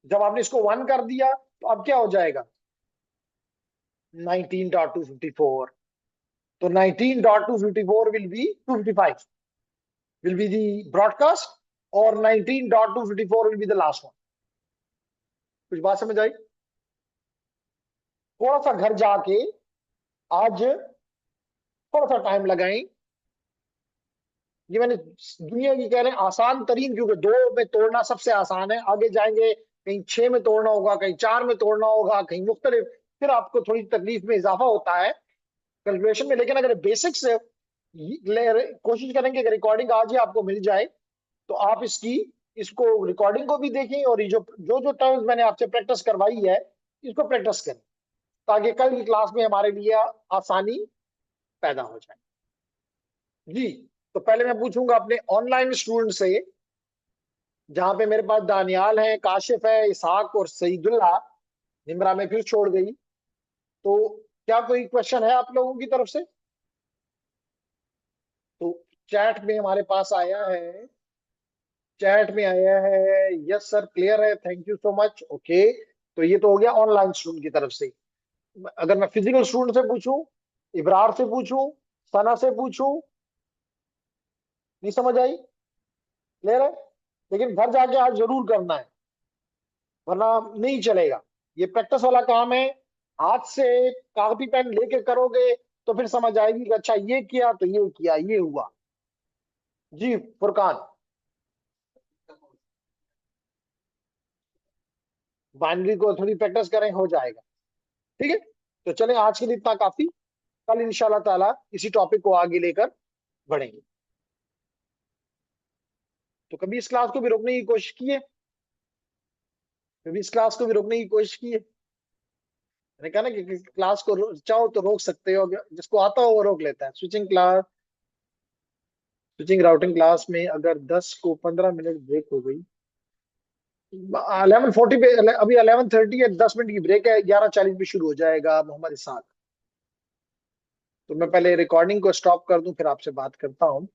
जब आपने इसको 1 कर दिया, तो अब क्या हो जाएगा? 19.254। तो 19.254 will be 255 will be the broadcast और 19.254 will be the last one. कुछ बात समझ आई? थोड़ा सा घर जाके आज थोड़ा सा टाइम लगाएं। ये मैंने दुनिया की कह रहे हैं आसान तरीन, क्योंकि 2 में तोड़ना सबसे आसान है। आगे जाएंगे कहीं 6 में तोड़ना होगा, कहीं 4 में तोड़ना होगा, कहीं मुख्तलिफ, फिर आपको थोड़ी तकलीफ में इजाफा होता है कैलकुलेशन में। लेकिन अगर बेसिक से कोशिश करेंगे, अगर रिकॉर्डिंग आज ही आपको मिल जाए तो आप इसको रिकॉर्डिंग को भी देखें और ये जो टर्म्स मैंने आपसे प्रैक्टिस करवाई है इसको प्रैक्टिस करें, ताकि कल की क्लास में हमारे लिए आसानी पैदा हो जाए। जी, तो पहले मैं पूछूंगा अपने ऑनलाइन स्टूडेंट से, जहां पे मेरे पास दानियाल है, काशिफ है, इसहाक और सईदुल्ला। निमरा में फिर छोड़ गई। तो क्या कोई क्वेश्चन है आप लोगों की तरफ से? तो चैट में हमारे पास आया है, चैट में आया है यस सर क्लियर है, thank you so much. Okay, तो ये तो हो गया ऑनलाइन स्टूडेंट की तरफ से। अगर मैं फिजिकल स्टूडेंट से पूछूं, इब्रार से पूछूं, सना से पूछूं, नहीं समझ आई? क्लियर है? लेकिन घर जाके आज जरूर करना है, वरना नहीं चलेगा। ये प्रैक्टिस वाला काम है। हाथ से कागजी पेन लेके करोगे तो फिर समझ आएगी कि अच्छा ये किया तो ये किया, ये हुआ। जी फुरकान, बाइनरी को थोड़ी प्रैक्टिस करें, हो जाएगा। ठीक है, तो चलें, आज के लिए इतना काफी। कल इंशाल्लाह ताला इसी टॉपिक को आगे लेकर बढ़ेंगे। तो कभी इस क्लास को भी रोकने की कोशिश की है? कभी इस क्लास को भी रोकने की कोशिश की है? मैंने कहा ना कि क्लास को चाहो तो रोक सकते हो, जिसको आता हो वो रोक लेता है। स्विचिंग राउटिंग क्लास में अगर 10 को 15 मिनट ब्रेक हो गई, 11:40 पे, अभी 11:30 है, 10 मिनट की ब्रेक है, 11:40 पे शुरू हो जाएगा मोहम्मद इसहाक। तो मैं पहले रिकॉर्डिंग को स्टॉप कर दूं, फिर आपसे बात करता हूं।